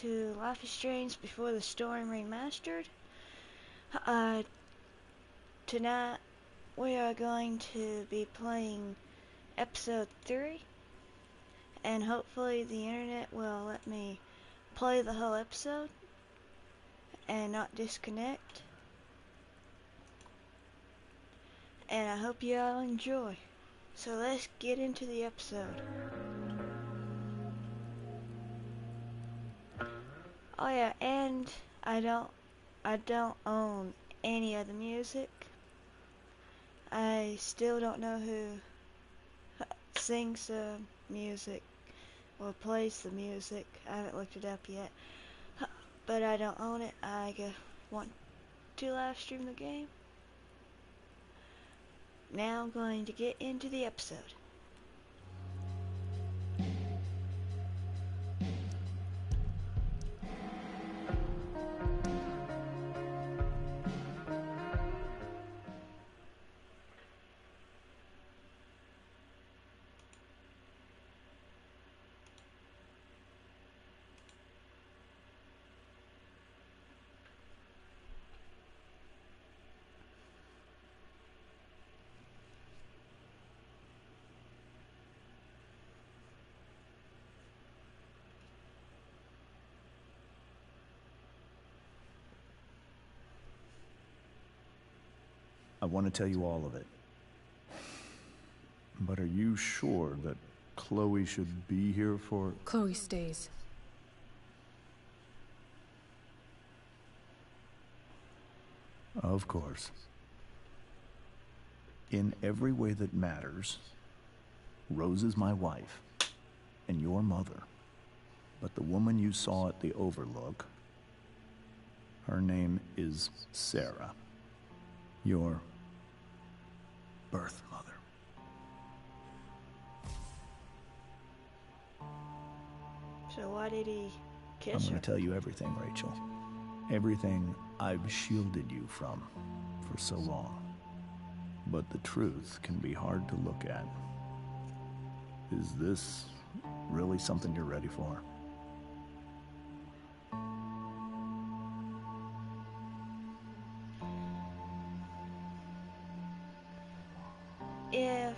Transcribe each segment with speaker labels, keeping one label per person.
Speaker 1: to Life is Strange Before the Storm Remastered. Tonight we are going to be playing episode 3, and hopefully the internet will let me play the whole episode and not disconnect. And I hope you all enjoy. So let's get into the episode. Oh yeah, and I don't own any of the music. I still don't know who sings the music or plays the music. I haven't looked it up yet. But I don't own it. I want to live stream the game. Now I'm going to get into the episode.
Speaker 2: I want to tell you all of it. But are you sure that Chloe should be here for...
Speaker 3: Chloe stays.
Speaker 2: Of course. In every way that matters, Rose is my wife and your mother. But the woman you saw at the Overlook, her name is Sarah. Your birth mother.
Speaker 1: So why did he kiss
Speaker 2: I'm
Speaker 1: her?
Speaker 2: going to tell you everything, Rachel. Everything I've shielded you from for so long. But the truth can be hard to look at. Is this really something you're ready for?
Speaker 1: If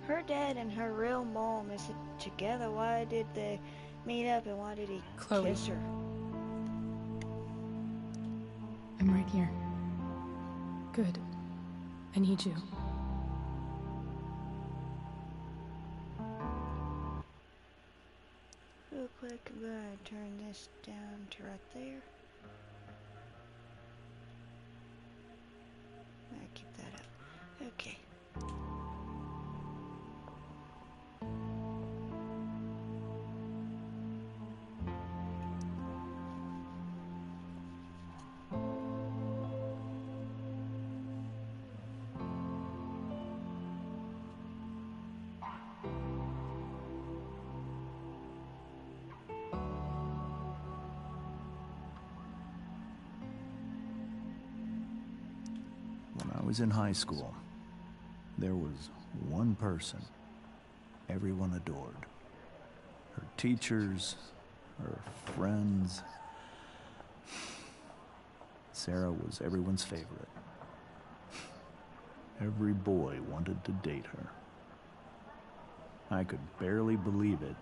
Speaker 1: her dad and her real mom is together, why did they meet up and why did he
Speaker 3: Chloe.
Speaker 1: kiss her?
Speaker 3: I'm right here. Good. I need you.
Speaker 1: Real quick, I'm gonna turn this down to right there. I'm gonna keep that up. Okay.
Speaker 2: When I was in high school, there was one person everyone adored. Her teachers, her friends. Sarah was everyone's favorite. Every boy wanted to date her. I could barely believe it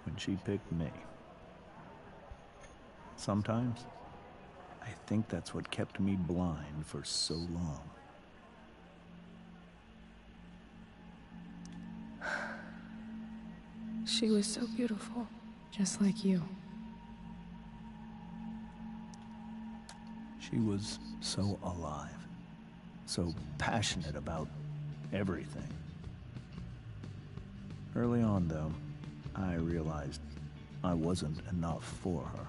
Speaker 2: when she picked me. Sometimes, I think that's what kept me blind for so long.
Speaker 3: She was so beautiful, just like you.
Speaker 2: She was so alive, so passionate about everything. Early on, though, I realized I wasn't enough for her.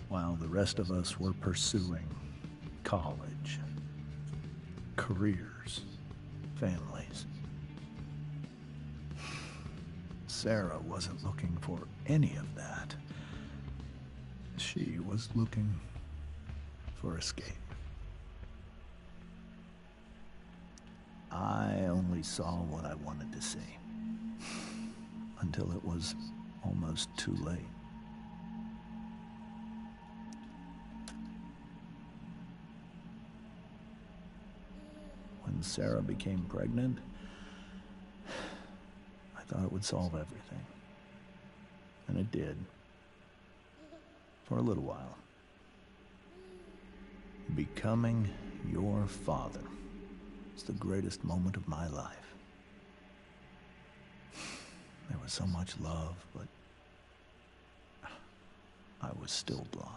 Speaker 2: While the rest of us were pursuing college, careers, families, Sarah wasn't looking for any of that. She was looking for escape. I only saw what I wanted to see. until it was almost too late. When Sarah became pregnant, I thought it would solve everything. And it did. For a little while. Becoming your father is the greatest moment of my life. There was so much love, but I was still blind.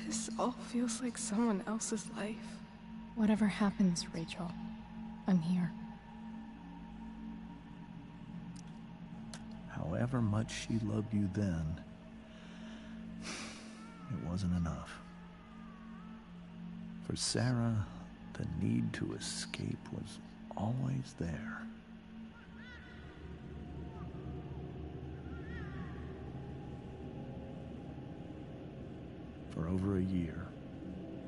Speaker 3: This all feels like someone else's life. Whatever happens, Rachel, I'm here.
Speaker 2: However much she loved you then, it wasn't enough. For Sarah, the need to escape was always there. For over a year,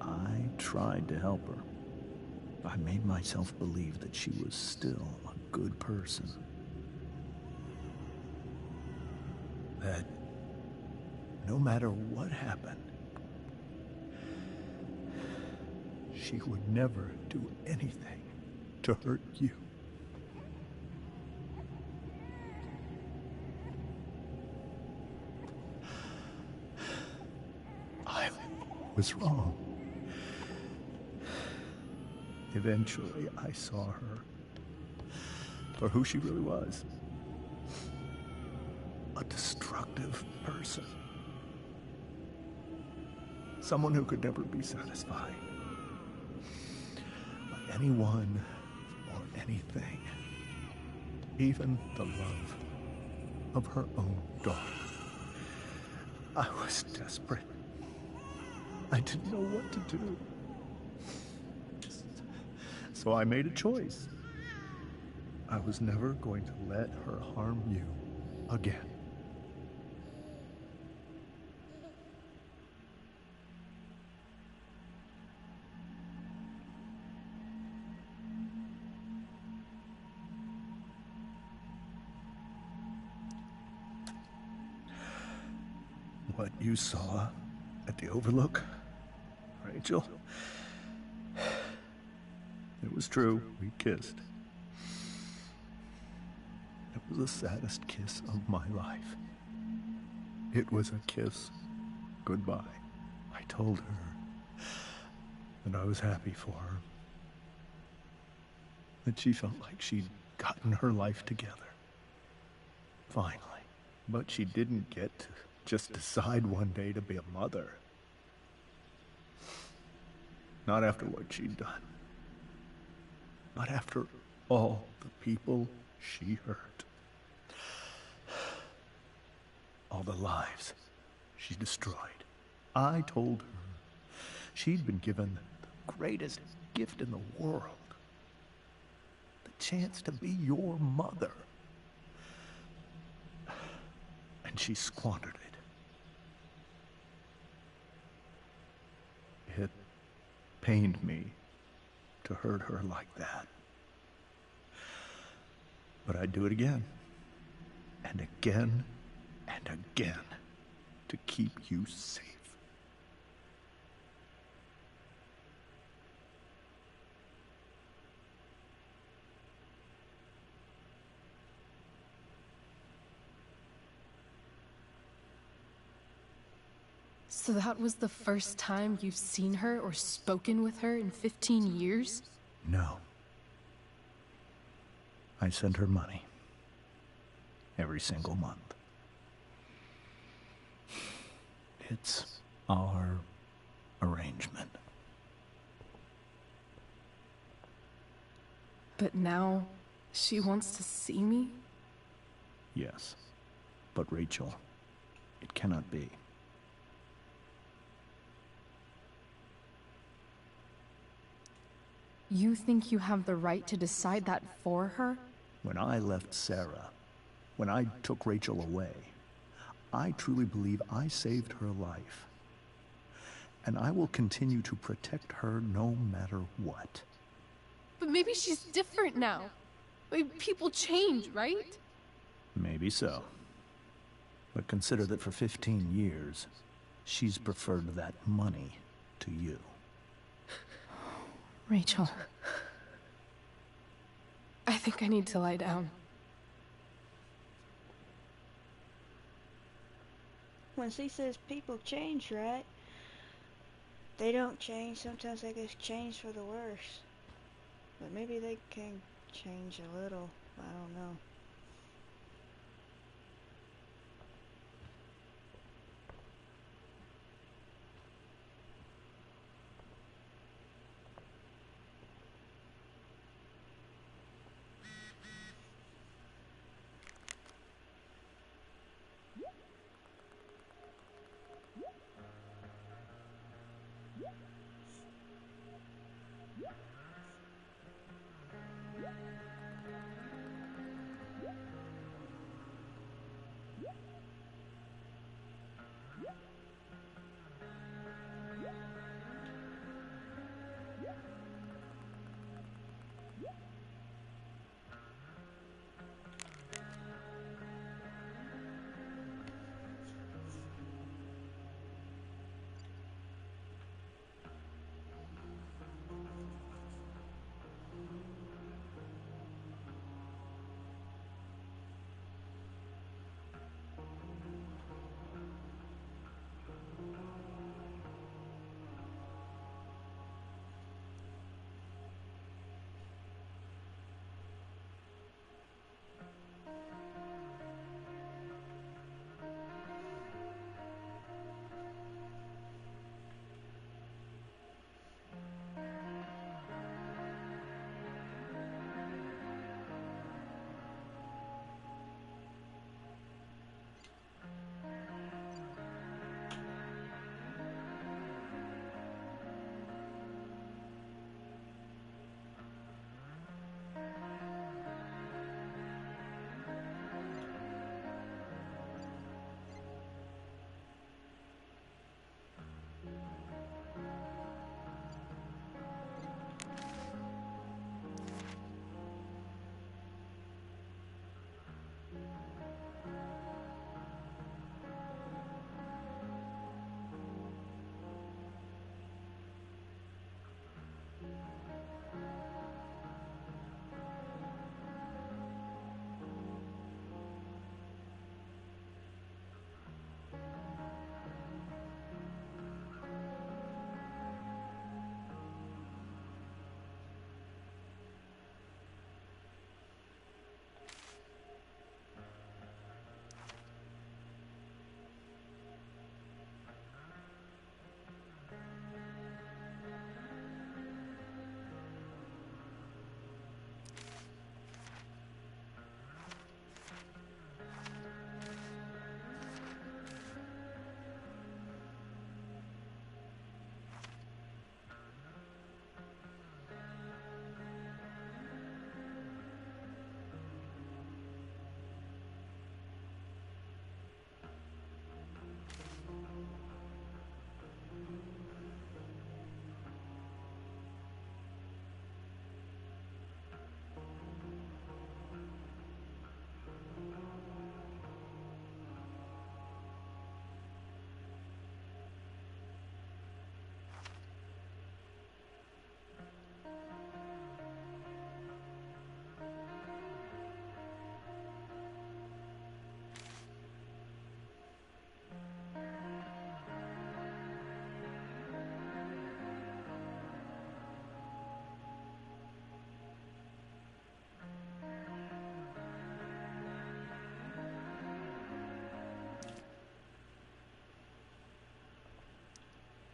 Speaker 2: I tried to help her. I made myself believe that she was still a good person. That no matter what happened, she would never do anything to hurt you. I was wrong. Eventually, I saw her for who she really was. A destructive person. Someone who could never be satisfied by anyone or anything. Even the love of her own daughter. I was desperate. I didn't know what to do. So I made a choice. I was never going to let her harm you again. What you saw at the Overlook, Rachel, it was true. We kissed. It was the saddest kiss of my life. It was a kiss goodbye. I told her that I was happy for her. That she felt like she'd gotten her life together. Finally. But she didn't get to just decide one day to be a mother. Not after what she'd done. Not after all the people she hurt. All the lives she destroyed. I told her she'd been given the greatest gift in the world. The chance to be your mother. And she squandered it. It pained me to hurt her like that. But I'd do it again. And again. And again. To keep you safe.
Speaker 3: So that was the first time you've seen her or spoken with her in 15 years?
Speaker 2: No. I sent her money. Every single month. It's our arrangement.
Speaker 3: But now, she wants to see me?
Speaker 2: Yes. But Rachel, it cannot be.
Speaker 3: You think you have the right to decide that for her?
Speaker 2: When I left Sarah, when I took Rachel away, I truly believe I saved her life. And I will continue to protect her no matter what.
Speaker 3: But maybe she's different now. Maybe people change, right?
Speaker 2: Maybe so. But consider that for 15 years, she's preferred that money to you.
Speaker 3: Rachel. I think I need to lie down.
Speaker 1: When she says people change, right? They don't change. Sometimes they just change for the worse. But maybe they can change a little. I don't know.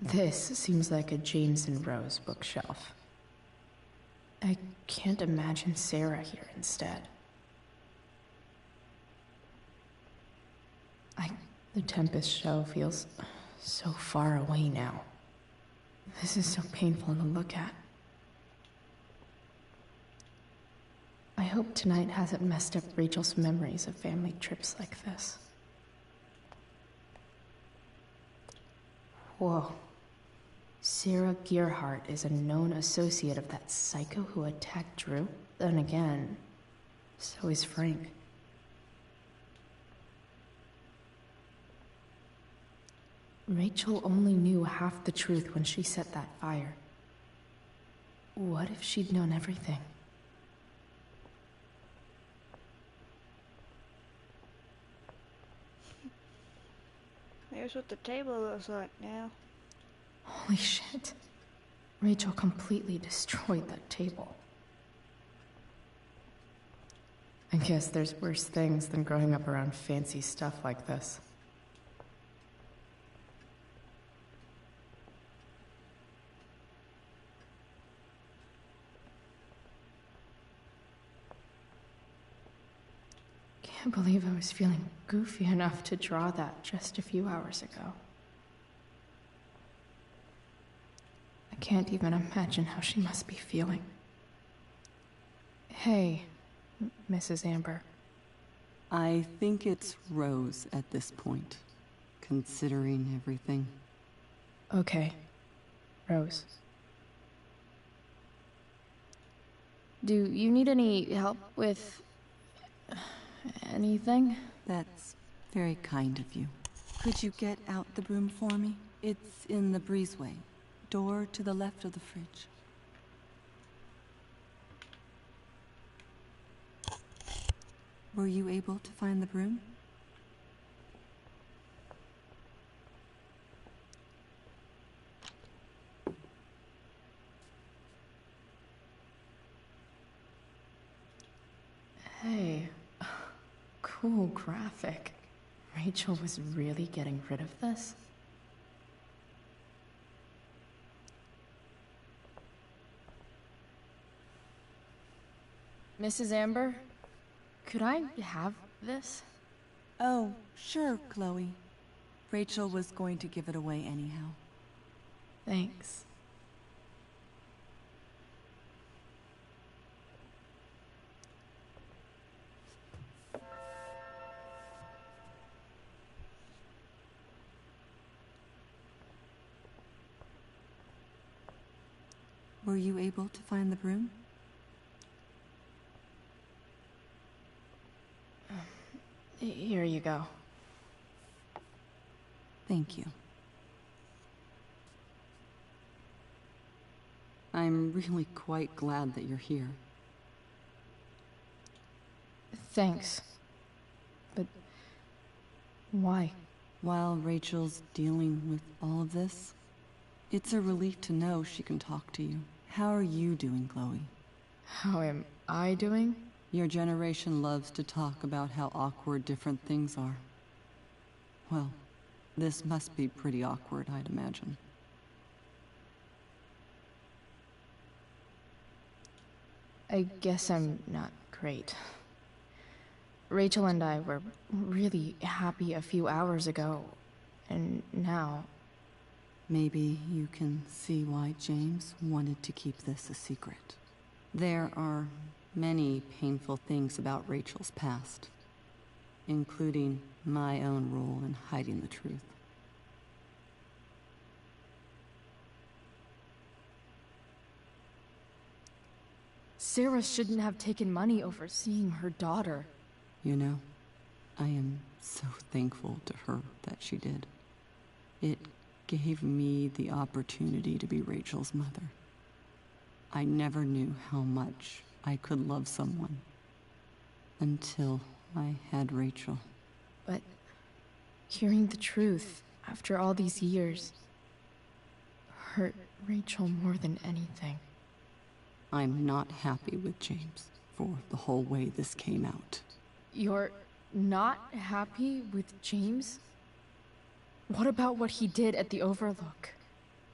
Speaker 3: This seems like a James and Rose bookshelf. I can't imagine Sarah here instead. The Tempest show feels so far away now. This is so painful to look at. I hope tonight hasn't messed up Rachel's memories of family trips like this. Whoa. Sarah Gearhart is a known associate of that psycho who attacked Drew? Then again, so is Frank. Rachel only knew half the truth when she set that fire. What if she'd known everything?
Speaker 1: Here's what the table looks like now.
Speaker 3: Holy shit. Rachel completely destroyed that table. I guess there's worse things than growing up around fancy stuff like this. Can't believe I was feeling goofy enough to draw that just a few hours ago. I can't even imagine how she must be feeling. Hey, Mrs. Amber.
Speaker 4: I think it's Rose at this point, considering everything.
Speaker 3: Okay, Rose. Do you need any help with anything?
Speaker 4: That's very kind of you. Could you get out the broom for me? It's in the breezeway. Door to the left of the fridge. Were you able to find the broom?
Speaker 3: Hey, cool graphic. Rachel was really getting rid of this? Mrs. Amber, could I have this?
Speaker 4: Oh, sure, Chloe. Rachel was going to give it away anyhow.
Speaker 3: Thanks.
Speaker 4: Were you able to find the broom?
Speaker 3: Here you go.
Speaker 4: Thank you. I'm really quite glad that you're here.
Speaker 3: Thanks. But why?
Speaker 4: While Rachel's dealing with all of this, it's a relief to know she can talk to you. How are you doing, Chloe?
Speaker 3: How am I doing?
Speaker 4: Your generation loves to talk about how awkward different things are. Well, this must be pretty awkward, I'd imagine.
Speaker 3: I guess I'm not great. Rachel and I were really happy a few hours ago, and now...
Speaker 4: Maybe you can see why James wanted to keep this a secret. There are many painful things about Rachel's past, including my own role in hiding the truth.
Speaker 3: Sarah shouldn't have taken money over seeing her daughter.
Speaker 4: You know, I am so thankful to her that she did. It gave me the opportunity to be Rachel's mother. I never knew how much I could love someone until I had Rachel.
Speaker 3: But hearing the truth after all these years hurt Rachel more than anything.
Speaker 4: I'm not happy with James for the whole way this came out.
Speaker 3: You're not happy with James? What about what he did at the Overlook?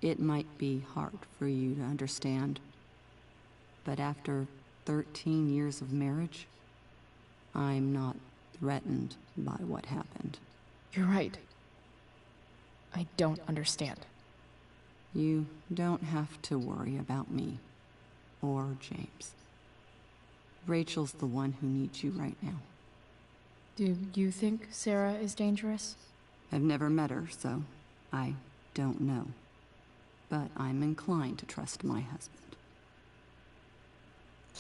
Speaker 4: It might be hard for you to understand, but after 13 years of marriage, I'm not threatened by what happened.
Speaker 3: You're right. I don't understand.
Speaker 4: You don't have to worry about me or James. Rachel's the one who needs you right now.
Speaker 3: Do you think Sarah is dangerous?
Speaker 4: I've never met her, so I don't know. but I'm inclined to trust my husband.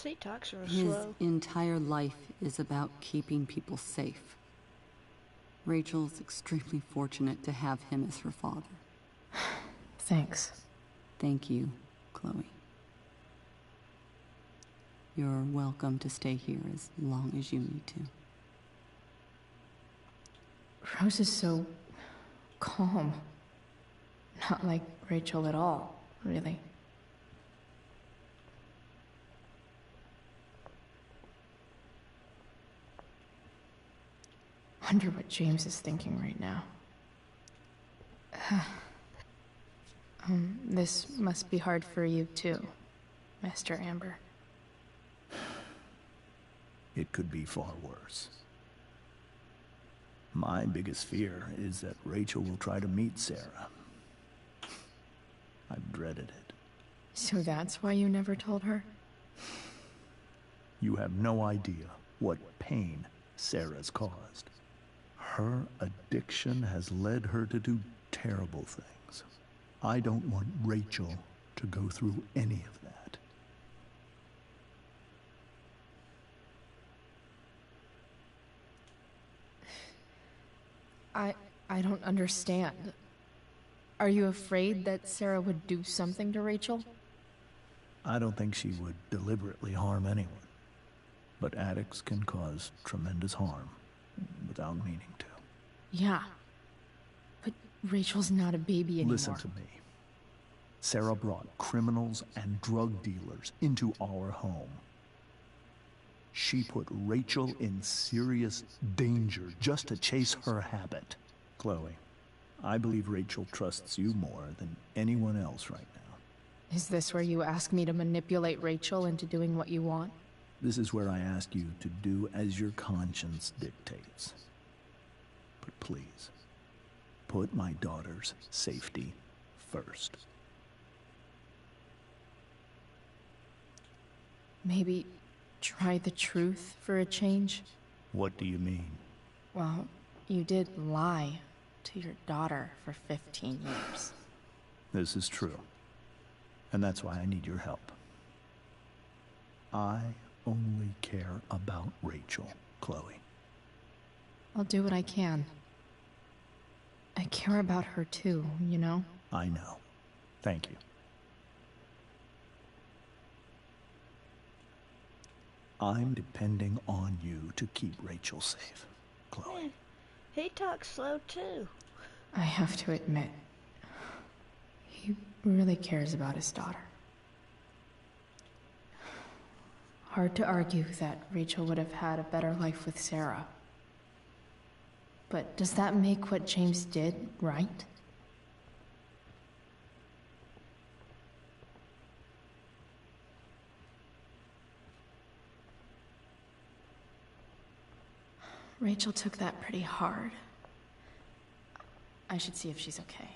Speaker 1: He talks real
Speaker 4: His
Speaker 1: slow.
Speaker 4: entire life is about keeping people safe. Rachel's extremely fortunate to have him as her father.
Speaker 3: Thanks.
Speaker 4: Thank you, Chloe. You're welcome to stay here as long as you need to.
Speaker 3: Rose is so calm. Not like Rachel at all, really. Wonder what James is thinking right now. This must be hard for you too, Master Amber.
Speaker 2: It could be far worse. My biggest fear is that Rachel will try to meet Sarah. I've dreaded it.
Speaker 3: So that's why you never told her?
Speaker 2: You have no idea what pain Sarah's caused. Her addiction has led her to do terrible things. I don't want Rachel to go through any of that.
Speaker 3: I don't understand. Are you afraid that Sarah would do something to Rachel?
Speaker 2: I don't think she would deliberately harm anyone. But addicts can cause tremendous harm without meaning to.
Speaker 3: Yeah. But Rachel's not a baby anymore.
Speaker 2: Listen to me. Sarah brought criminals and drug dealers into our home. She put Rachel in serious danger just to chase her habit. Chloe, I believe Rachel trusts you more than anyone else right now.
Speaker 3: Is this where you ask me to manipulate Rachel into doing what you want?
Speaker 2: This is where I ask you to do as your conscience dictates. But please, put my daughter's safety first.
Speaker 3: Maybe try the truth for a change?
Speaker 2: What do you mean?
Speaker 3: Well, you did lie to your daughter for 15 years.
Speaker 2: This is true. And that's why I need your help. I only care about Rachel, Chloe.
Speaker 3: I'll do what I can. I care about her too, you know?
Speaker 2: I know. Thank you. I'm depending on you to keep Rachel safe, Chloe.
Speaker 1: Man, he talks slow too.
Speaker 3: I have to admit, he really cares about his daughter. Hard to argue that Rachel would have had a better life with Sarah. But does that make what James did right? Rachel took that pretty hard. I should see if she's okay.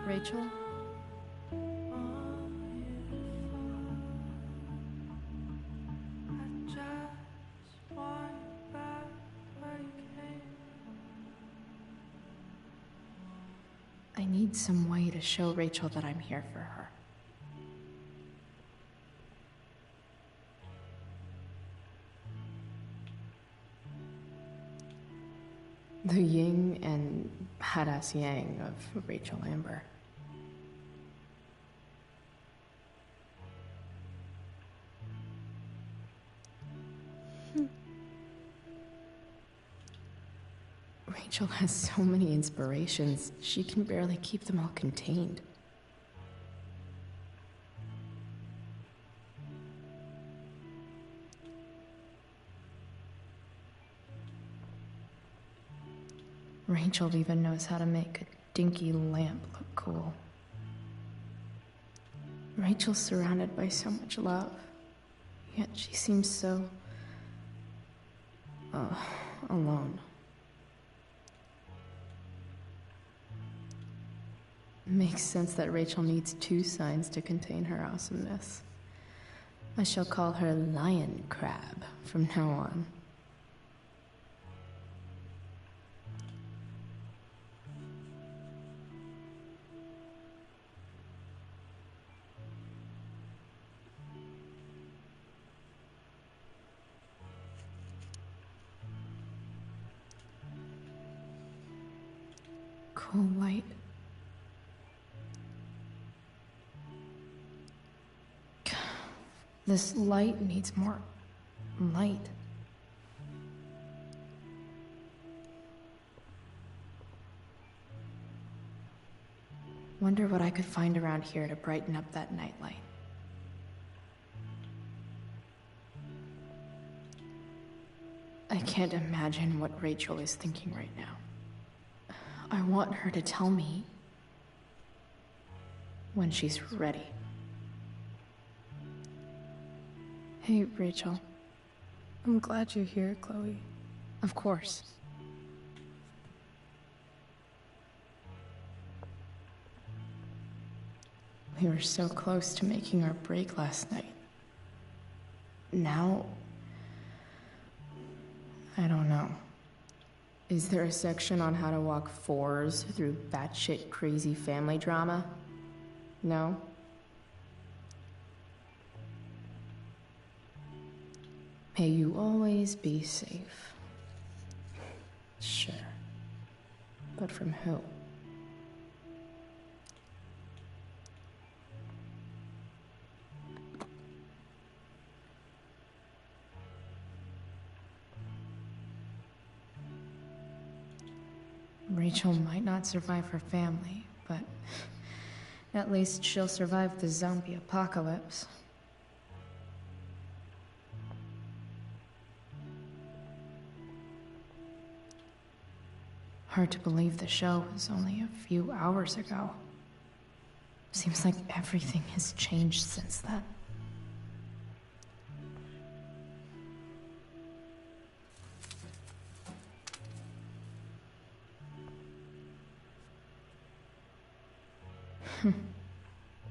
Speaker 3: Rachel? I need some way to show Rachel that I'm here for her. The yin and badass yang of Rachel Amber. Rachel has so many inspirations, she can barely keep them all contained. Rachel even knows how to make a dinky lamp look cool. Rachel's surrounded by so much love, yet she seems so... alone. Makes sense that Rachel needs two signs to contain her awesomeness. I shall call her Lion Crab from now on. Cool light. This light needs more light. Wonder what I could find around here to brighten up that nightlight. I can't imagine what Rachel is thinking right now. I want her to tell me when she's ready.
Speaker 5: Hey, Rachel. I'm glad you're here, Chloe.
Speaker 3: Of course. We were so close to making our break last night. Now... I don't know. Is there a section on how to walk fours through batshit crazy family drama? No? May you always be safe. Sure. But from who? Rachel might not survive her family, but at least she'll survive the zombie apocalypse. Hard to believe the show was only a few hours ago. Seems like everything has changed since then.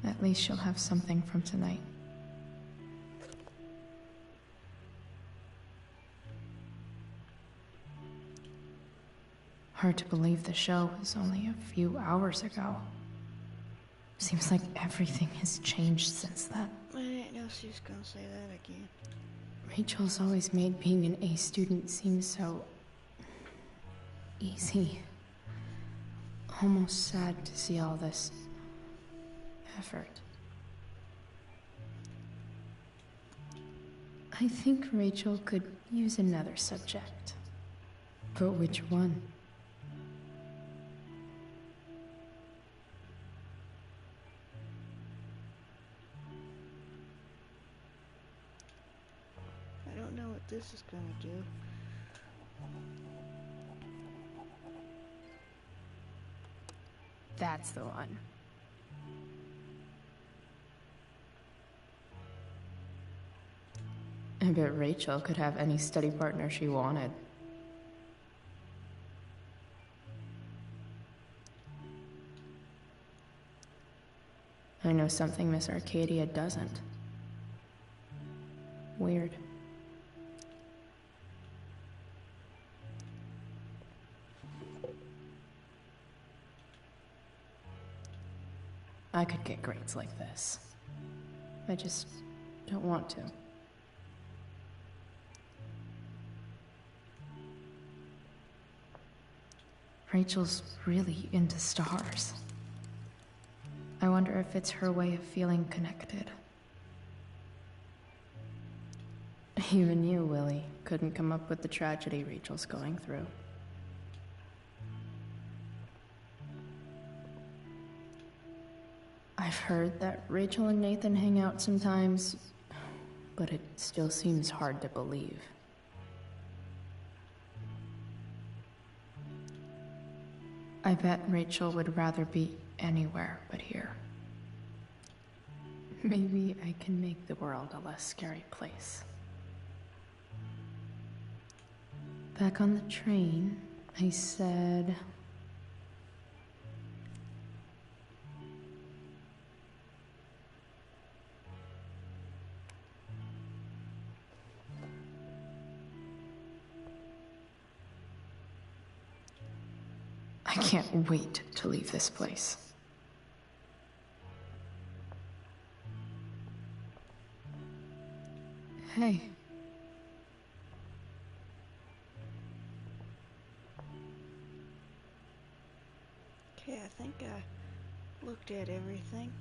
Speaker 3: At least she'll have something from tonight. Hard to believe the show was only a few hours ago. Seems like everything has changed since then.
Speaker 1: I didn't know she was gonna say that again.
Speaker 3: Rachel's always made being an A student seem so... easy. Almost sad to see all this... effort. I think Rachel could use another subject. But which one?
Speaker 1: I don't know what this is gonna do.
Speaker 3: That's the one. I bet Rachel could have any study partner she wanted. I know something Miss Arcadia doesn't. Weird. I could get grades like this. I just don't want to. Rachel's really into stars. I wonder if it's her way of feeling connected. Even you, Willie, couldn't come up with the tragedy Rachel's going through. I've heard that Rachel and Nathan hang out sometimes, but it still seems hard to believe. I bet Rachel would rather be anywhere but here. Maybe I can make the world a less scary place. Back on the train, I said... I can't wait to leave this place. Hey.
Speaker 1: Okay, I think I looked at everything.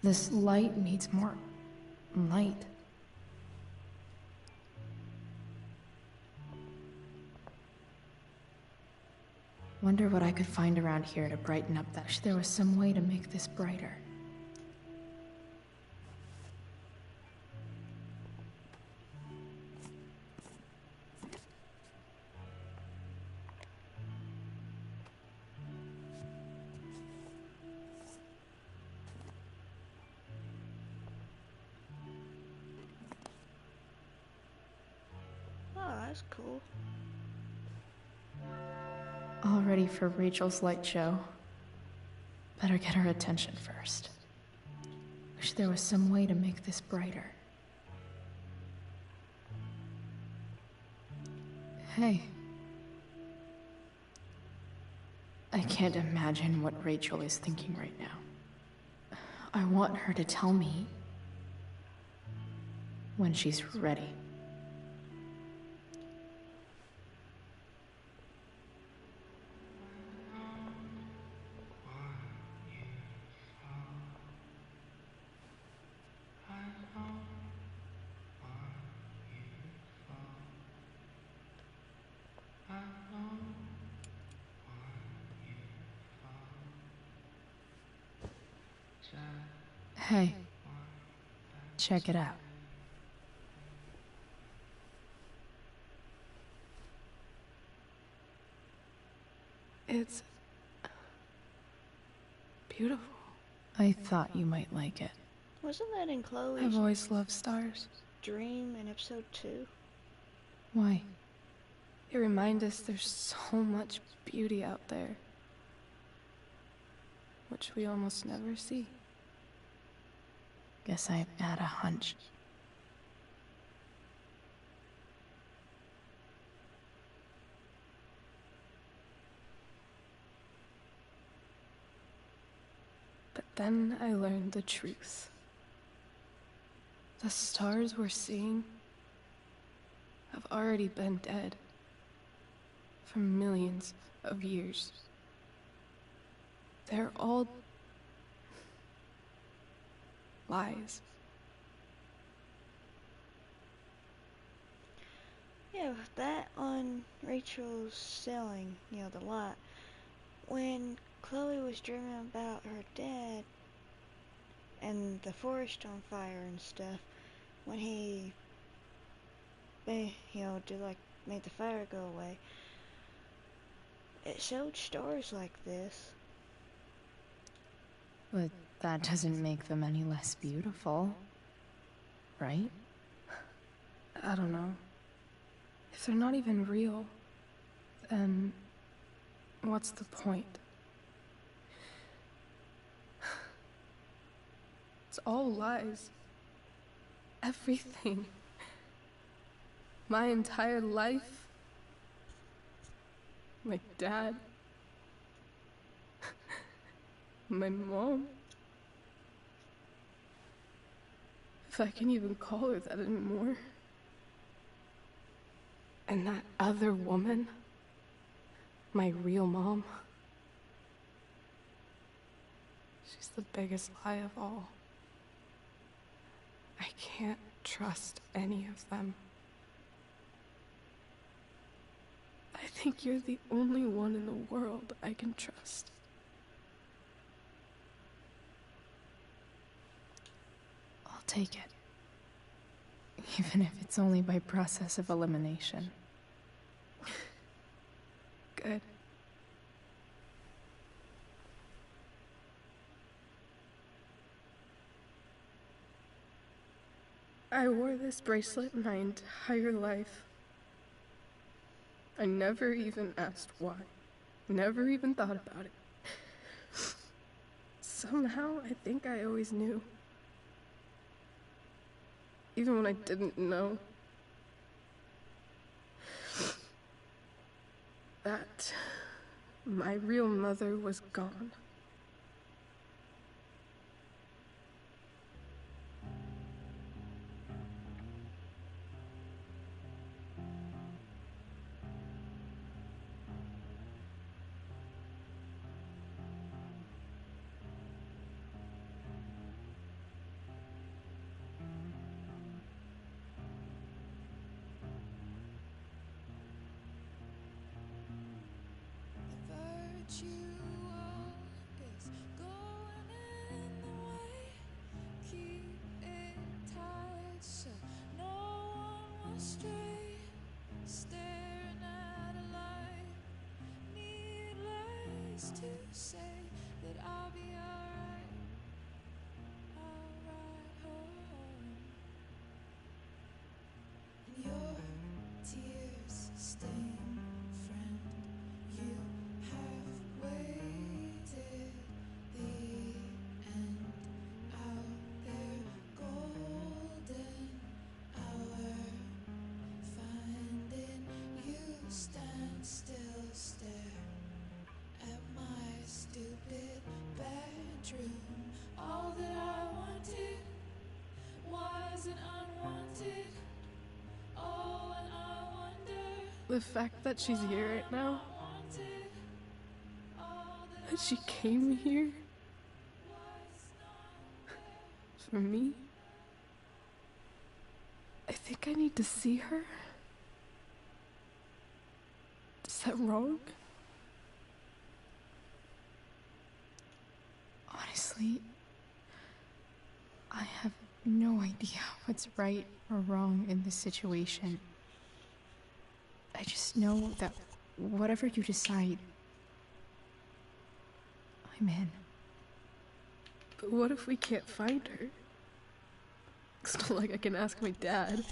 Speaker 3: This light needs more light. Wonder what I could find around here to brighten up that. Wish there was some way to make this brighter.
Speaker 1: Oh, that's cool.
Speaker 3: All ready for Rachel's light show. Better get her attention first. Wish there was some way to make this brighter. Hey. I can't imagine what Rachel is thinking right now. I want her to tell me when she's ready. Hey, check it out.
Speaker 5: It's beautiful.
Speaker 3: I thought you might like it.
Speaker 1: Wasn't that in Chloe's
Speaker 5: I've always loved stars.
Speaker 1: dream in episode 2?
Speaker 3: Why?
Speaker 5: They remind us there's so much beauty out there, which we almost never see.
Speaker 3: Guess I had a hunch.
Speaker 5: But then I learned the truth. The stars we're seeing have already been dead for millions of years. They're all lies.
Speaker 1: Yeah, that on Rachel's selling, the lot. When Chloe was dreaming about her dad and the forest on fire and stuff, when he, made the fire go away, it showed stars like this.
Speaker 3: But that doesn't make them any less beautiful, right?
Speaker 5: I don't know. If they're not even real, then what's the point? It's all lies. Everything. My entire life. My dad. My mom. If I can even call her that anymore. And that other woman. My real mom. She's the biggest lie of all. I can't trust any of them. I think you're the only one in the world I can trust.
Speaker 3: I'll take it. Even if it's only by process of elimination.
Speaker 5: Good. I wore this bracelet my entire life. I never even asked why. Never even thought about it. Somehow, I think I always knew. Even when I didn't know. That my real mother was gone. The fact that she's here right now, that she came here for me, I think I need to see her. Is that wrong?
Speaker 3: Honestly, I have no idea what's right or wrong in this situation. I just know that whatever you decide, I'm in.
Speaker 5: But what if we can't find her? It's not like I can ask my dad.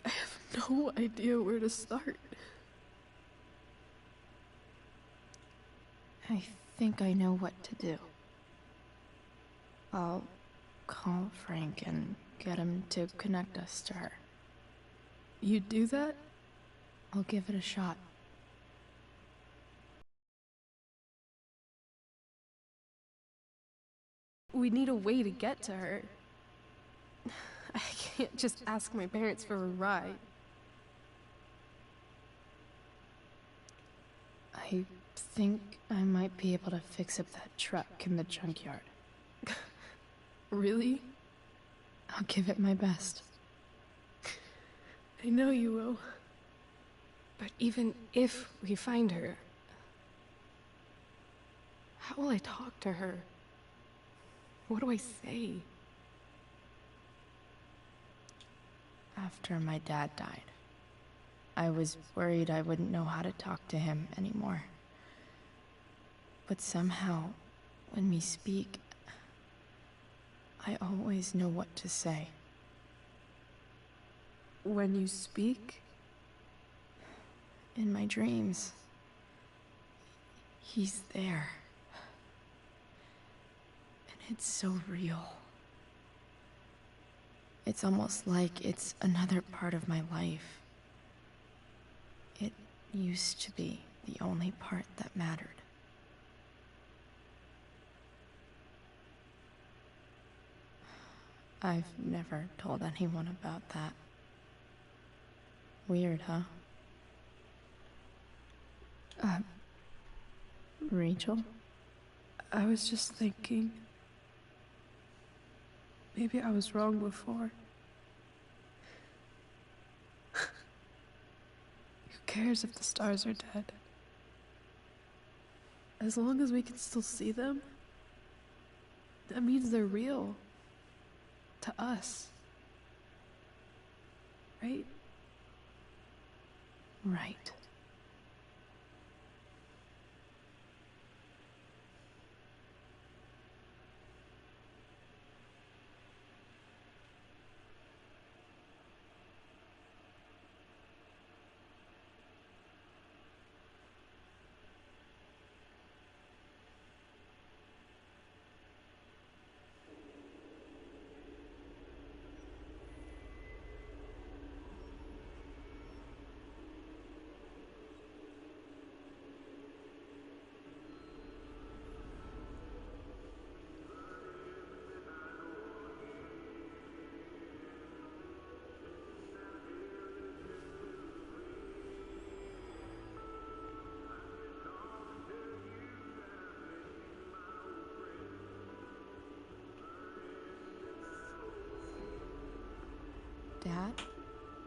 Speaker 5: I have no idea where to start.
Speaker 3: I think I know what to do. I'll call Frank and get him to connect us to her.
Speaker 5: You'd do that?
Speaker 3: I'll give it a shot.
Speaker 5: We need a way to get to her. I can't just ask my parents for a ride.
Speaker 3: I think I might be able to fix up that truck in the junkyard.
Speaker 5: Really?
Speaker 3: I'll give it my best.
Speaker 5: I know you will. But even if we find her, how will I talk to her? What do I say?
Speaker 3: After my dad died, I was worried I wouldn't know how to talk to him anymore. But somehow, When we speak, I always know what to say.
Speaker 5: When you speak?
Speaker 3: In my dreams, he's there. And it's so real. It's almost like it's another part of my life. It used to be the only part that mattered. I've never told anyone about that. Weird, huh? Rachel?
Speaker 5: I was just thinking. Maybe I was wrong before. Who cares if the stars are dead? As long as we can still see them, that means they're real. To us. Right?
Speaker 3: Right. Dad,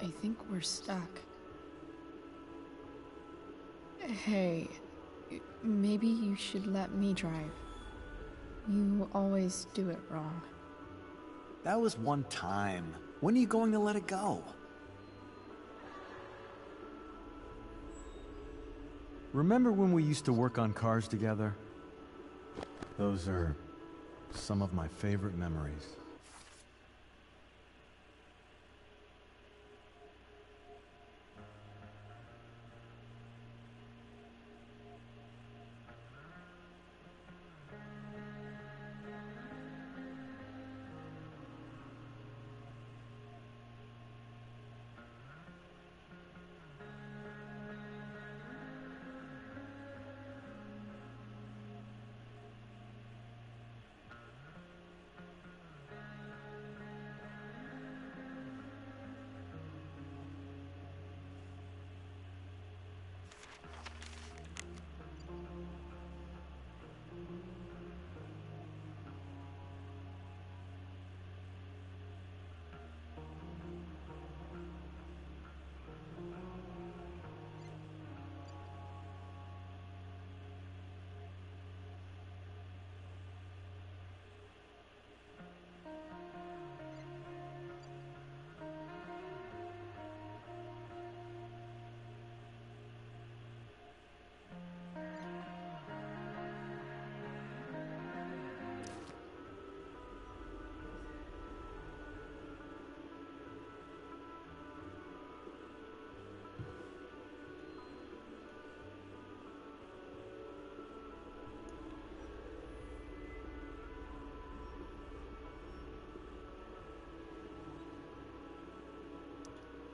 Speaker 3: I think we're stuck. Hey, maybe you should let me drive. You always do it wrong.
Speaker 6: That was one time. When are you going to let it go?
Speaker 7: Remember when we used to work on cars together? Those are some of my favorite memories.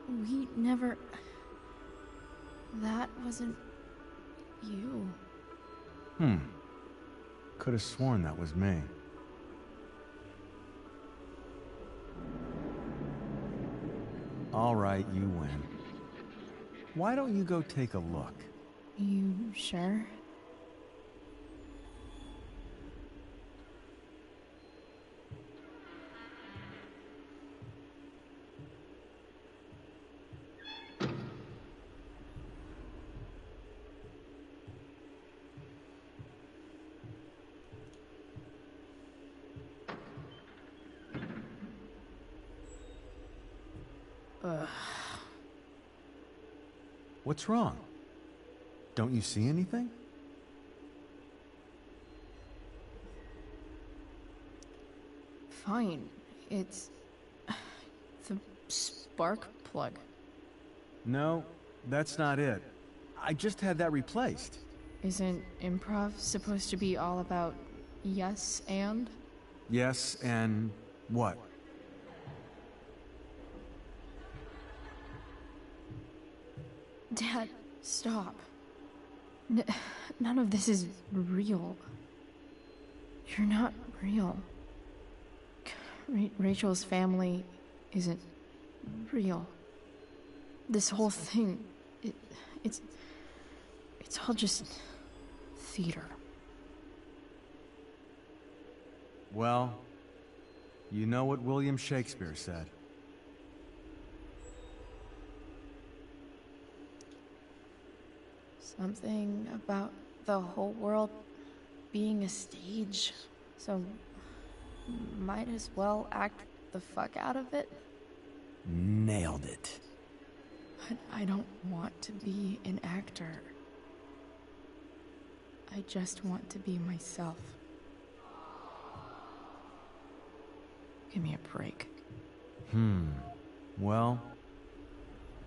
Speaker 3: We never... That wasn't... you.
Speaker 7: Could have sworn that was me. All right, you win. Why don't you go take a look?
Speaker 3: You sure?
Speaker 7: What's wrong? Don't you see anything?
Speaker 3: fine. It's the spark plug.
Speaker 7: No, that's not it. I just had that replaced.
Speaker 3: Isn't improv supposed to be all about yes and?
Speaker 7: Yes, and what?
Speaker 3: Dad, stop. None of this is real. You're not real. Rachel's family isn't real. This whole thing, it's all just theater.
Speaker 7: Well, you know what William Shakespeare said.
Speaker 3: Something about the whole world being a stage, so might as well act the fuck out of it.
Speaker 6: Nailed it.
Speaker 3: But I don't want to be an actor. I just want to be myself. Give me a break.
Speaker 7: Well,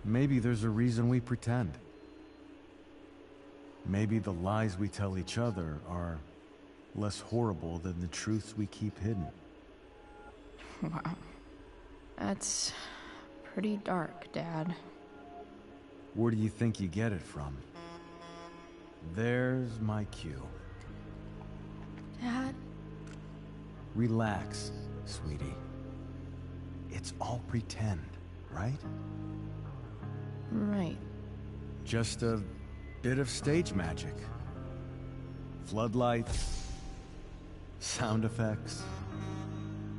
Speaker 7: maybe there's a reason we pretend. Maybe the lies we tell each other are less horrible than the truths we keep hidden.
Speaker 3: Wow. That's pretty dark, Dad.
Speaker 7: Where do you think you get it from? There's my cue.
Speaker 3: Dad?
Speaker 7: Relax, sweetie. It's all pretend, right?
Speaker 3: Right.
Speaker 7: Just a bit of stage magic. Floodlights, sound effects.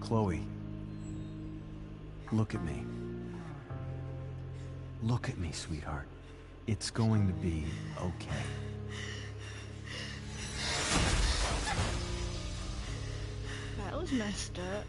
Speaker 7: Chloe, look at me. Look at me, sweetheart. It's going to be okay.
Speaker 1: That was messed up.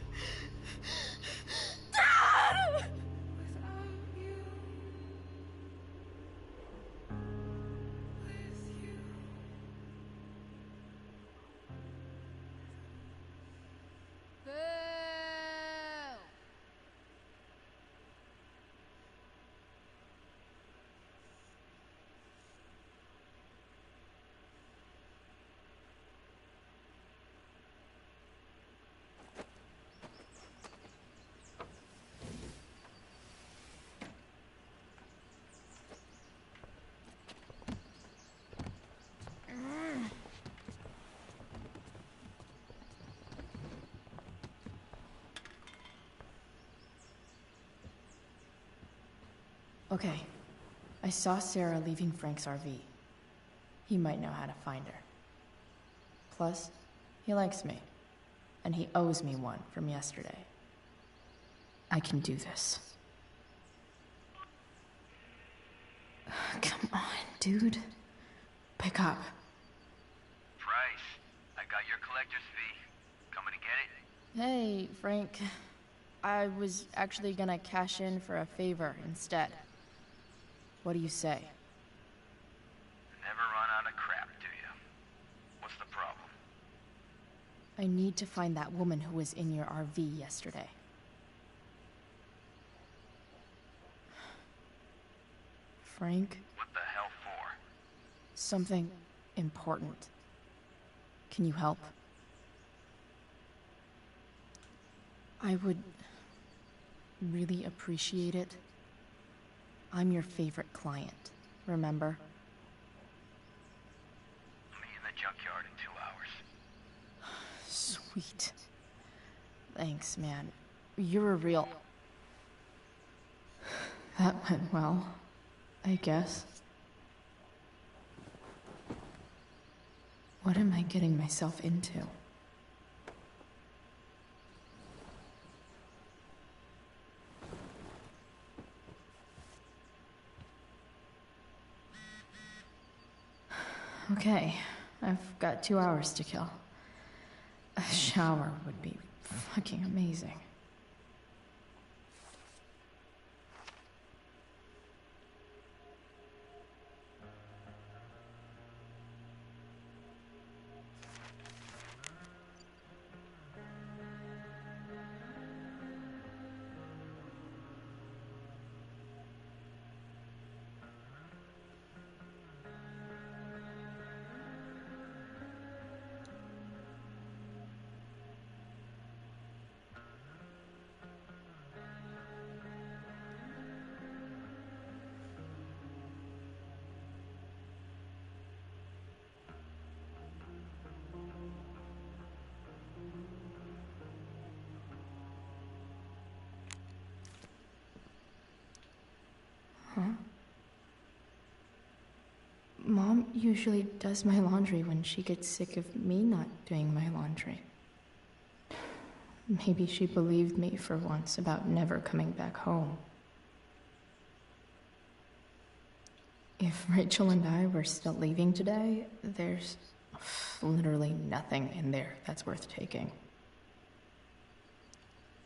Speaker 3: Okay. I saw Sarah leaving Frank's RV. He might know how to find her. Plus, he likes me. And he owes me one from yesterday. I can do this. Come on, dude. Pick up.
Speaker 8: Price, I got your collector's fee. Coming to get it?
Speaker 3: Hey, Frank. I was actually gonna cash in for a favor instead. What do you say?
Speaker 8: Never run out of crap, do you? What's the problem?
Speaker 3: I need to find that woman who was in your RV yesterday. Frank?
Speaker 8: What the hell for?
Speaker 3: Something important. Can you help? I would really appreciate it. I'm your favorite client, remember?
Speaker 8: I'll meet you in the junkyard in 2 hours.
Speaker 3: Sweet. Thanks, man. You're a real... That went well, I guess. What am I getting myself into? Okay, I've got 2 hours to kill. A shower would be fucking amazing. usually does my laundry when she gets sick of me not doing my laundry. Maybe she believed me for once about never coming back home. If Rachel and I were still leaving today, there's literally nothing in there that's worth taking.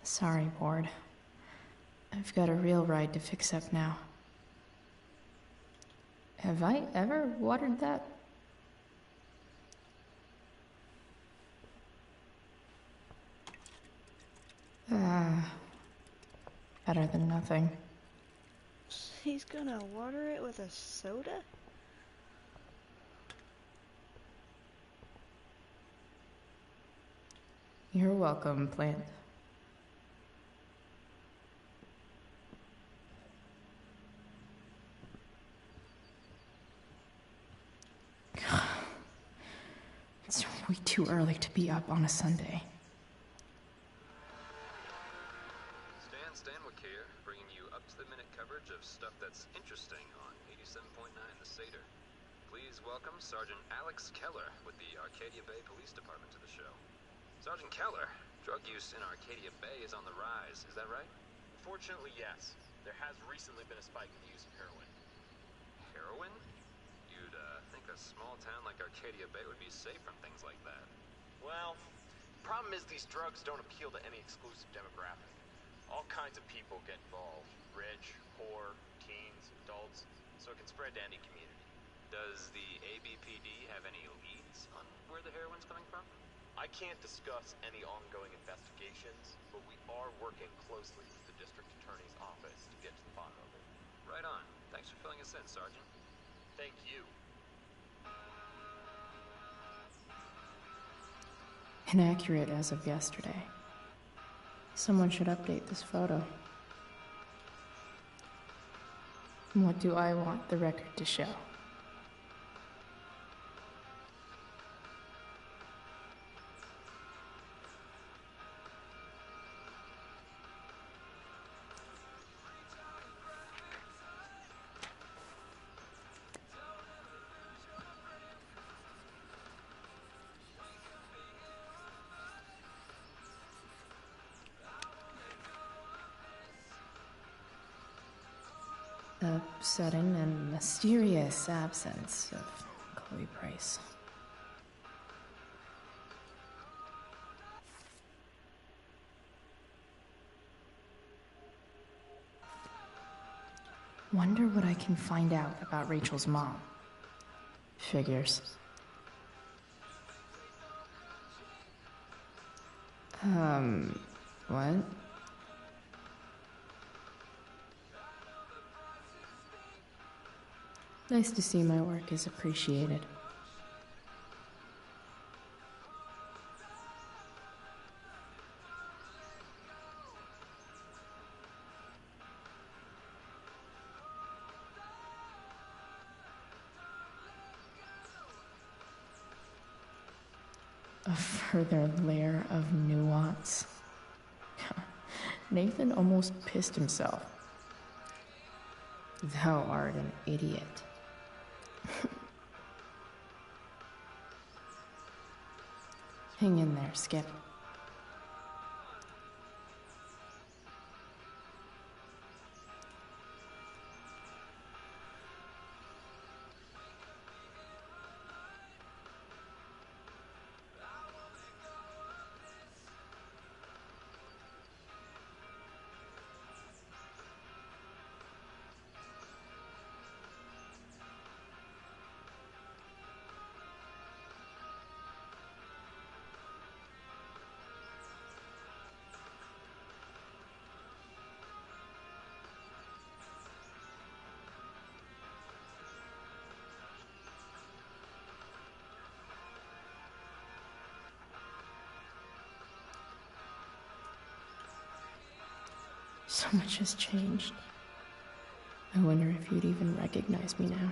Speaker 3: Sorry, Ward. I've got a real ride to fix up now. Have I ever watered that? Better than nothing.
Speaker 1: He's gonna water it with a soda?
Speaker 3: You're welcome, plant. It's way too early to be up on a Sunday.
Speaker 9: Stanwyck here, bringing you up-to-the-minute coverage of stuff that's interesting on 87.9 The Satyr. Please welcome Sergeant Alex Keller with the Arcadia Bay Police Department to the show. Sergeant Keller, drug use in Arcadia Bay is on the rise, is that right?
Speaker 10: Fortunately, yes. There has recently been a spike in the use of heroin.
Speaker 9: Heroin? You'd think a small town like Arcadia Bay would be safe from things like that.
Speaker 10: Well, the problem is these drugs don't appeal to any exclusive demographic. All kinds of people get involved. Rich, poor, teens, adults, so it can spread to any community.
Speaker 9: Does the ABPD have any leads on where the heroin's coming from?
Speaker 10: I can't discuss any ongoing investigations, but we are working closely with the district attorney's office to get to the bottom of it.
Speaker 9: Right on. Thanks for filling us in, Sergeant.
Speaker 10: Thank you.
Speaker 3: Inaccurate as of yesterday. Someone should update this photo. What do I want the record to show? The sudden and mysterious absence of Chloe Price. Wonder what I can find out about Rachel's mom. Figures. What? Nice to see my work is appreciated. A further layer of nuance. Nathan almost pissed himself. Thou art an idiot. Hang in there, Skip. So much has changed. I wonder if you'd even recognize me now.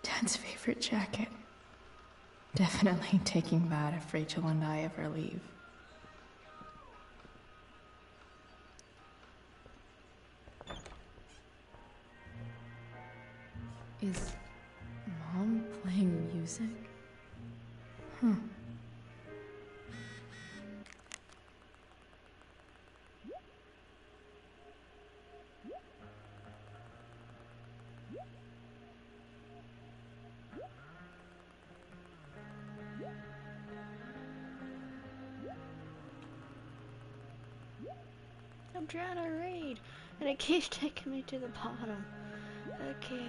Speaker 3: Dad's favorite jacket. Definitely taking that if Rachel and I ever leave. Is Mom playing music? Huh.
Speaker 1: I'm trying to read, and it keeps taking me to the bottom. Okay.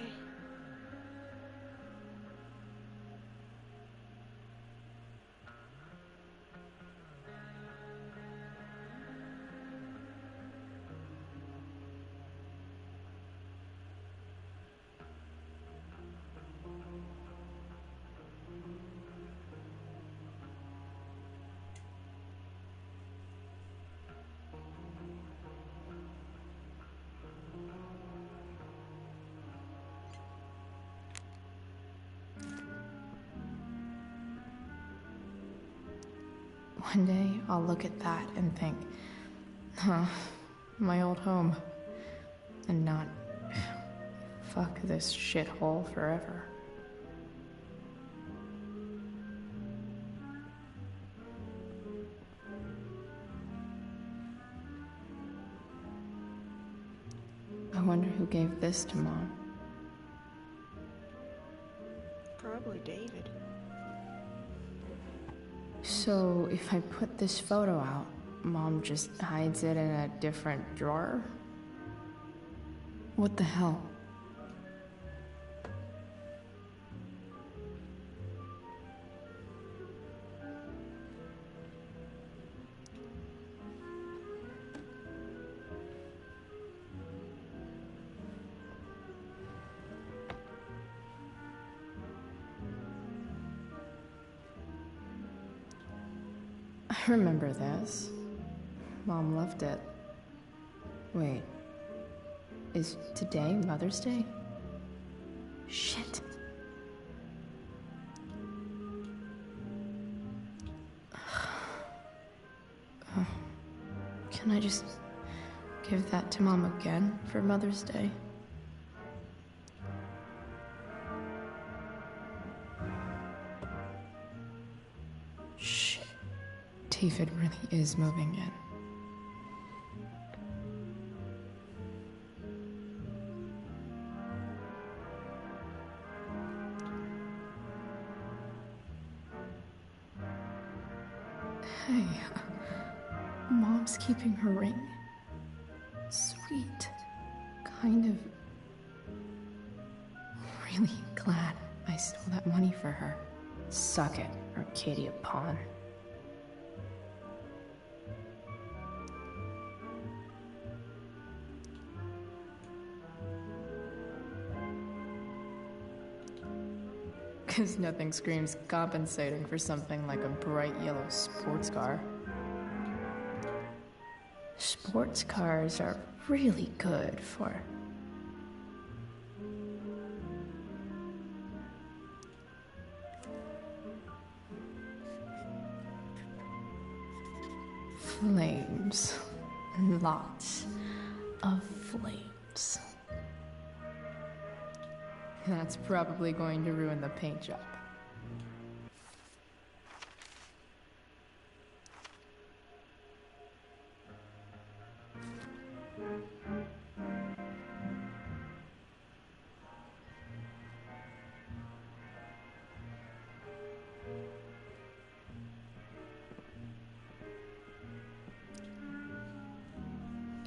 Speaker 3: One day, I'll look at that and think, huh, my old home. And not, fuck this shithole forever. I wonder who gave this to Mom.
Speaker 1: Probably David.
Speaker 3: So, if I put this photo out, Mom just hides it in a different drawer? What the hell? I remember this. Mom loved it. Wait. Is today Mother's Day? Shit. Can I just give that to Mom again for Mother's Day? Shit. David really is moving in. Hey, Mom's keeping her ring. Sweet. Kind of. Really glad I stole that money for her. Suck it, Arcadia Pawn. Because nothing screams compensating for something like a bright yellow sports car. Sports cars are really good for flames. Lots of flames. That's probably going to ruin the paint job.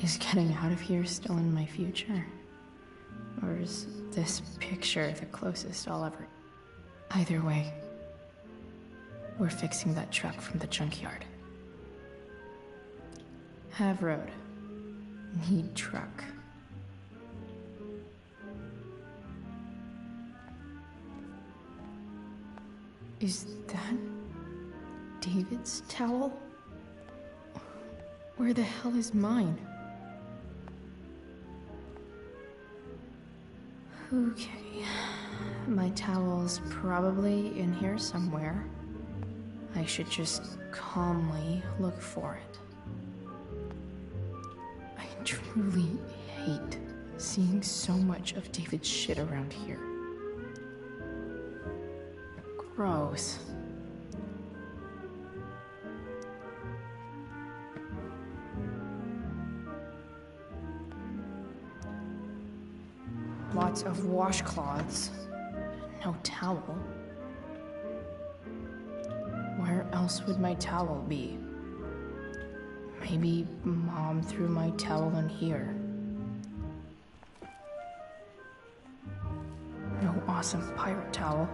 Speaker 3: Is getting out of here still in my future? Or is this picture the closest I'll ever... Either way, we're fixing that truck from the junkyard. Have road. Need truck. Is that David's towel? Where the hell is mine? Okay, my towel's probably in here somewhere. I should just calmly look for it. I truly hate seeing so much of David's shit around here. Gross. Lots of washcloths. No towel. Where else would my towel be? Maybe Mom threw my towel in here. No awesome pirate towel.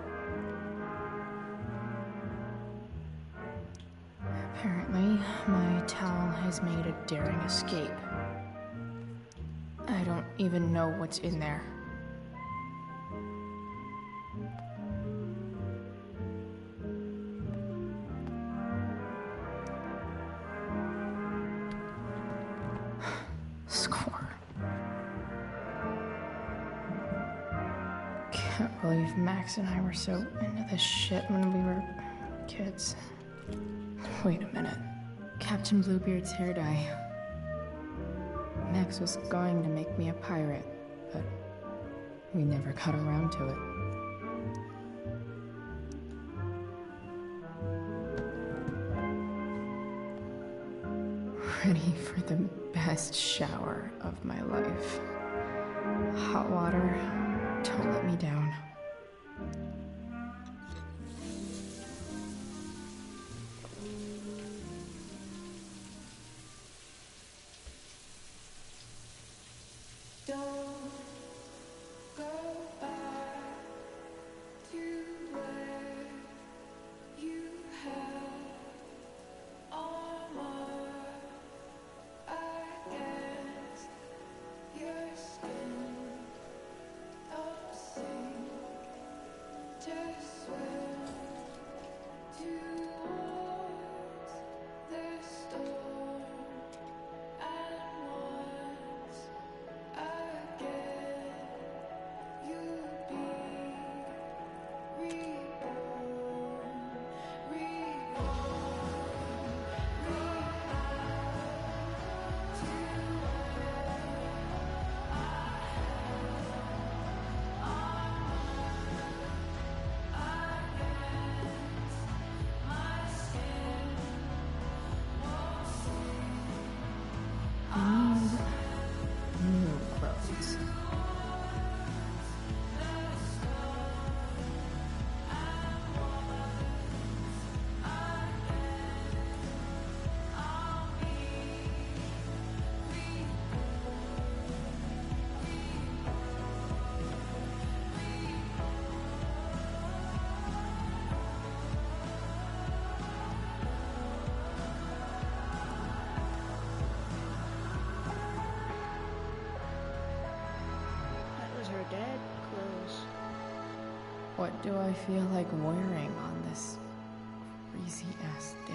Speaker 3: Apparently, my towel has made a daring escape. I don't even know what's in there. Score. Can't believe Max and I were so into this shit when we were kids. Wait a minute. Captain Bluebeard's hair dye. Max was going to make me a pirate, but we never got around to it. Ready for the best shower of my life. Hot water, don't let me down. New clothes.
Speaker 1: That was her dad clothes.
Speaker 3: What do I feel like wearing on this crazy ass day?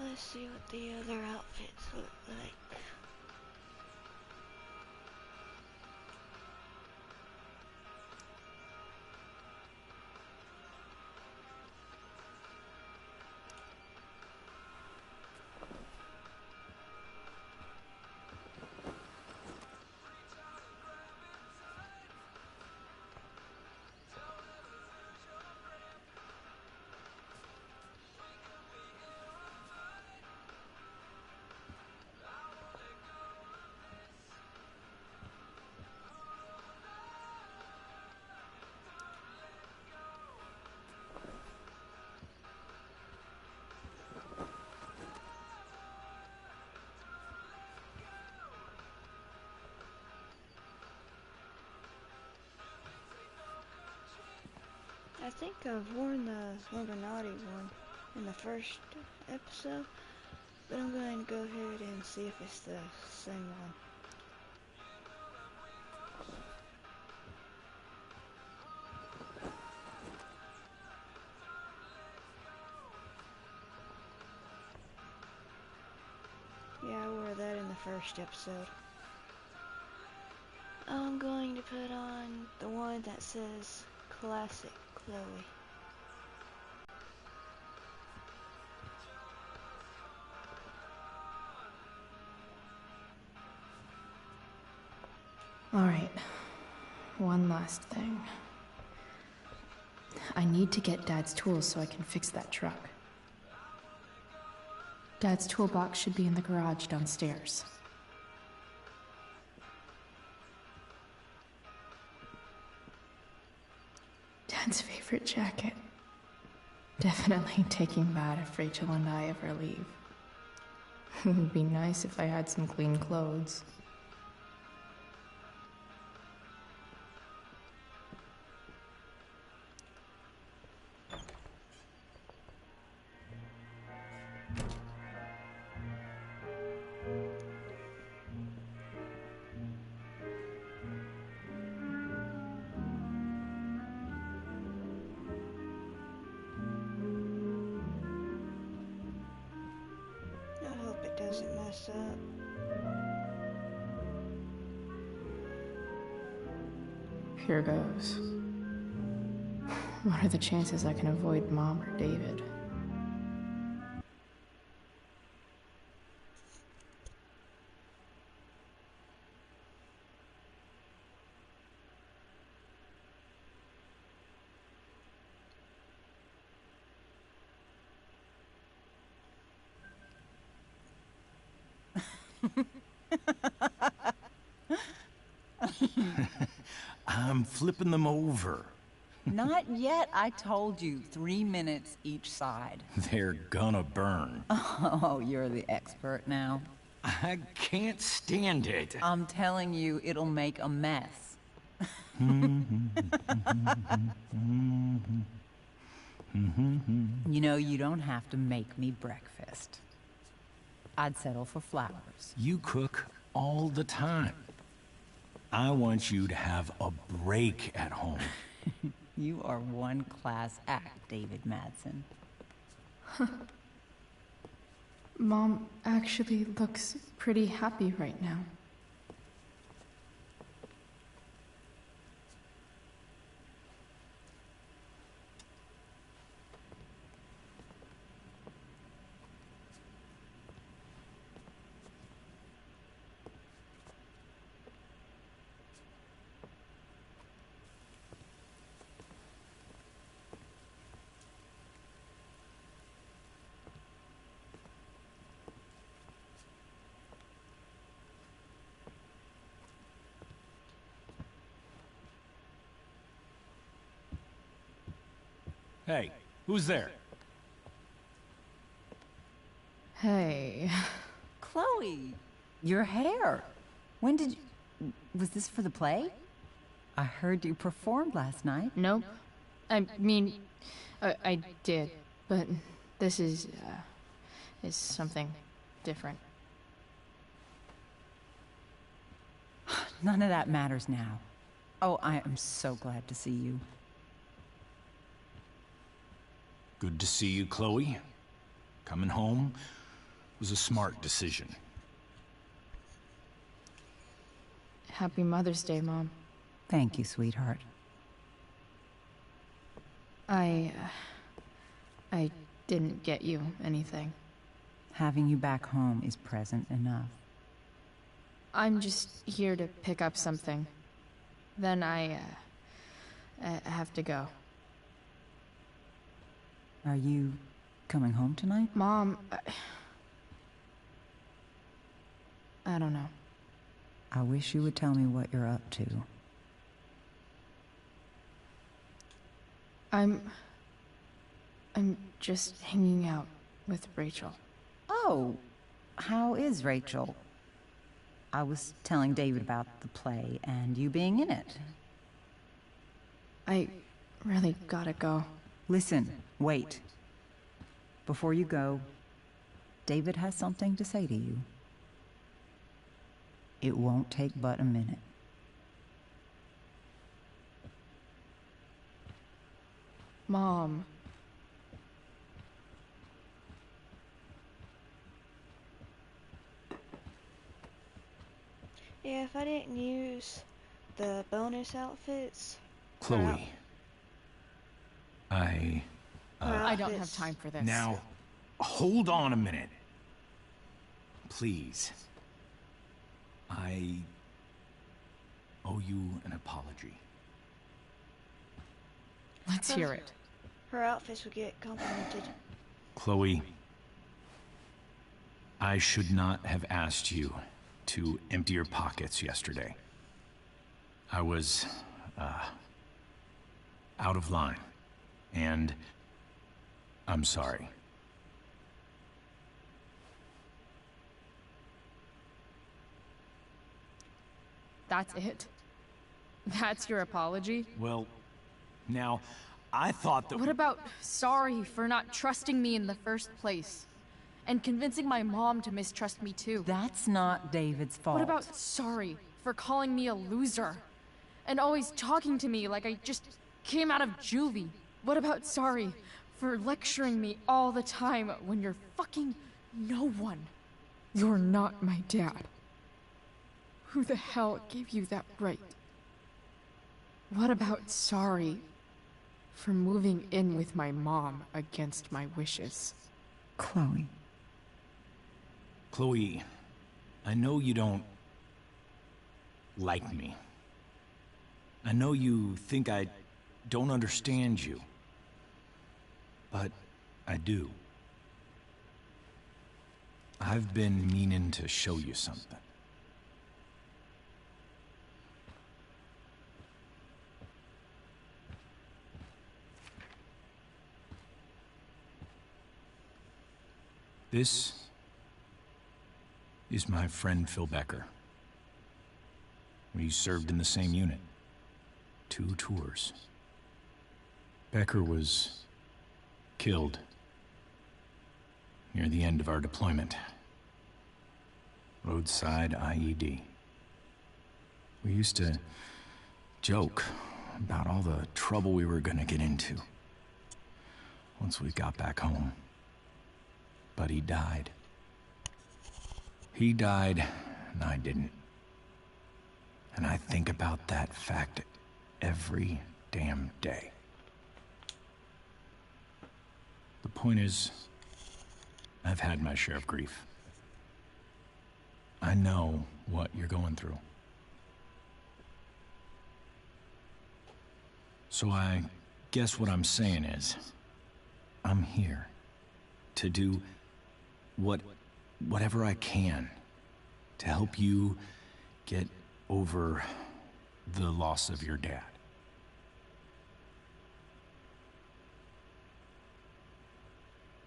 Speaker 1: Let's see what the other outfits look like. I think I've worn the Illuminati one in the first episode, but I'm going to go ahead and see if it's the same one. Yeah, I wore that in the first episode. I'm going to put on the one that says Classic Chloe.
Speaker 3: Alright, one last thing. I need to get Dad's tools so I can fix that truck. Dad's toolbox should be in the garage downstairs. Dad's favorite jacket. Definitely taking that if Rachel and I ever leave. It would be nice if I had some clean clothes.
Speaker 1: I hope it doesn't mess up.
Speaker 3: Here goes. What are the chances I can avoid Mom or David?
Speaker 11: I'm flipping them over.
Speaker 12: Not yet. I told you, 3 minutes each side.
Speaker 11: They're gonna burn.
Speaker 12: Oh, you're the expert now.
Speaker 11: I can't stand it.
Speaker 12: I'm telling you, it'll make a mess. You know, you don't have to make me breakfast. I'd settle for flowers.
Speaker 11: You cook all the time. I want you to have a break at home.
Speaker 12: You are one class act, David Madsen.
Speaker 3: Mom actually looks pretty happy right now.
Speaker 11: Hey, who's there?
Speaker 3: Hey.
Speaker 12: Chloe, your hair. When did you... Was this for the play? I heard you performed last night.
Speaker 3: Nope. I mean, I did, but this is something different.
Speaker 12: None of that matters now. Oh, I am so glad to see you.
Speaker 11: Good to see you, Chloe. Coming home was a smart decision.
Speaker 3: Happy Mother's Day, Mom.
Speaker 12: Thank you, sweetheart.
Speaker 3: I didn't get you anything.
Speaker 12: Having you back home is present enough.
Speaker 3: I'm just here to pick up something. Then I have to go.
Speaker 12: Are you coming home tonight?
Speaker 3: Mom, I don't know.
Speaker 12: I wish you would tell me what you're up to.
Speaker 3: I'm just hanging out with Rachel.
Speaker 12: Oh, how is Rachel? I was telling David about the play and you being in it.
Speaker 3: I really gotta go.
Speaker 12: Listen, wait. Before you go, David has something to say to you. It won't take but a minute.
Speaker 3: Mom.
Speaker 1: Yeah, if I didn't use the bonus outfits...
Speaker 11: Chloe.
Speaker 3: I don't have time for this.
Speaker 11: Now, hold on a minute. Please. I owe you an apology.
Speaker 3: Let's hear it.
Speaker 1: Her outfits would get complimented.
Speaker 11: Chloe, I should not have asked you to empty your pockets yesterday. I was, out of line. And I'm sorry.
Speaker 3: That's it? That's your apology?
Speaker 11: Well, now, I thought that...
Speaker 3: What about sorry for not trusting me in the first place? And convincing my mom to mistrust me too?
Speaker 12: That's not David's fault.
Speaker 3: What about sorry for calling me a loser? And always talking to me like I just came out of juvie? What about sorry for lecturing me all the time when you're fucking no one? You're not my dad. Who the hell gave you that right? What about sorry for moving in with my mom against my wishes?
Speaker 12: Chloe.
Speaker 11: Chloe, I know you don't like me. I know you think I don't understand you. But I do. I've been meaning to show you something. This is my friend Phil Becker. We served in the same unit. 2 tours. Becker was killed near the end of our deployment. Roadside IED. We used to joke about all the trouble we were gonna get into once we got back home. But he died. He died, and I didn't. And I think about that fact every damn day. The point is, I've had my share of grief. I know what you're going through. So I guess what I'm saying is, I'm here to do whatever I can to help you get over the loss of your dad.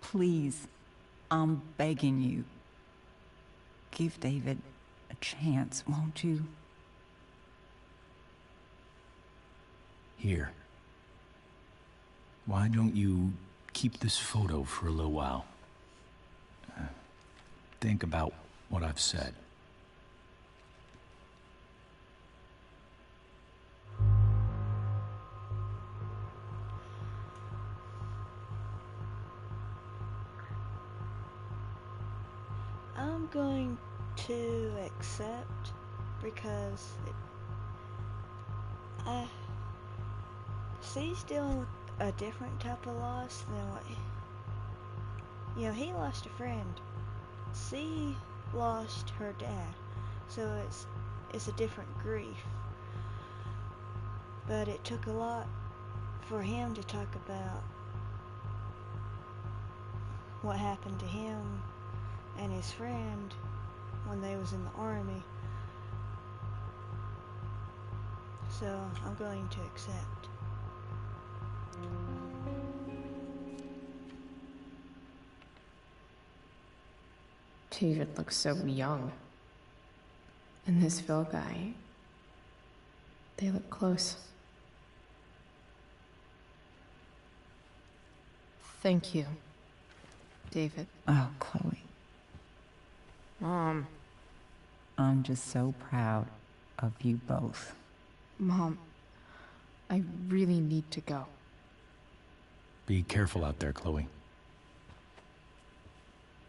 Speaker 12: Please, I'm begging you. Give David a chance, won't you?
Speaker 11: Here. Why don't you keep this photo for a little while? Think about what I've said.
Speaker 1: I'm going to accept because C's dealing with a different type of loss than what he lost a friend. C lost her dad, so it's a different grief. But it took a lot for him to talk about what happened to him and his friend when they was in the army. So I'm going to accept.
Speaker 5: David looks so young. And this Phil guy, they look close.
Speaker 3: Thank you, David.
Speaker 12: Oh, Chloe.
Speaker 5: Mom.
Speaker 12: I'm just so proud of you both.
Speaker 3: Mom, I really need to go.
Speaker 11: Be careful out there, Chloe.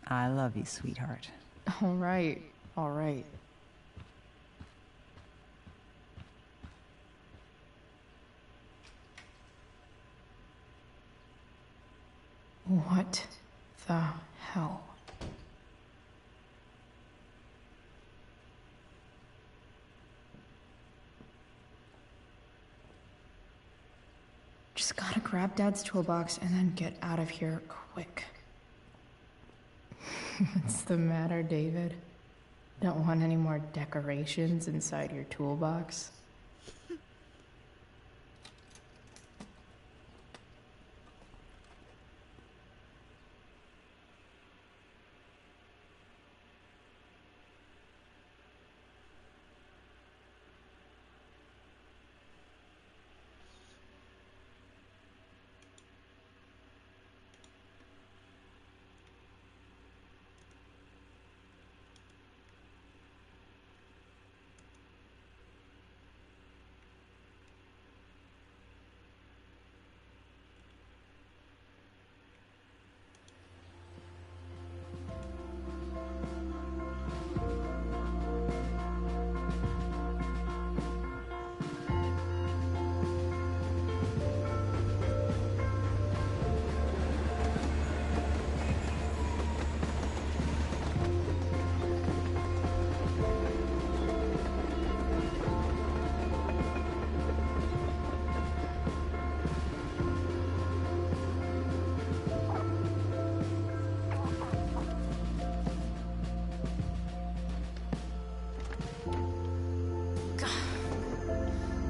Speaker 12: I love you, sweetheart.
Speaker 3: All right, all right. What the hell? Just gotta grab Dad's toolbox and then get out of here quick. What's the matter, David? Don't want any more decorations inside your toolbox?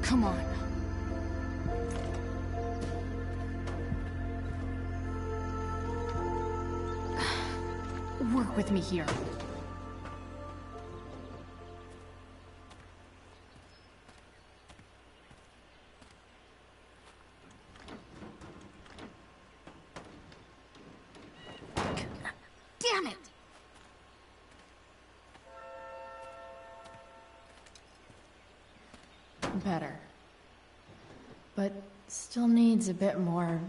Speaker 3: Come on. Work with me here. Damn it! Better. But still needs a bit more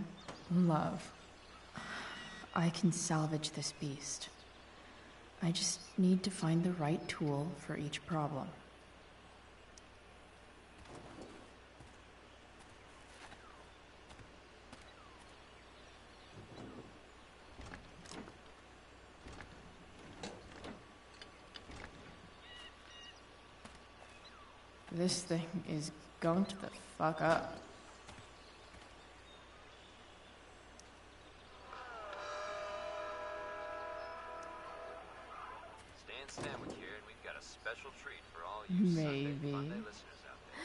Speaker 3: love. I can salvage this beast. I just need to find the right tool for each problem. This thing is going to the fuck up.
Speaker 9: Stanwyck here, and we've got a special treat for all you Sunday Funday listeners out there.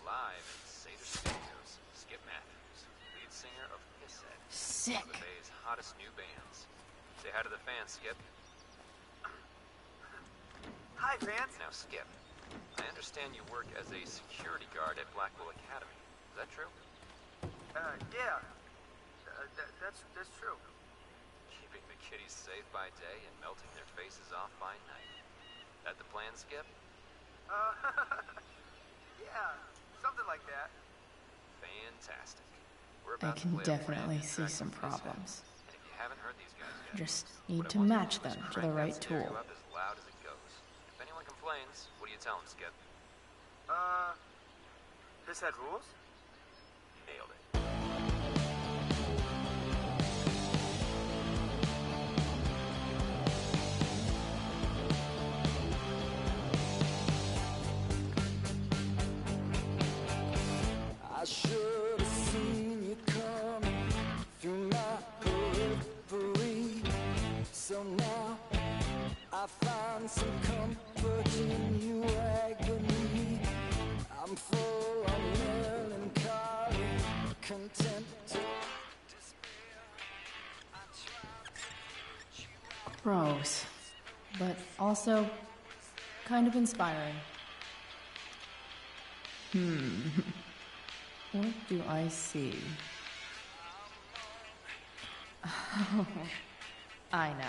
Speaker 9: Live in Seder Studios, Skip Matthews, lead singer of Pisshead,
Speaker 3: Sick.
Speaker 9: one of the Bay's hottest new bands. Say hi to the fans, Skip.
Speaker 10: Hi, fans.
Speaker 9: Now, Skip, I understand you work as a security guard at Blackwell Academy. Is that true?
Speaker 10: Yeah. That's true.
Speaker 9: Keeping the kiddies safe by day and melting their faces off by night. That the plan, Skip?
Speaker 10: Yeah, something like that.
Speaker 9: Fantastic. We're
Speaker 3: I
Speaker 9: about to
Speaker 3: can
Speaker 9: play a brand
Speaker 3: definitely
Speaker 9: new
Speaker 3: see
Speaker 9: track
Speaker 3: some
Speaker 9: from Pisshead.
Speaker 3: problems.
Speaker 9: And if you haven't heard these guys yet,
Speaker 3: Just
Speaker 9: what
Speaker 3: need
Speaker 9: I
Speaker 3: to
Speaker 9: want you
Speaker 3: match
Speaker 9: do is
Speaker 3: them to
Speaker 9: crank
Speaker 3: the
Speaker 9: that
Speaker 3: right
Speaker 9: stereo
Speaker 3: tool.
Speaker 9: up as loud as it goes. If anyone complains, what do you tell them, Skip?
Speaker 10: This had rules?
Speaker 9: Nailed it.
Speaker 13: I should have seen you coming through my periphery. So now I find some comfort in your agony. I'm full of melancholy, content to despair. I try.
Speaker 3: Gross. But also kind of inspiring. What do I see?
Speaker 14: I know.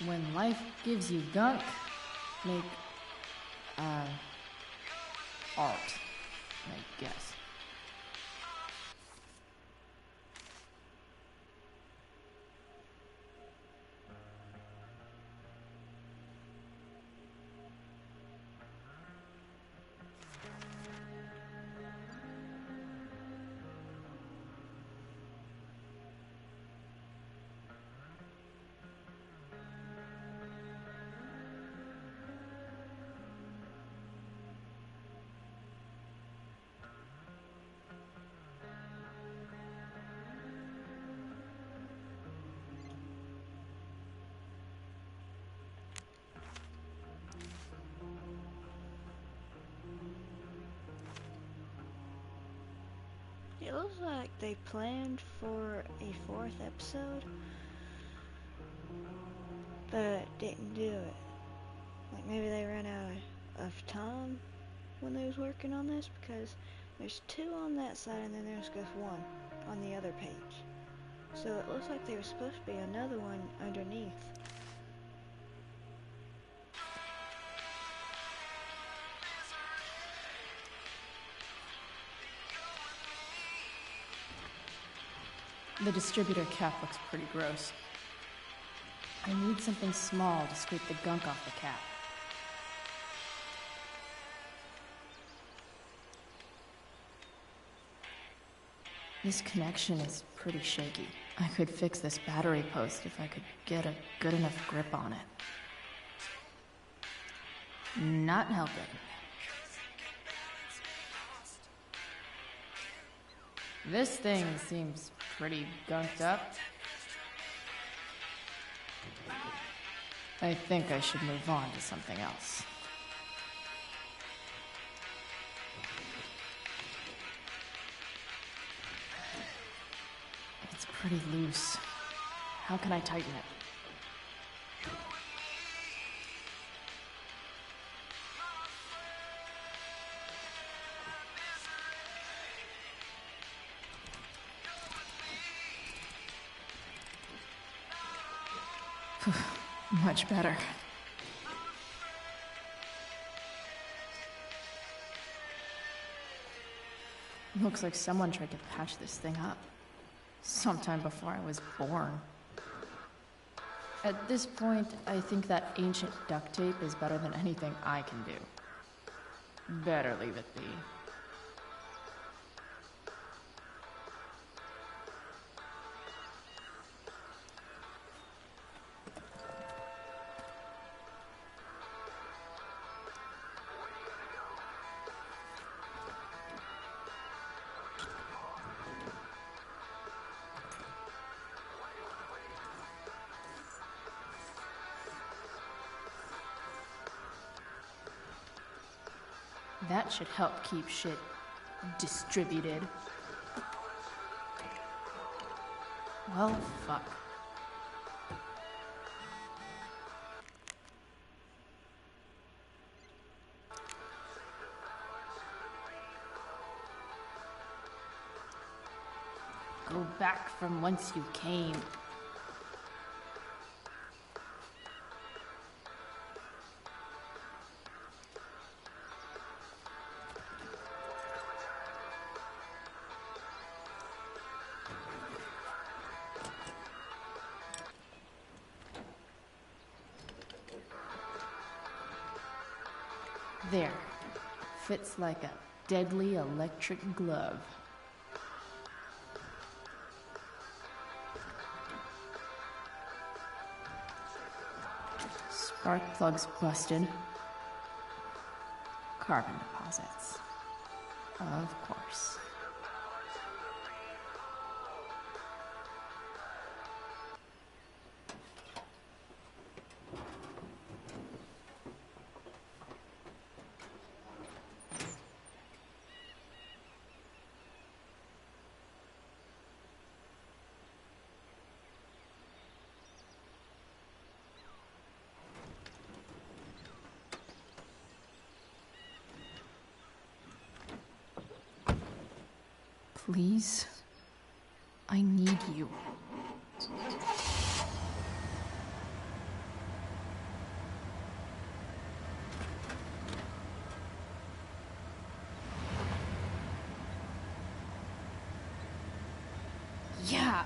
Speaker 14: When life gives you gunk, make, art, I guess.
Speaker 1: It looks like they planned for a 4th episode, but didn't do it. Like maybe they ran out of time when they was working on this, because there's 2 on that side and then there's just 1 on the other page. So it looks like there was supposed to be another one underneath.
Speaker 14: The distributor cap looks pretty gross. I need something small to scrape the gunk off the cap. This connection is pretty shaky. I could fix this battery post if I could get a good enough grip on it. Not helping. This thing seems pretty gunked up. I think I should move on to something else. It's pretty loose. How can I tighten it? Much better. Looks like someone tried to patch this thing up. Sometime before I was born. At this point, I think that ancient duct tape is better than anything I can do. Better leave it be. That should help keep shit distributed. Well, fuck. Go back from whence you came. There. Fits like a deadly electric glove. Spark plugs busted. Carbon deposits. Of course.
Speaker 3: Please? I need you. Yeah.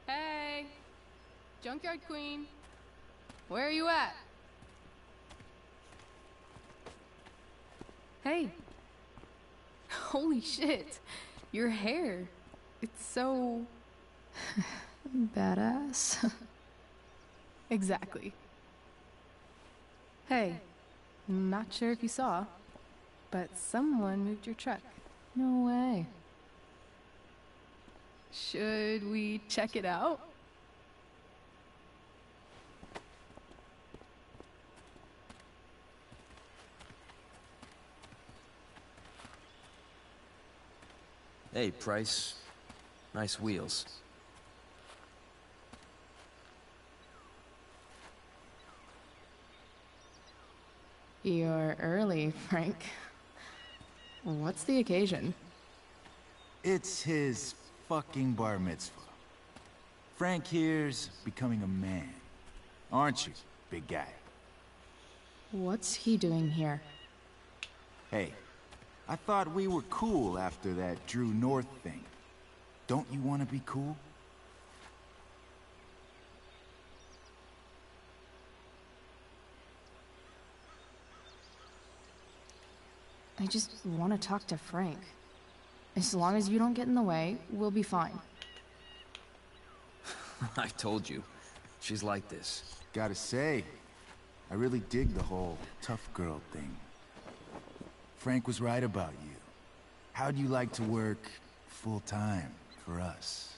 Speaker 5: Hey! Junkyard Queen! Where are you at? Hey! Holy shit! Your hair! It's so...
Speaker 3: Badass.
Speaker 5: Exactly. Hey, not sure if you saw, but someone moved your truck.
Speaker 3: No way.
Speaker 5: Should we check it out?
Speaker 15: Hey, Price. Nice wheels.
Speaker 14: You're early, Frank. What's the occasion?
Speaker 16: It's his fucking bar mitzvah. Frank here's becoming a man. Aren't you, big guy?
Speaker 14: What's he doing here?
Speaker 16: Hey, I thought we were cool after that Drew North thing. Don't you want to be cool?
Speaker 14: I just want to talk to Frank. As long as you don't get in the way, we'll be fine.
Speaker 15: I told you. She's like this.
Speaker 16: Gotta say, I really dig the whole tough girl thing. Frank was right about you. How'd you like to work full-time for us?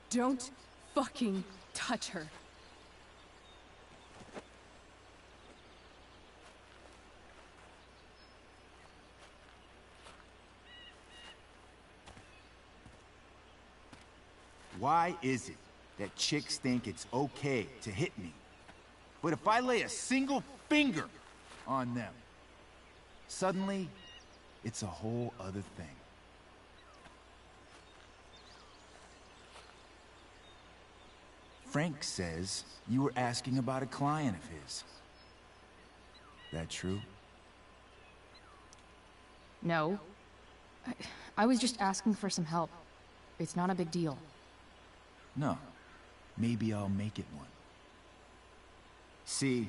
Speaker 5: Don't fucking touch her.
Speaker 16: Why is it that chicks think it's okay to hit me? But if I lay a single finger on them, suddenly, it's a whole other thing. Frank says you were asking about a client of his. That true?
Speaker 14: No. I was just asking for some help. It's not a big deal.
Speaker 16: No. Maybe I'll make it one. See,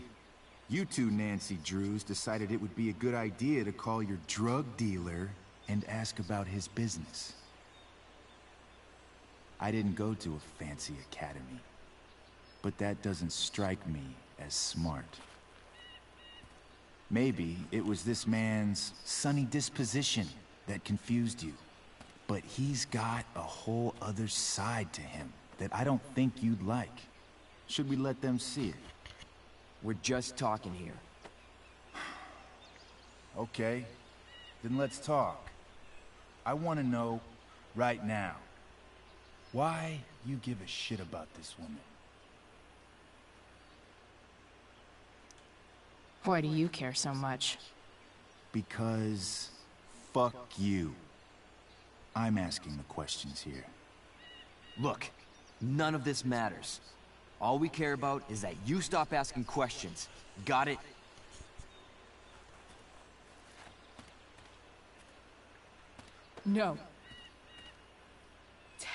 Speaker 16: you two Nancy Drews decided it would be a good idea to call your drug dealer and ask about his business. I didn't go to a fancy academy, but that doesn't strike me as smart. Maybe it was this man's sunny disposition that confused you, but he's got a whole other side to him that I don't think you'd like. Should we let them see it?
Speaker 15: We're just talking here.
Speaker 16: Okay, then let's talk. I want to know, right now, why you give a shit about this woman.
Speaker 14: Why do you care so much?
Speaker 16: Because fuck you. I'm asking the questions here.
Speaker 15: Look, none of this matters. All we care about is that you stop asking questions. Got it?
Speaker 5: No.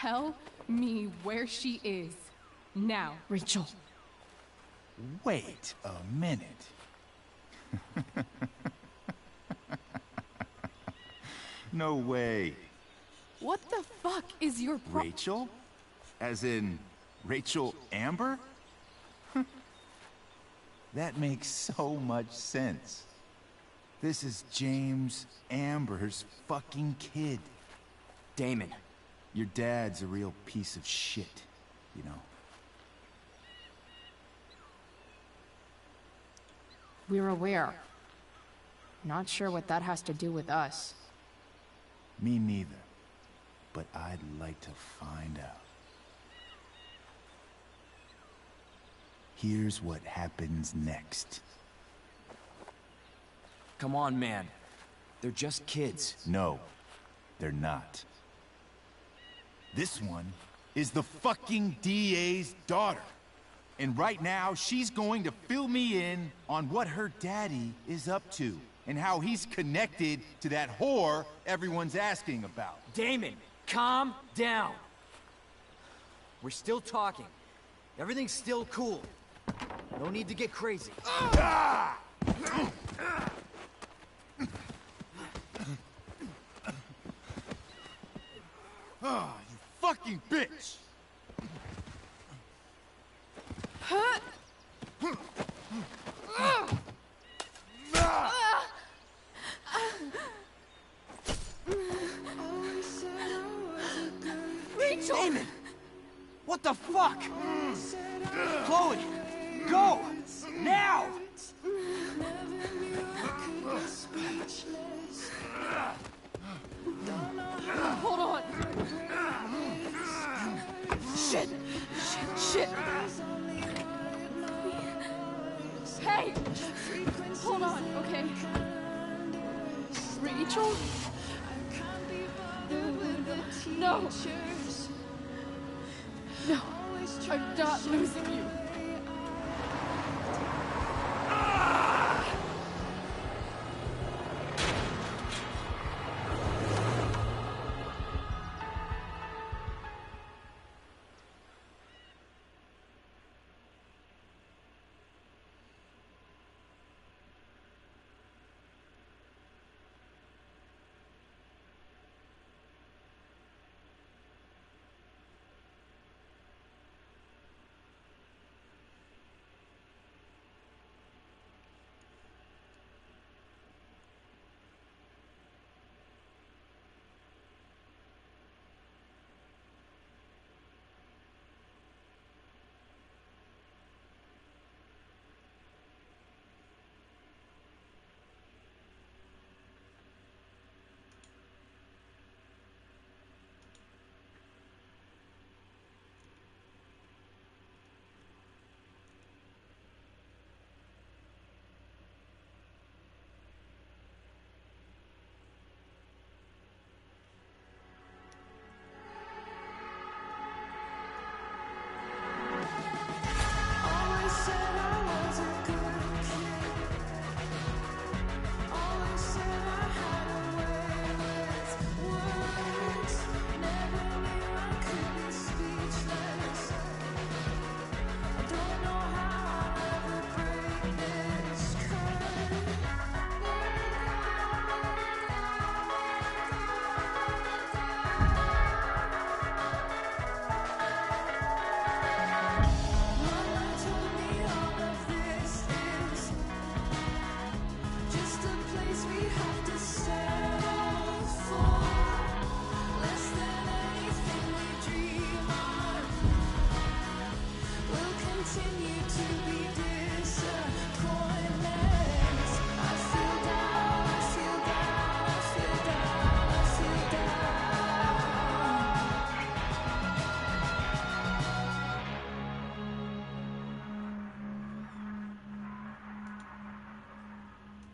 Speaker 3: Tell me where she is. Now.
Speaker 14: Rachel.
Speaker 16: Wait a minute. No way.
Speaker 3: What the fuck is your
Speaker 16: Rachel? As in, Rachel Amber? That makes so much sense. This is James Amber's fucking kid.
Speaker 15: Damon.
Speaker 16: Your dad's a real piece of shit, you know?
Speaker 14: We're aware. Not sure what that has to do with us.
Speaker 16: Me neither. But I'd like to find out. Here's what happens next.
Speaker 15: Come on, man. They're just kids.
Speaker 16: No, they're not. This one is the fucking DA's daughter. And right now, she's going to fill me in on what her daddy is up to, and how he's connected to that whore everyone's asking about.
Speaker 15: Damon, calm down. We're still talking. Everything's still cool. No need to get crazy.
Speaker 16: Ah! Ah, you fucking bitch!
Speaker 15: Rachel! Damon! What the fuck? Chloe! Go! Now!
Speaker 3: Hold on. Shit! Shit! Hey! Hold on, okay? Rachel? No! No! I'm not losing you!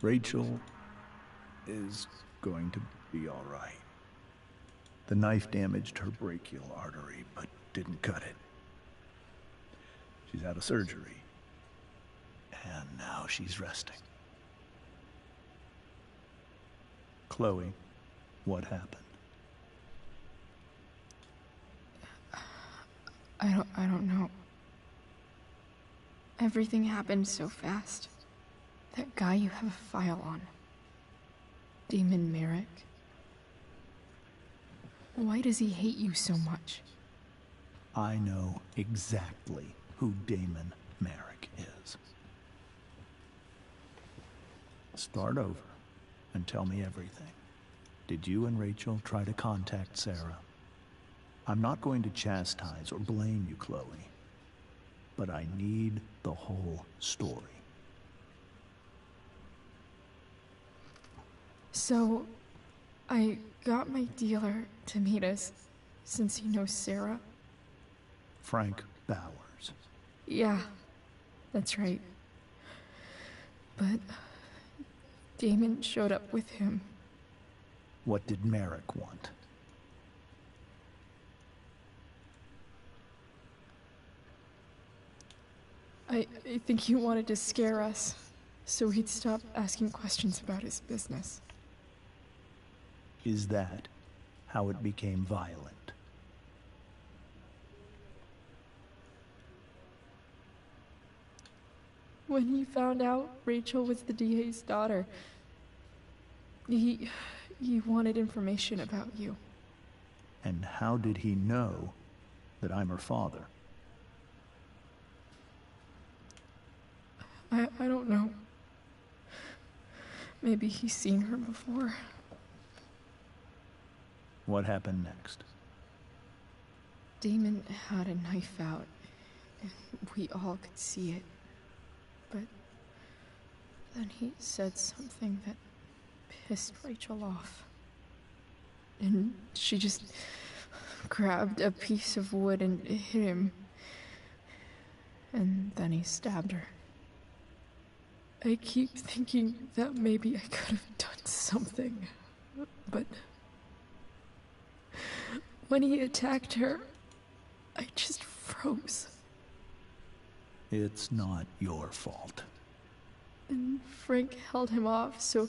Speaker 2: Rachel is going to be all right. The knife damaged her brachial artery, but didn't cut it. She's out of surgery, and now she's resting. Chloe, what happened?
Speaker 3: I don't know. Everything happened so fast. That guy you have a file on. Damon Merrick. Why does he hate you so much?
Speaker 2: I know exactly who Damon Merrick is. Start over and tell me everything. Did you and Rachel try to contact Sarah? I'm not going to chastise or blame you, Chloe, but I need the whole story.
Speaker 3: So, I got my dealer to meet us, since he knows Sarah.
Speaker 2: Frank Bowers.
Speaker 3: Yeah, that's right. But Damon showed up with him.
Speaker 2: What did Merrick want?
Speaker 3: I think he wanted to scare us, so he'd stop asking questions about his business.
Speaker 2: Is that how it became violent?
Speaker 3: When he found out Rachel was the DA's daughter, he wanted information about you.
Speaker 2: And how did he know that I'm her father?
Speaker 3: I don't know. Maybe he's seen her before.
Speaker 2: What happened next?
Speaker 3: Damon had a knife out, and we all could see it. But then he said something that pissed Rachel off. And she just grabbed a piece of wood and hit him. And then he stabbed her. I keep thinking that maybe I could have done something, but when he attacked her, I just froze.
Speaker 2: It's not your fault.
Speaker 3: And Frank held him off so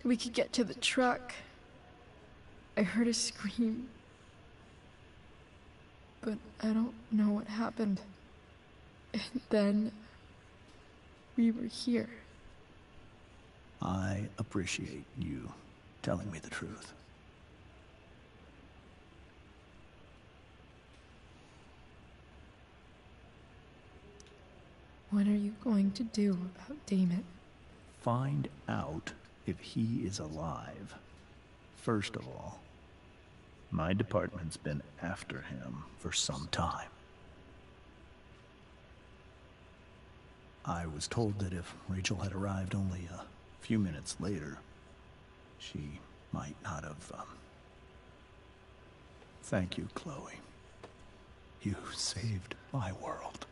Speaker 3: we could get to the truck. I heard a scream, but I don't know what happened. And then we were here.
Speaker 2: I appreciate you telling me the truth.
Speaker 3: What are you going to do about Damon?
Speaker 2: Find out if he is alive. First of all, my department's been after him for some time. I was told that if Rachel had arrived only a few minutes later, she might not have, Thank you, Chloe. You saved my world.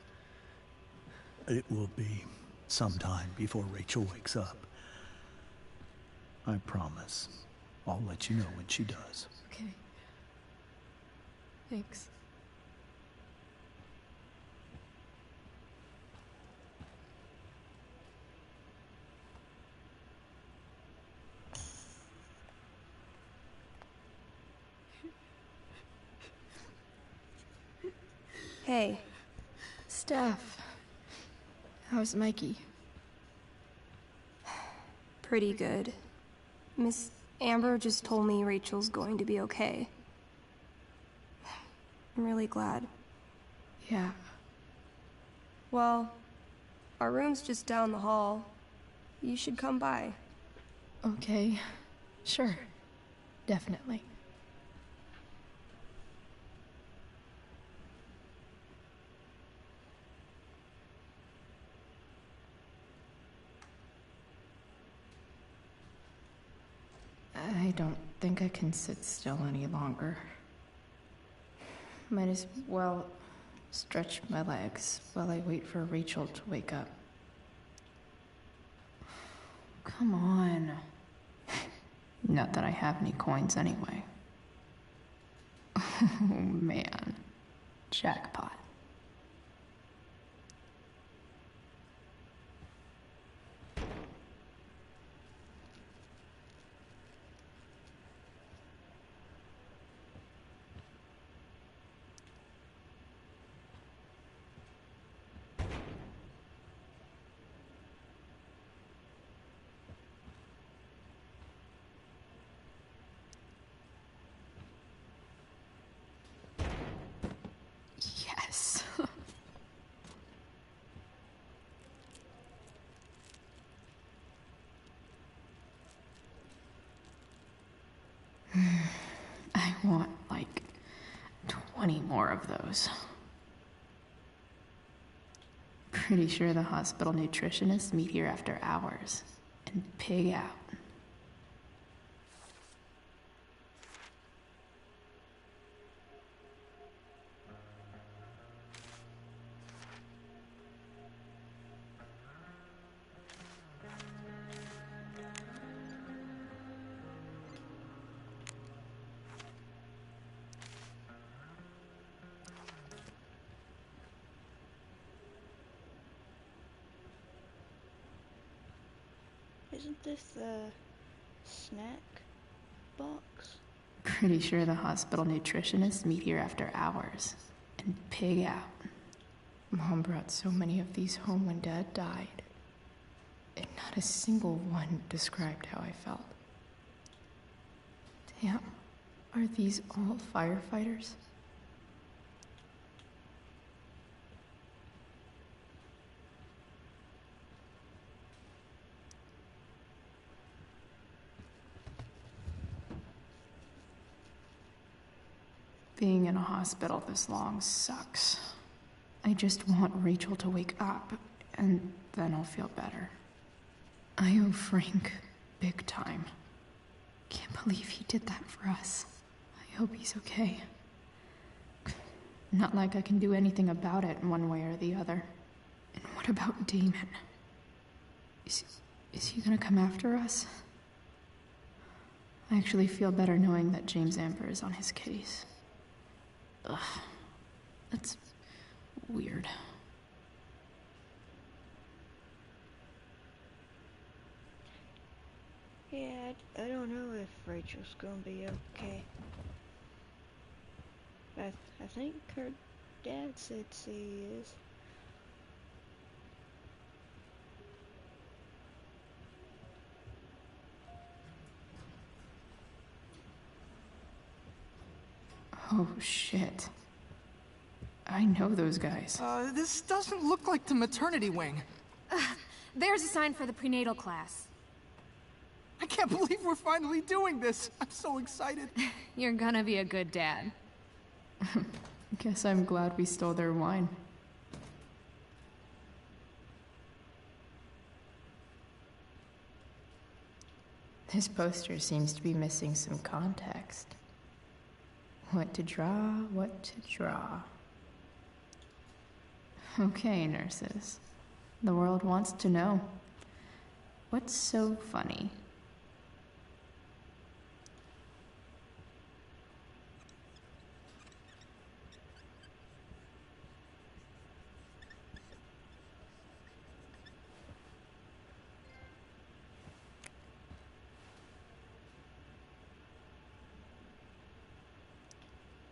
Speaker 2: It will be some time before Rachel wakes up. I promise. I'll let you know when she does.
Speaker 3: Okay. Thanks.
Speaker 17: Hey.
Speaker 3: Steph. How's Mikey?
Speaker 17: Pretty good. Miss Amber just told me Rachel's going to be okay. I'm really glad.
Speaker 3: Yeah.
Speaker 17: Well, our room's just down the hall. You should come by.
Speaker 3: Okay. Sure. Definitely. I don't think I can sit still any longer. Might as well stretch my legs while I wait for Rachel to wake up. Come on. Not that I have any coins anyway. Oh man. Jackpot. 20 more of those. Pretty sure the hospital nutritionists meet here after hours and pig out.
Speaker 1: Isn't this the snack box?
Speaker 3: Pretty sure the hospital nutritionists meet here after hours and pig out. Mom brought so many of these home when Dad died, and not a single one described how I felt. Damn, are these all firefighters? Being in a hospital this long sucks. I just want Rachel to wake up, and then I'll feel better. I owe Frank big time. Can't believe he did that for us. I hope he's okay. Not like I can do anything about it one way or the other. And what about Damon? Is he gonna come after us? I actually feel better knowing that James Amber is on his case. Ugh, that's weird.
Speaker 1: Yeah, I don't know if Rachel's gonna be okay. I think her dad said she is.
Speaker 3: Oh shit. I know those guys.
Speaker 18: This doesn't look like the maternity wing.
Speaker 19: There's a sign for the prenatal class.
Speaker 18: I can't believe we're finally doing this. I'm so excited.
Speaker 19: You're gonna be a good dad.
Speaker 3: Guess I'm glad we stole their wine. This poster seems to be missing some context. What to draw, what to draw. Okay, nurses. The world wants to know. What's so funny?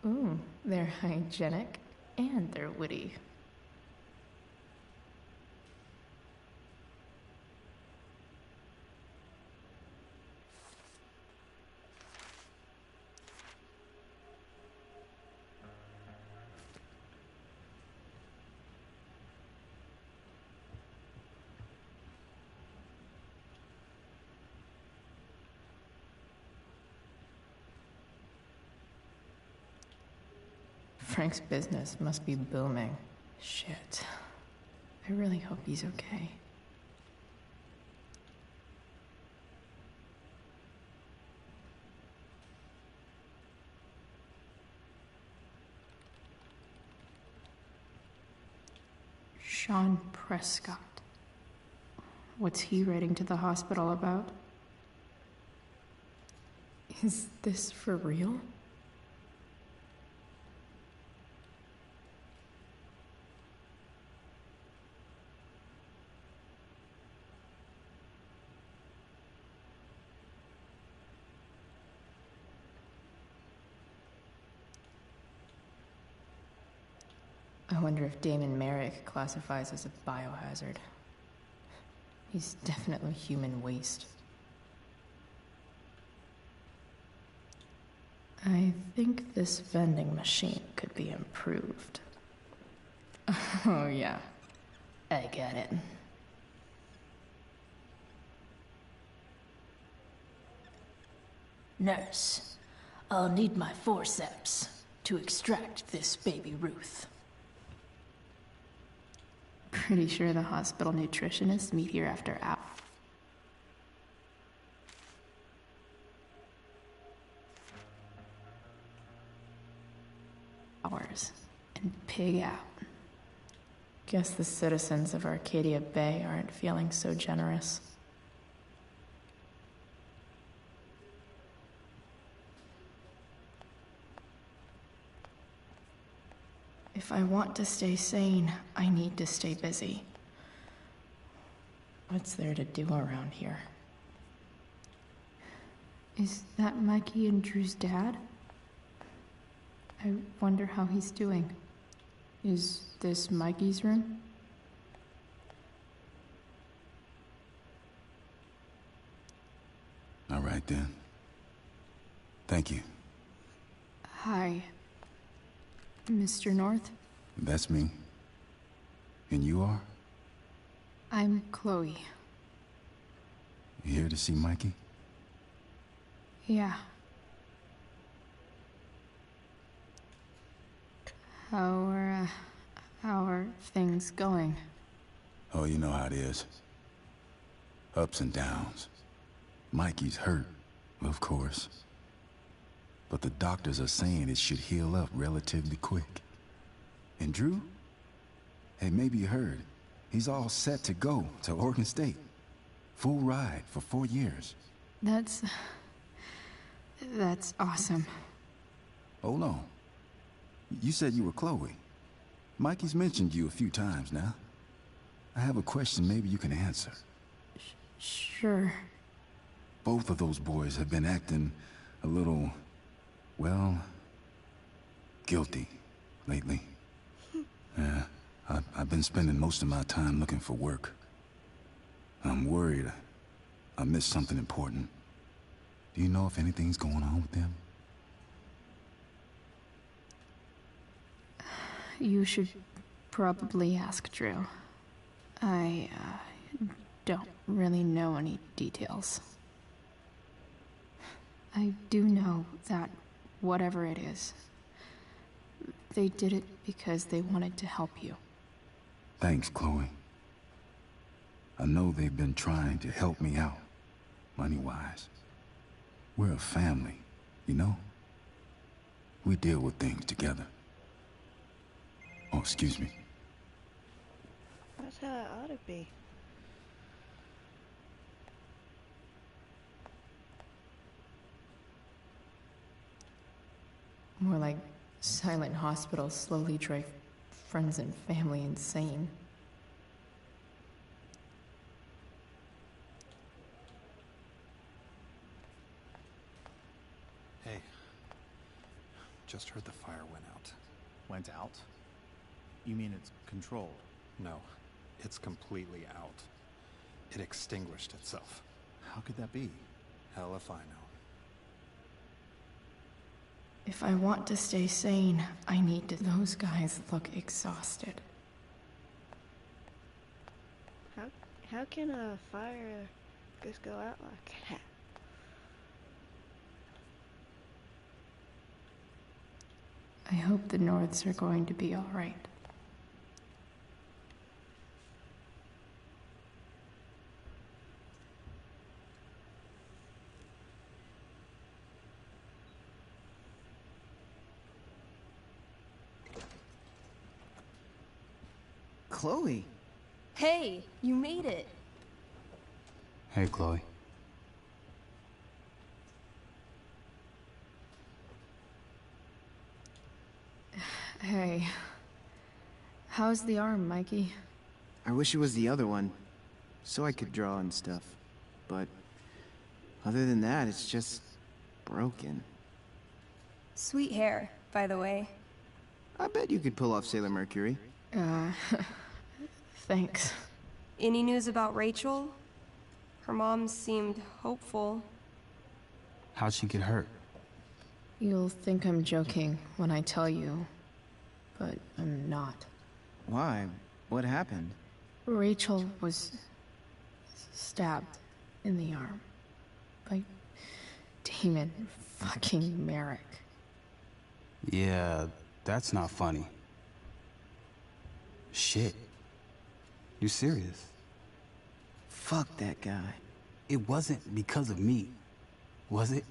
Speaker 3: Ooh, they're hygienic and they're witty. Frank's business must be booming. Shit. I really hope he's okay. Sean Prescott. What's he writing to the hospital about? Is this for real? I wonder if Damon Merrick classifies as a biohazard. He's definitely human waste. I think this vending machine could be improved. Oh yeah, I get it.
Speaker 20: Nurse, I'll need my forceps
Speaker 14: to extract this baby Ruth.
Speaker 3: Pretty sure the hospital nutritionists meet here after hours and pig out. Guess the citizens of Arcadia Bay aren't feeling so generous. If I want to stay sane, I need to stay busy. What's there to do around here? Is that Mikey and Drew's dad? I wonder how he's doing. Is this Mikey's room?
Speaker 11: All right then. Thank you.
Speaker 3: Hi, Mr. North.
Speaker 11: That's me. And you are?
Speaker 3: I'm Chloe.
Speaker 11: You here to see Mikey?
Speaker 3: Yeah. How are things going?
Speaker 11: Oh, you know how it is. Ups and downs. Mikey's hurt, of course. But the doctors are saying it should heal up relatively quick. And Drew? Hey, maybe you heard. He's all set to go to Oregon State. Full ride for 4 years.
Speaker 3: That's awesome.
Speaker 11: Hold on. You said you were Chloe. Mikey's mentioned you a few times now. I have a question maybe you can answer.
Speaker 3: Sure.
Speaker 11: Both of those boys have been acting a little, well, guilty lately. Yeah, I've been spending most of my time looking for work. I'm worried I missed something important. Do you know if anything's going on with them?
Speaker 3: You should probably ask Drew. I don't really know any details. I do know that whatever it is, they did it because they wanted to help you.
Speaker 11: Thanks, Chloe. I know they've been trying to help me out, money-wise. We're a family, you know? We deal with things together. Oh, excuse me.
Speaker 1: That's how it ought to be.
Speaker 3: More like silent hospitals slowly drive friends and family insane.
Speaker 6: Hey. Just heard the fire went out.
Speaker 18: Went out? You mean it's controlled?
Speaker 6: No, it's completely out. It extinguished itself.
Speaker 18: How could that be?
Speaker 6: Hell if I know.
Speaker 3: If I want to stay sane, I need to. Those guys look exhausted.
Speaker 1: How can a fire just go out like that?
Speaker 3: I hope the Norths are going to be all right.
Speaker 20: Chloe.
Speaker 17: Hey, you made it.
Speaker 11: Hey, Chloe.
Speaker 3: Hey. How's the arm, Mikey?
Speaker 20: I wish it was the other one, so I could draw and stuff. But other than that, it's just broken.
Speaker 17: Sweet hair, by the way.
Speaker 20: I bet you could pull off Sailor Mercury.
Speaker 3: Thanks.
Speaker 17: Any news about Rachel? Her mom seemed hopeful.
Speaker 11: How'd she get hurt?
Speaker 3: You'll think I'm joking when I tell you, but I'm not.
Speaker 20: Why? What happened?
Speaker 3: Rachel was stabbed in the arm by Damon fucking Merrick.
Speaker 11: Yeah, that's not funny. Shit. You serious?
Speaker 20: Fuck that guy.
Speaker 11: It wasn't because of me, was it?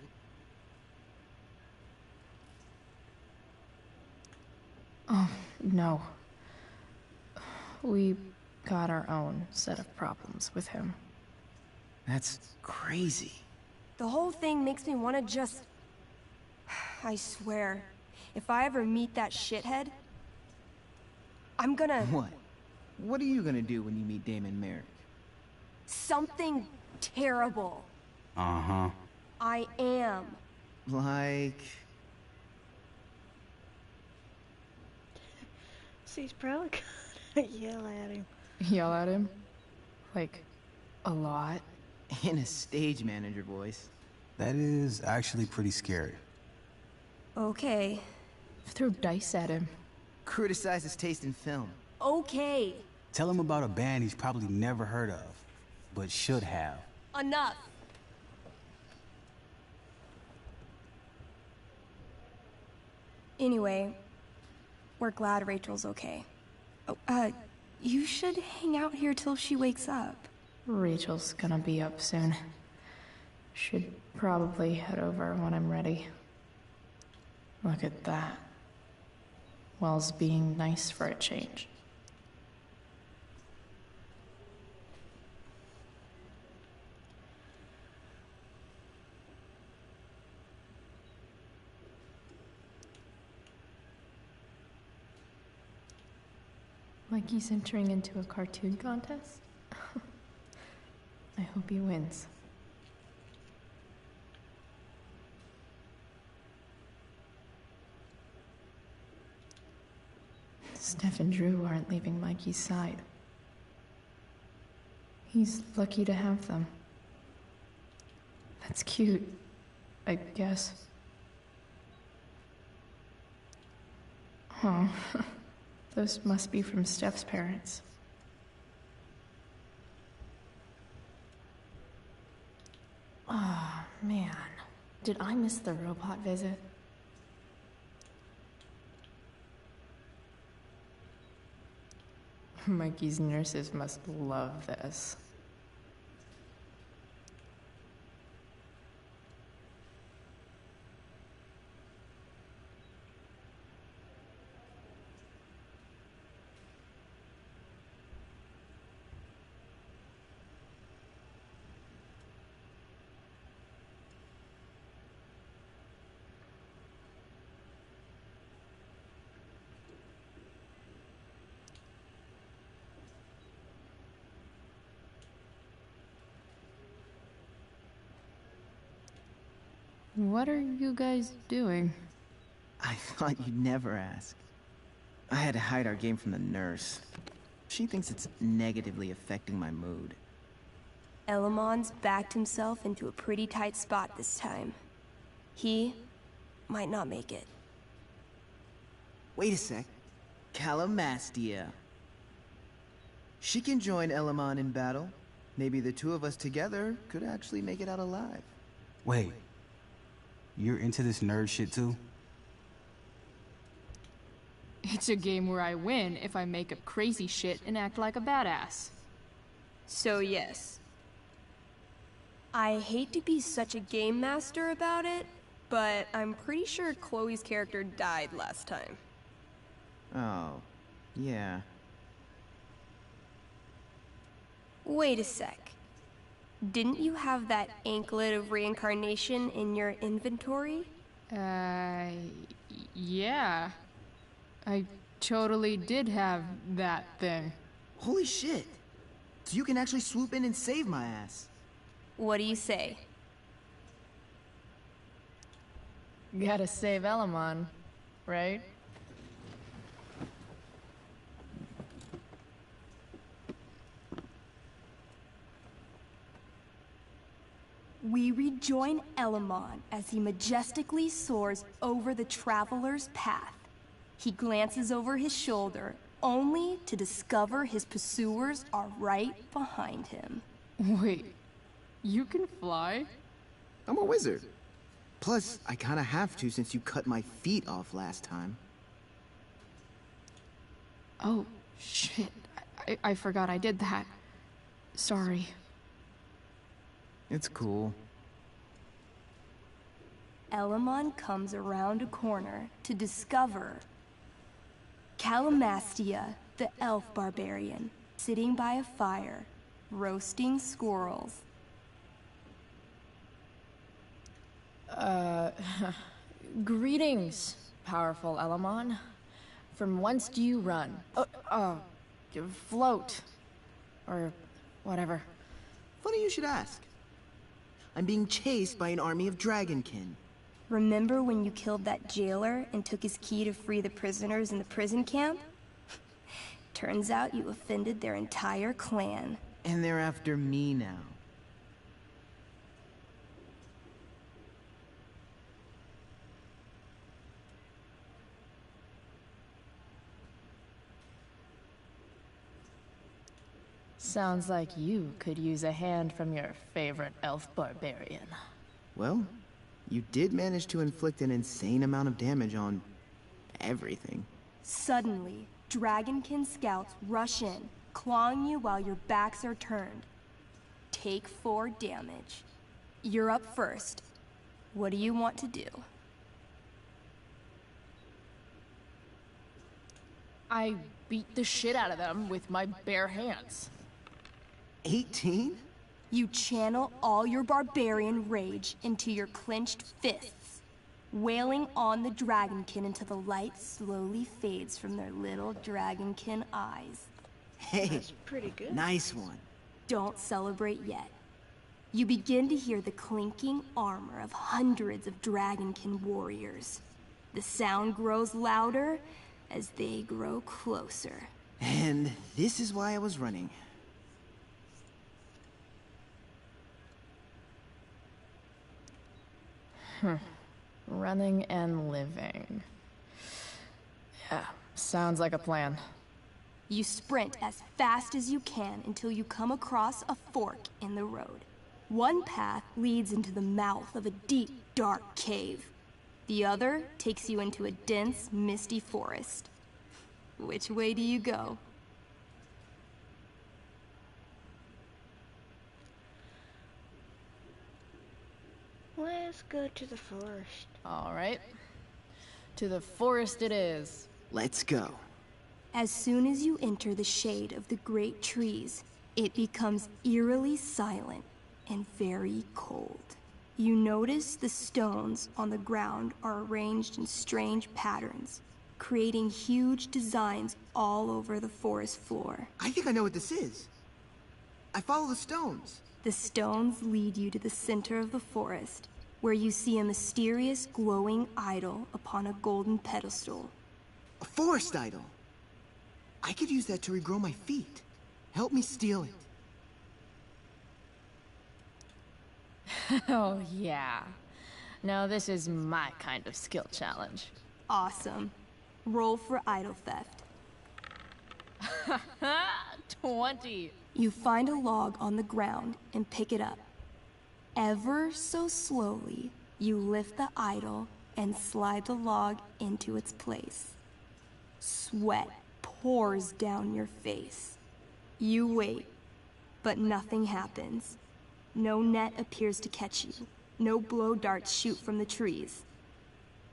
Speaker 14: Oh, no. We got our own set of problems with him.
Speaker 20: That's crazy.
Speaker 17: The whole thing makes me want to just... I swear, if I ever meet that shithead, I'm gonna...
Speaker 20: What? What are you gonna do when you meet Damon Merrick?
Speaker 17: Something terrible.
Speaker 11: Uh-huh.
Speaker 17: I am.
Speaker 20: Like...
Speaker 1: So he's probably gonna yell at him.
Speaker 14: Yell at him? Like, a lot?
Speaker 20: In a stage manager voice.
Speaker 11: That is actually pretty scary.
Speaker 17: Okay.
Speaker 14: Throw dice at him.
Speaker 20: Criticize his taste in film.
Speaker 17: Okay.
Speaker 11: Tell him about a band he's probably never heard of, but should have.
Speaker 17: Enough. Anyway, we're glad Rachel's okay. Oh, you should hang out here till she wakes up.
Speaker 14: Rachel's gonna be up soon. Should probably head over when I'm ready. Look at that. Wells being nice for a change. Like he's entering into a cartoon contest? I hope he wins. Steph and Drew aren't leaving Mikey's side. He's lucky to have them. That's cute, I guess. Oh, those must be from Steph's parents. Oh, man. Did I miss the robot visit? Mikey's nurses must love this. What are you guys doing?
Speaker 20: I thought you'd never ask. I had to hide our game from the nurse. She thinks it's negatively affecting my mood.
Speaker 17: Elamon's backed himself into a pretty tight spot this time. He might not make it.
Speaker 20: Wait a sec. Calamastia. She can join Elamon in battle. Maybe the two of us together could actually make it out alive.
Speaker 11: Wait. You're into this nerd shit too?
Speaker 3: It's a game where I win if I make up crazy shit and act like a badass.
Speaker 17: So yes. I hate to be such a game master about it, but I'm pretty sure Chloe's character died last time.
Speaker 20: Oh, yeah.
Speaker 17: Wait a sec. Didn't you have that anklet of reincarnation in your inventory?
Speaker 3: Yeah. I totally did have that thing.
Speaker 20: Holy shit! So you can actually swoop in and save my ass.
Speaker 17: What do you say?
Speaker 14: Gotta save Elamon, right?
Speaker 17: We rejoin Elamon as he majestically soars over the traveler's path. He glances over his shoulder, only to discover his pursuers are right behind him.
Speaker 3: Wait, you can fly?
Speaker 20: I'm a wizard. Plus, I kinda have to since you cut my feet off last time.
Speaker 14: Oh, shit. I forgot I did that. Sorry.
Speaker 20: It's cool.
Speaker 17: Elamon comes around a corner to discover Calamastia, the elf barbarian, sitting by a fire, roasting squirrels.
Speaker 14: Greetings, powerful Elamon. From whence do you run? Float. Or whatever.
Speaker 20: Funny you should ask. I'm being chased by an army of dragonkin.
Speaker 17: Remember when you killed that jailer and took his key to free the prisoners in the prison camp? Turns out you offended their entire clan.
Speaker 20: And they're after me now.
Speaker 14: Sounds like you could use a hand from your favorite elf barbarian.
Speaker 20: Well, you did manage to inflict an insane amount of damage on everything.
Speaker 17: Suddenly, dragonkin scouts rush in, clawing you while your backs are turned. Take 4 damage. You're up first. What do you want to do?
Speaker 14: I beat the shit out of them with my bare hands.
Speaker 20: 18?
Speaker 17: You channel all your barbarian rage into your clenched fists, wailing on the dragonkin until the light slowly fades from their little dragonkin eyes.
Speaker 20: Hey,
Speaker 1: that's pretty good.
Speaker 20: Nice one.
Speaker 17: Don't celebrate yet. You begin to hear the clinking armor of hundreds of dragonkin warriors. The sound grows louder as they grow closer.
Speaker 20: And this is why I was running.
Speaker 14: Running and living. Yeah, sounds like a plan.
Speaker 17: You sprint as fast as you can until you come across a fork in the road. One path leads into the mouth of a deep, dark cave. The other takes you into a dense, misty forest. Which way do you go?
Speaker 1: Let's go to the forest.
Speaker 14: All right. To the forest it is.
Speaker 20: Let's go.
Speaker 17: As soon as you enter the shade of the great trees, it becomes eerily silent and very cold. You notice the stones on the ground are arranged in strange patterns, creating huge designs all over the forest floor.
Speaker 20: I think I know what this is. I follow the stones.
Speaker 17: The stones lead you to the center of the forest, where you see a mysterious glowing idol upon a golden pedestal.
Speaker 20: A forest idol? I could use that to regrow my feet. Help me steal it.
Speaker 14: Oh, yeah. Now this is my kind of skill challenge.
Speaker 17: Awesome. Roll for idol theft.
Speaker 14: 20.
Speaker 17: You find a log on the ground and pick it up. Ever so slowly, you lift the idol and slide the log into its place. Sweat pours down your face. You wait, but nothing happens. No net appears to catch you. No blow darts shoot from the trees.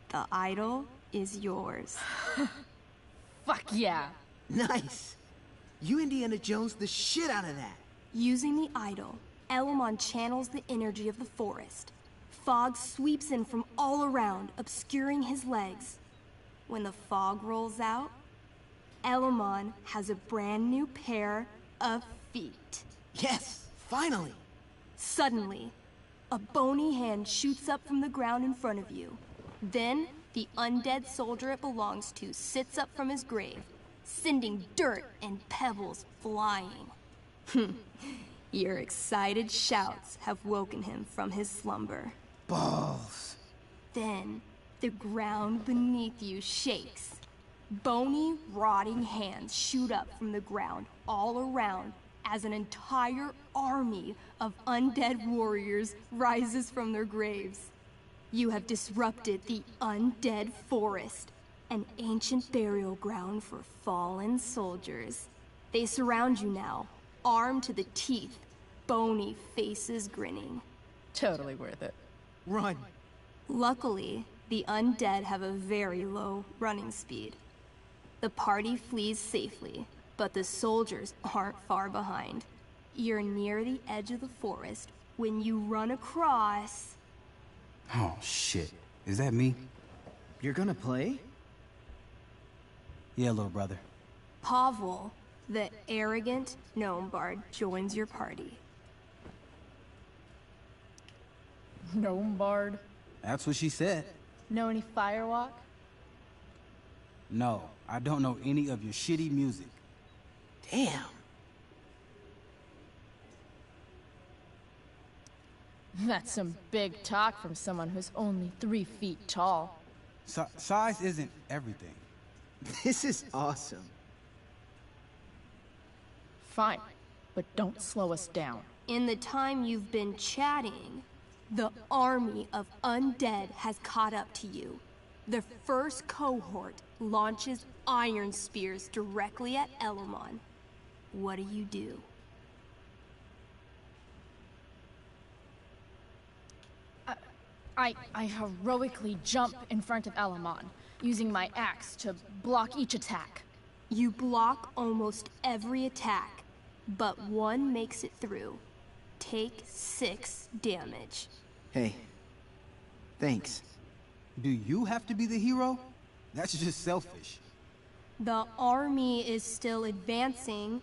Speaker 17: The idol is yours.
Speaker 14: Fuck yeah.
Speaker 20: Nice. You Indiana Jones the shit out of that.
Speaker 17: Using the idol, Elamon channels the energy of the forest. Fog sweeps in from all around, obscuring his legs. When the fog rolls out, Elamon has a brand new pair of feet.
Speaker 20: Yes, finally.
Speaker 17: Suddenly, a bony hand shoots up from the ground in front of you. Then, the undead soldier it belongs to sits up from his grave, sending dirt and pebbles flying. Your excited shouts have woken him from his slumber.
Speaker 20: Balls.
Speaker 17: Then, the ground beneath you shakes. Bony, rotting hands shoot up from the ground all around as an entire army of undead warriors rises from their graves. You have disrupted the undead forest, an ancient burial ground for fallen soldiers. They surround you now, armed to the teeth, bony faces grinning.
Speaker 14: Totally worth it.
Speaker 18: Run.
Speaker 17: Luckily, the undead have a very low running speed. The party flees safely, but the soldiers aren't far behind. You're near the edge of the forest when you run across...
Speaker 21: Oh, shit. Is that me?
Speaker 20: You're gonna play?
Speaker 21: Yeah, little brother.
Speaker 17: Pavel, the arrogant gnome bard, joins your party.
Speaker 14: Gnome bard?
Speaker 21: That's what she said.
Speaker 14: Know any firewalk?
Speaker 21: No, I don't know any of your shitty music.
Speaker 20: Damn.
Speaker 14: That's some big talk from someone who's only 3 feet tall.
Speaker 21: Size isn't everything.
Speaker 20: This is awesome.
Speaker 14: Fine, but don't slow us down.
Speaker 17: In the time you've been chatting, the army of undead has caught up to you. The first cohort launches iron spears directly at Elamon. What do?
Speaker 14: I heroically jump in front of Elamon, using my axe to block each attack.
Speaker 17: You block almost every attack, but one makes it through. Take 6 damage.
Speaker 20: Hey, thanks.
Speaker 21: Do you have to be the hero? That's just selfish.
Speaker 17: The army is still advancing.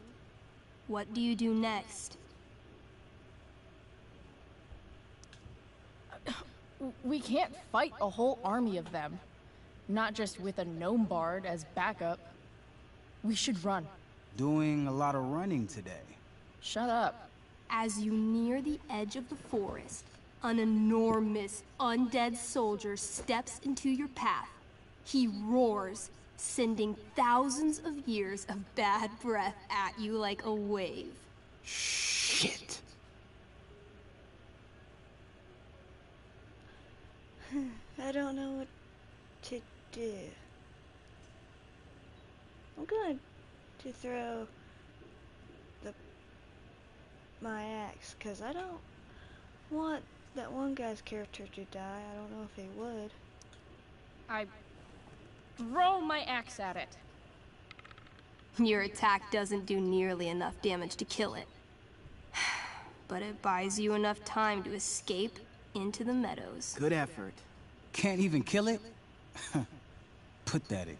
Speaker 17: What do you do next?
Speaker 14: We can't fight a whole army of them. Not just with a gnome bard as backup. We should run.
Speaker 21: Doing a lot of running today.
Speaker 14: Shut up.
Speaker 17: As you near the edge of the forest, an enormous undead soldier steps into your path. He roars, sending thousands of years of bad breath at you like a wave.
Speaker 20: Shit.
Speaker 1: I don't know what to do. I'm going to throw my axe, because I don't want that one guy's character to die. I don't know if he would.
Speaker 14: I throw my axe at it.
Speaker 17: Your attack doesn't do nearly enough damage to kill it. But it buys you enough time to escape into the meadows.
Speaker 20: Good effort.
Speaker 21: Can't even kill it? Pathetic.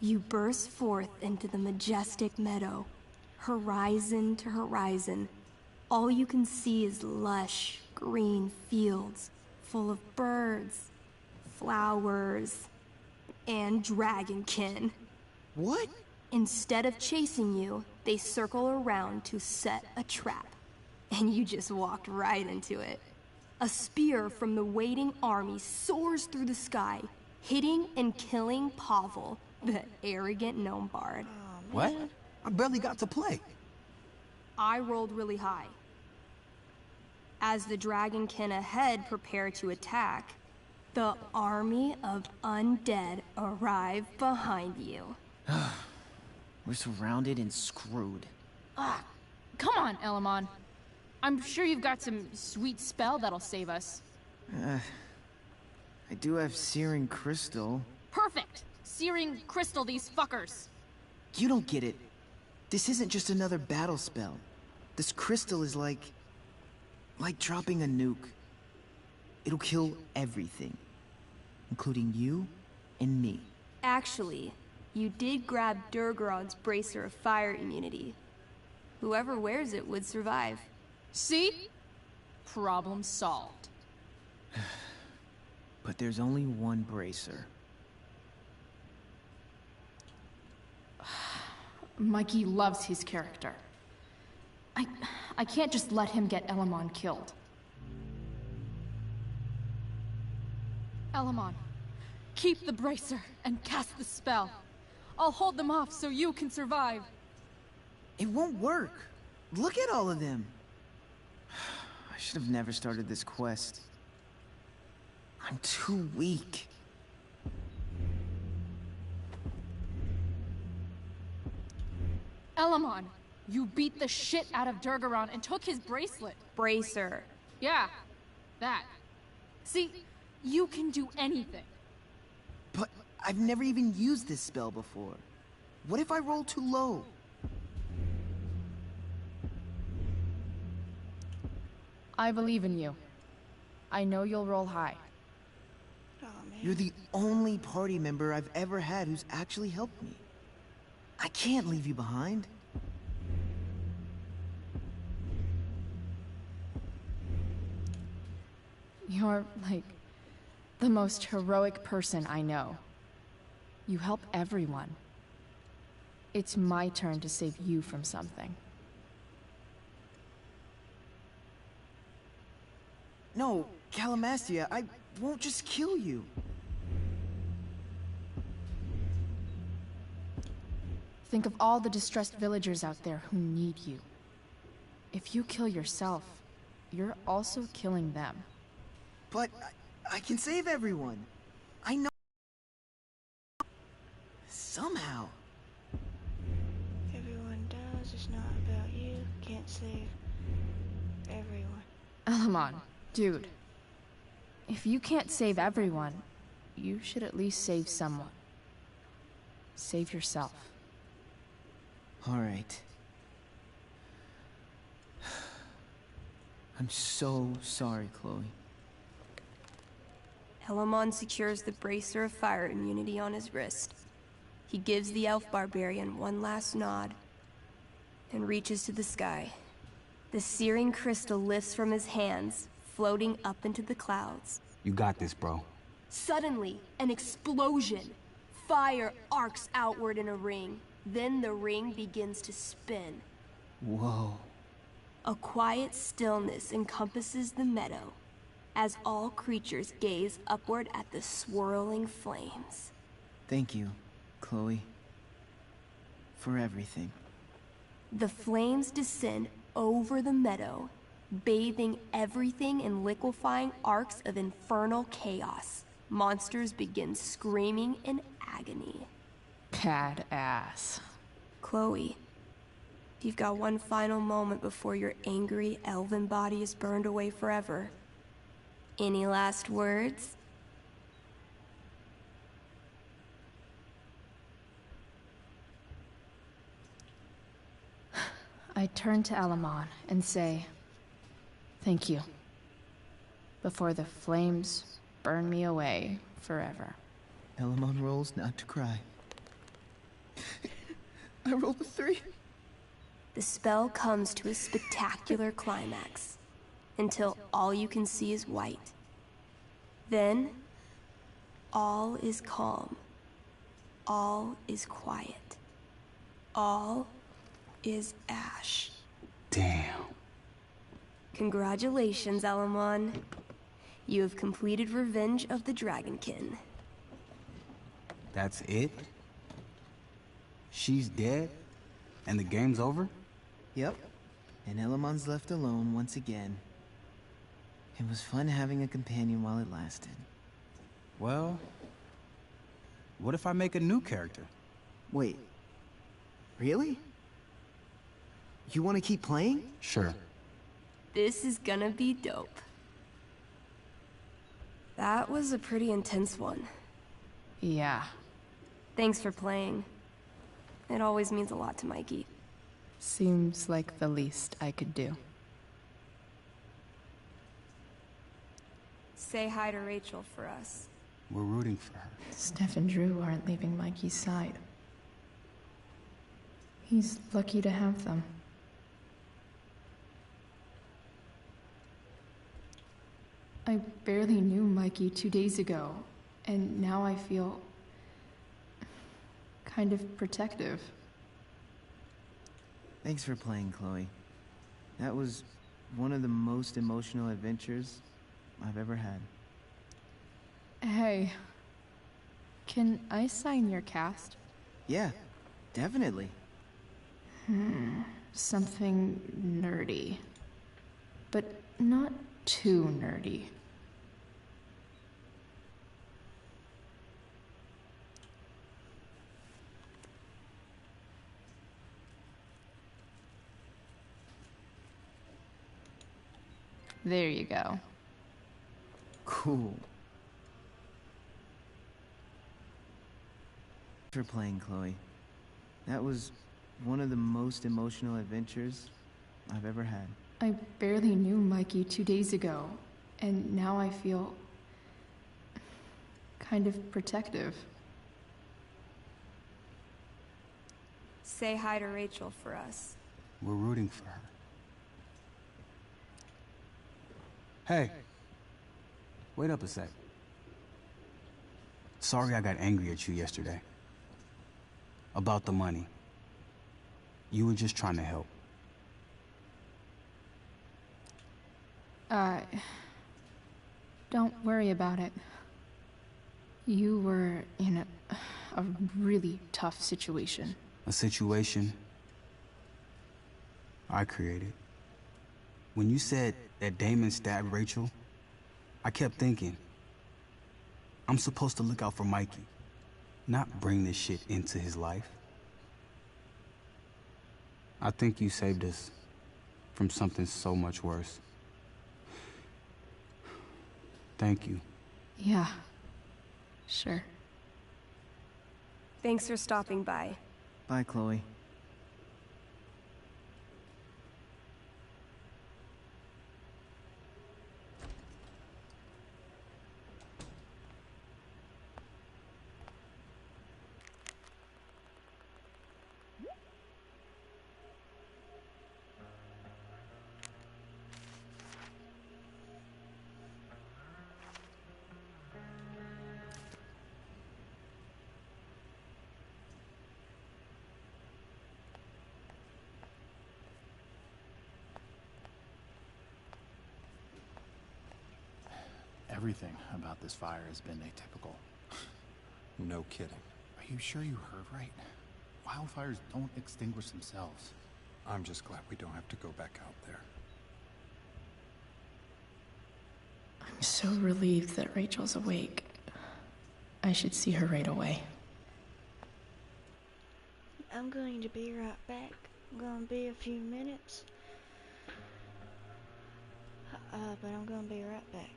Speaker 17: You burst forth into the majestic meadow, horizon to horizon. All you can see is lush, green fields full of birds, flowers, and dragonkin.
Speaker 20: What?
Speaker 17: Instead of chasing you, they circle around to set a trap. And you just walked right into it. A spear from the waiting army soars through the sky, hitting and killing Pavel, the arrogant gnome bard.
Speaker 21: What? I barely got to play.
Speaker 17: I rolled really high. As the dragonkin ahead prepare to attack, the army of undead arrive behind you.
Speaker 20: We're surrounded and screwed.
Speaker 14: Come on, Elamon. I'm sure you've got some sweet spell that'll save us.
Speaker 20: I do have Searing Crystal.
Speaker 14: Perfect! Searing crystal these fuckers.
Speaker 20: You don't get it. This isn't just another battle spell. This crystal is like dropping a nuke. It'll kill everything, including you and me.
Speaker 17: Actually, you did grab Durgaron's bracer of fire immunity. Whoever wears it would survive.
Speaker 14: See? Problem solved.
Speaker 20: But there's only one bracer.
Speaker 14: Mikey loves his character. I can't just let him get Elamon killed. Elamon, keep the bracer and cast the spell. I'll hold them off so you can survive.
Speaker 20: It won't work. Look at all of them. I should have never started this quest. I'm too weak.
Speaker 19: Elamon, you beat the shit out of Durgaron and took his bracelet.
Speaker 17: Bracer.
Speaker 19: Yeah, that. See, you can do anything.
Speaker 20: But I've never even used this spell before. What if I roll too low?
Speaker 14: I believe in you. I know you'll roll high.
Speaker 1: Oh, man.
Speaker 20: You're the only party member I've ever had who's actually helped me. I can't leave you behind.
Speaker 14: You're, like, the most heroic person I know. You help everyone. It's my turn to save you from something.
Speaker 20: No, Calamastia, I won't just kill you.
Speaker 14: Think of all the distressed villagers out there who need you. If you kill yourself, you're also killing them.
Speaker 20: But I can save everyone. I know. Somehow.
Speaker 1: Everyone does. It's not about you. Can't save everyone.
Speaker 14: Elamon, dude. If you can't save everyone, you should at least save someone. Save yourself.
Speaker 20: All right. I'm so sorry, Chloe.
Speaker 17: Elamon secures the bracer of fire immunity on his wrist. He gives the elf barbarian one last nod and reaches to the sky. The searing crystal lifts from his hands, floating up into the clouds.
Speaker 11: You got this, bro.
Speaker 17: Suddenly, an explosion. Fire arcs outward in a ring. Then the ring begins to spin.
Speaker 20: Whoa.
Speaker 17: A quiet stillness encompasses the meadow as all creatures gaze upward at the swirling flames.
Speaker 20: Thank you, Chloe. For everything.
Speaker 17: The flames descend over the meadow, bathing everything in liquefying arcs of infernal chaos. Monsters begin screaming in agony.
Speaker 14: Badass.
Speaker 17: Chloe, you've got one final moment before your angry elven body is burned away forever. Any last words?
Speaker 14: I turn to Elamon and say, thank you. Before the flames burn me away forever.
Speaker 20: Elamon rolls not to cry. I rolled a 3.
Speaker 17: The spell comes to a spectacular climax, until all you can see is white. Then, all is calm. All is quiet. All is ash.
Speaker 11: Damn.
Speaker 17: Congratulations, Elamon. You have completed Revenge of the Dragonkin.
Speaker 11: That's it? She's dead? And the game's over?
Speaker 20: Yep. And Elamon's left alone once again. It was fun having a companion while it lasted.
Speaker 11: Well, what if I make a new character?
Speaker 20: Wait. Really? You want to keep playing?
Speaker 11: Sure.
Speaker 17: This is gonna be dope. That was a pretty intense one.
Speaker 14: Yeah.
Speaker 17: Thanks for playing. It always means a lot to Mikey.
Speaker 14: Seems like the least I could do.
Speaker 17: Say hi to Rachel for us.
Speaker 11: We're rooting for her.
Speaker 14: Steph and Drew aren't leaving Mikey's side. He's lucky to have them. I barely knew Mikey 2 days ago, and now I feel kind of protective.
Speaker 20: Thanks for playing, Chloe. That was one of the most emotional adventures I've ever had.
Speaker 14: Hey, can I sign your cast?
Speaker 20: Yeah, definitely.
Speaker 14: Something nerdy. But not too nerdy. There you go.
Speaker 20: Cool. For playing, Chloe. That was one of the most emotional adventures I've ever had.
Speaker 3: I barely knew Mikey 2 days ago, and now I feel kind of protective.
Speaker 17: Say hi to Rachel for us.
Speaker 4: We're rooting for her. Hey. Wait up a sec. Sorry I got angry at you yesterday. About the money. You were just trying to help.
Speaker 3: Don't worry about it. You were in a really tough situation.
Speaker 4: A situation I created. When you said that Damon stabbed Rachel, I kept thinking, I'm supposed to look out for Mikey, not bring this shit into his life. I think you saved us from something so much worse. Thank you.
Speaker 3: Yeah, sure.
Speaker 17: Thanks for stopping by.
Speaker 20: Bye, Chloe.
Speaker 2: Everything about this fire has been atypical.
Speaker 22: No kidding.
Speaker 2: Are you sure you heard right? Wildfires don't extinguish themselves.
Speaker 22: I'm just glad we don't have to go back out there.
Speaker 14: I'm so relieved that Rachel's awake. I should see her right away.
Speaker 1: I'm going to be right back. I'm going to be a few minutes. But I'm going to be right back.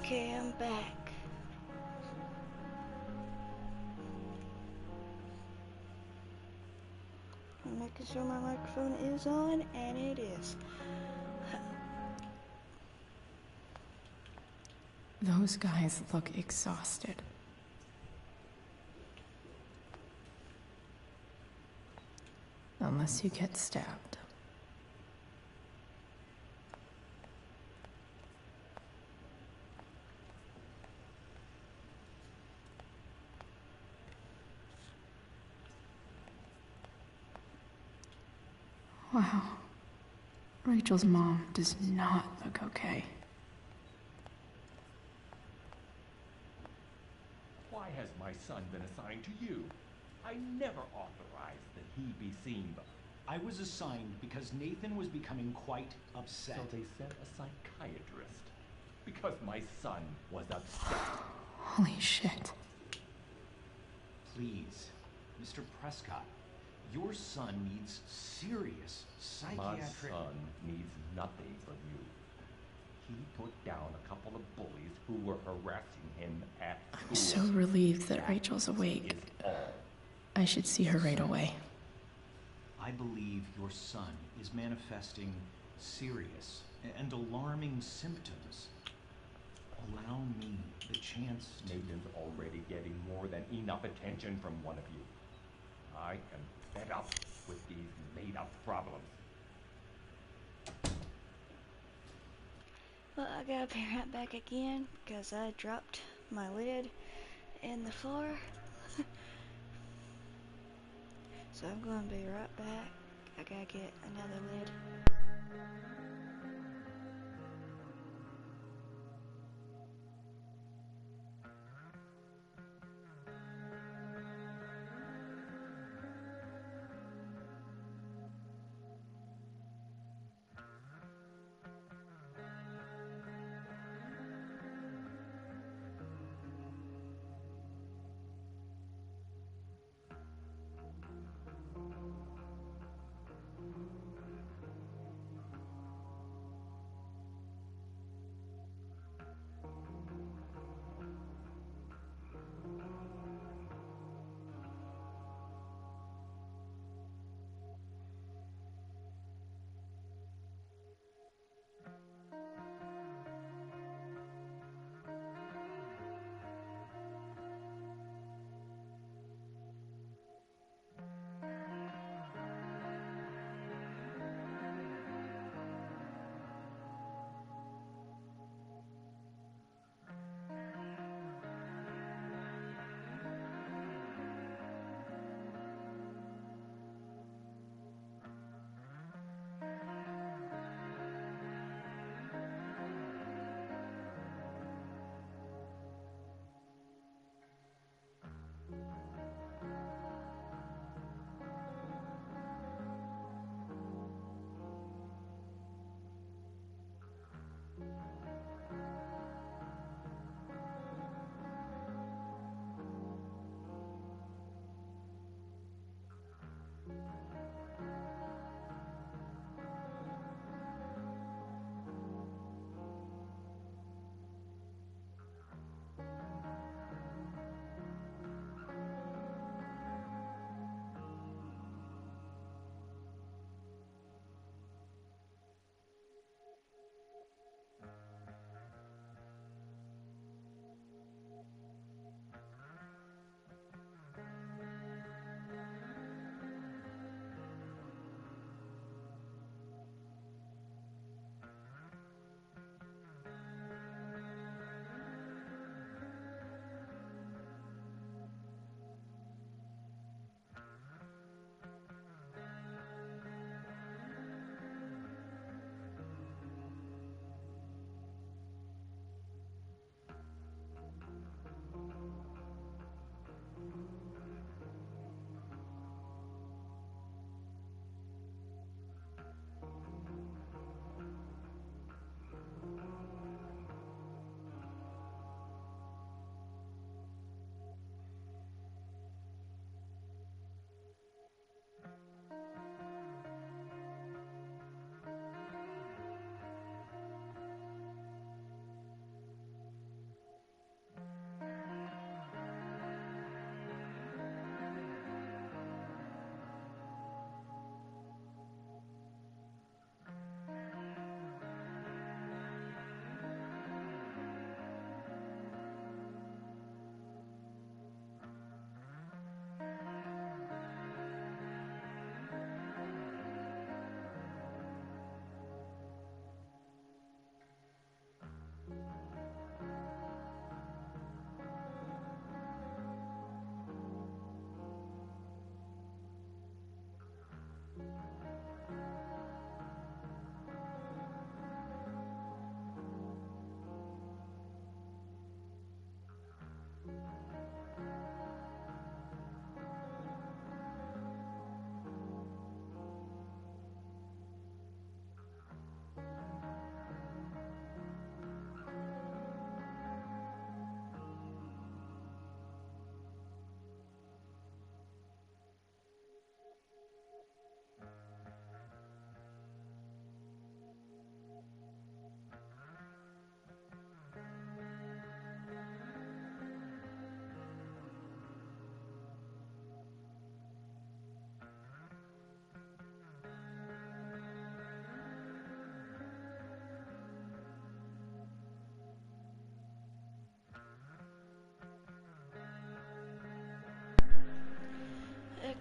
Speaker 1: Okay, I'm back. I'm making sure my microphone is on, and it is.
Speaker 14: Those guys look exhausted. Unless you get stabbed. Wow. Rachel's mom does not look okay.
Speaker 7: Why has my son been assigned to you? I never authorized that he be seen by...
Speaker 8: I was assigned because Nathan was becoming quite upset.
Speaker 7: So they sent a psychiatrist. Because my son was upset.
Speaker 14: Holy shit.
Speaker 8: Please, Mr. Prescott, your son needs serious psychiatric...
Speaker 7: My son needs nothing from you. He put down a couple of bullies who were harassing him at school.
Speaker 14: I'm so relieved that Rachel's awake. I should see her right away.
Speaker 8: I believe your son is manifesting serious and alarming symptoms. Allow me the chance to...
Speaker 7: Nathan's already getting more than enough attention from one of you. I am fed up with these made-up problems.
Speaker 1: Well, I gotta be right back again because I dropped my lid in the floor. So I'm gonna be right back. I gotta get another lid.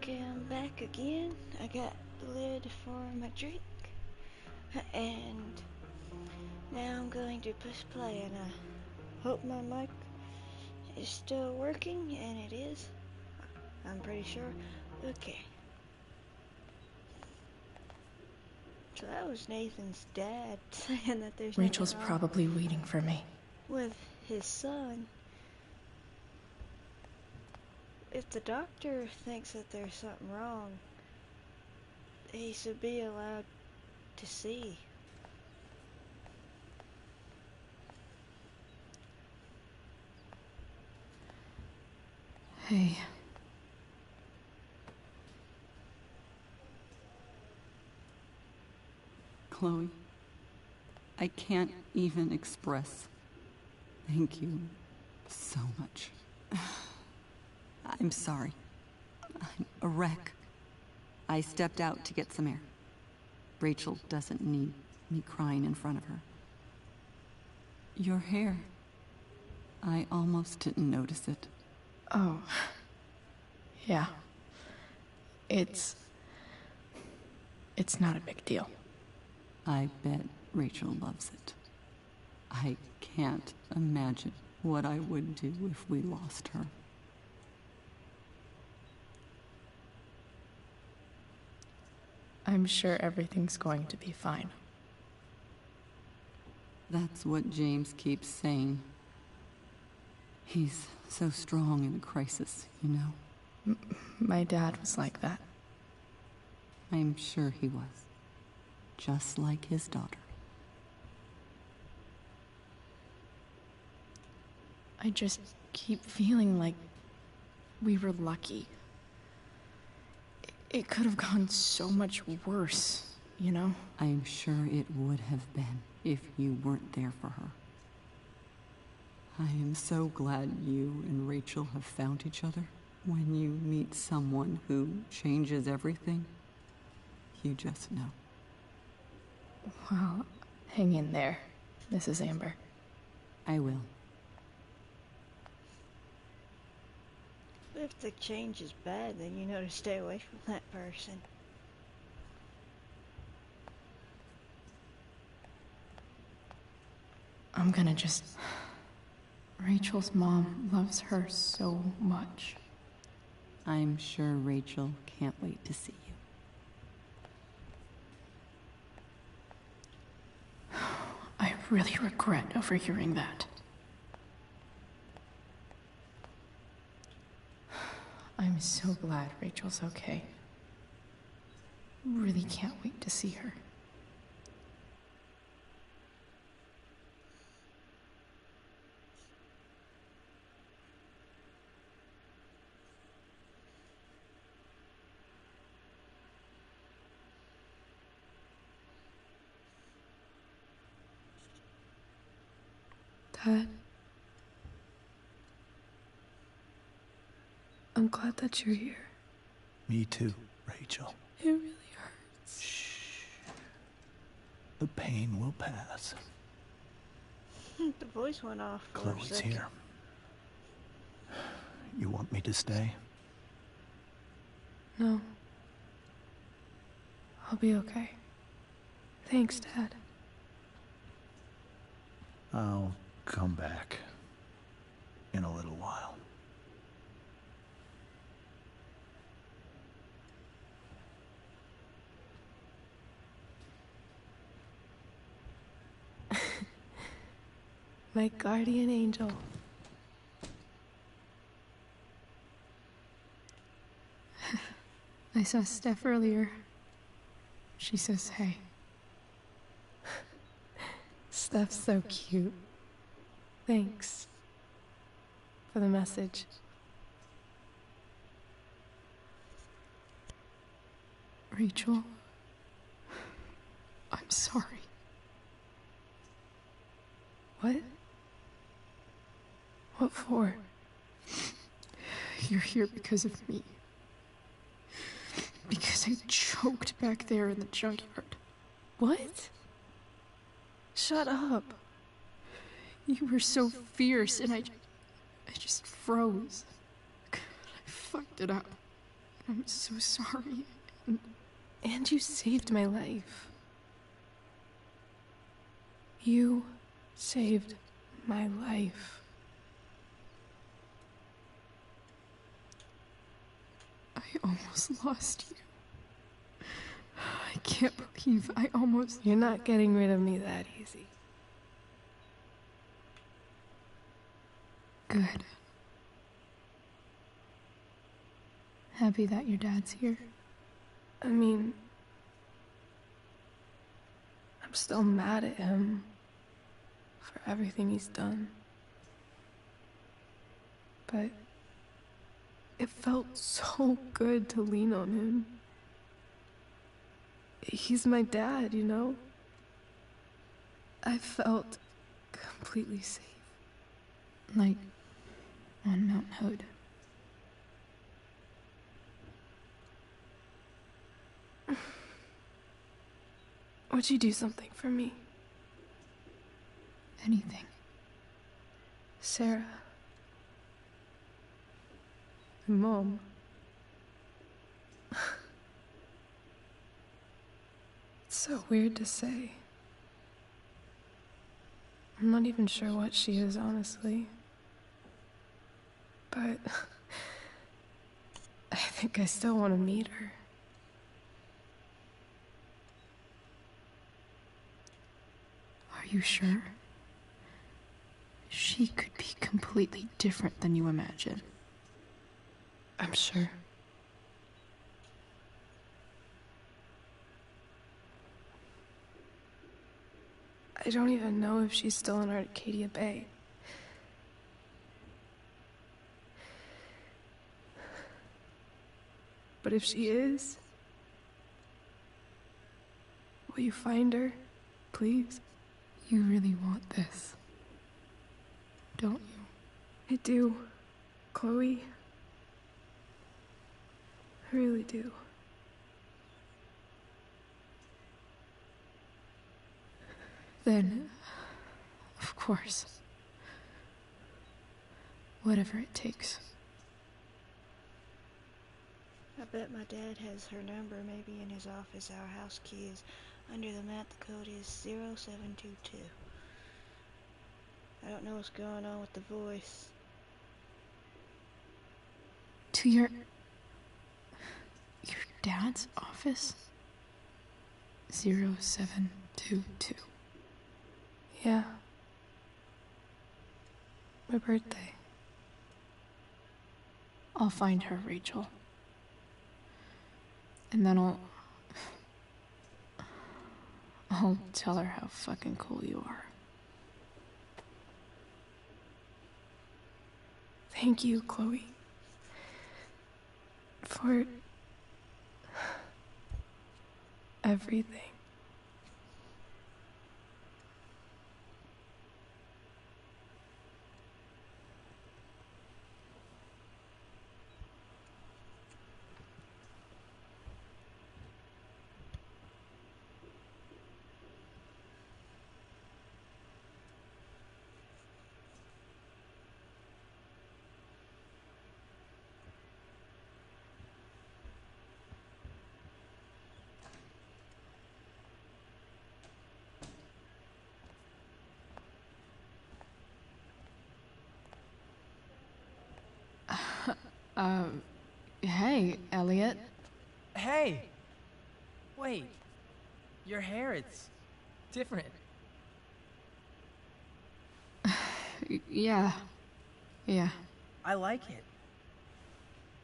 Speaker 1: Okay, I'm back again. I got the lid for my drink. And now I'm going to push play, and I hope my mic is still working, and it is. I'm pretty sure. Okay. So that was Nathan's dad saying that there's
Speaker 14: Rachel's
Speaker 1: nothing wrong
Speaker 14: probably waiting for me.
Speaker 1: with his son. If the doctor thinks that there's something wrong, he should be allowed to see.
Speaker 14: Hey.
Speaker 10: Chloe, I can't even express thank you so much. I'm sorry. I'm a wreck. I stepped out to get some air. Rachel doesn't need me crying in front of her. Your hair. I almost didn't notice it.
Speaker 14: Oh. Yeah. It's not a big deal.
Speaker 10: I bet Rachel loves it. I can't imagine what I would do if we lost her.
Speaker 14: I'm sure everything's going to be fine.
Speaker 10: That's what James keeps saying. He's so strong in a crisis, you know?
Speaker 14: My dad was like that.
Speaker 10: I'm sure he was. Just like his daughter.
Speaker 14: I just keep feeling like we were lucky. It could have gone so much worse, you know?
Speaker 10: I'm sure it would have been if you weren't there for her. I am so glad you and Rachel have found each other. When you meet someone who changes everything, you just know.
Speaker 14: Well, hang in there, Mrs. Amber.
Speaker 10: I will.
Speaker 1: If the change is bad, then you know to stay away from that person.
Speaker 14: I'm gonna just... Rachel's mom loves her so much.
Speaker 10: I'm sure Rachel can't wait to see you.
Speaker 14: I really regret overhearing that. I'm so glad Rachel's okay. Really can't wait to see her.
Speaker 5: Dad, I'm glad that you're here.
Speaker 2: Me too, Rachel.
Speaker 5: It really hurts.
Speaker 2: Shh. The pain will pass.
Speaker 1: The voice went off for a
Speaker 2: Chloe's
Speaker 1: second.
Speaker 2: here. You want me to stay?
Speaker 5: No. I'll be okay. Thanks, Dad.
Speaker 2: I'll come back in a little while.
Speaker 5: My guardian angel.
Speaker 3: I saw Steph earlier. She says hey.
Speaker 5: Steph's so cute. Thanks for the message.
Speaker 3: Rachel, I'm sorry.
Speaker 5: What? What for?
Speaker 3: You're here because of me. Because I choked back there in the junkyard.
Speaker 5: What? Shut up.
Speaker 3: You were so fierce and I just froze. I fucked it up.
Speaker 5: I'm so sorry. And you saved my life. You saved my life. I almost lost you. I can't believe I almost... You're not getting rid of me that easy.
Speaker 3: Good. Happy that your dad's here.
Speaker 5: I mean, I'm still mad at him for everything he's done. But it felt so good to lean on him. He's my dad, you know? I felt completely safe.
Speaker 3: Like on Mount Hood.
Speaker 5: Would you do something for me?
Speaker 3: Anything.
Speaker 5: Sarah. Mom. It's so weird to say. I'm not even sure what she is, honestly. But I think I still want to meet her.
Speaker 3: Are you sure? She could be completely different than you imagine.
Speaker 5: I'm sure. I don't even know if she's still in Arcadia Bay. But if she is, will you find her, please?
Speaker 3: You really want this, don't you?
Speaker 5: I do, Chloe. I really do.
Speaker 3: Then, of course. Whatever it takes.
Speaker 1: I bet my dad has her number, maybe in his office. Our house key is under the map. The code is 0722. I don't know what's going on with the voice.
Speaker 3: To your dad's office? 0722.
Speaker 5: Yeah. My birthday.
Speaker 3: I'll find her, Rachel. And then I'll tell her how fucking cool you are.
Speaker 5: Thank you, Chloe. For everything.
Speaker 3: Hey, Elliot.
Speaker 9: Hey! Wait. Your hair, it's different.
Speaker 3: Yeah.
Speaker 9: I like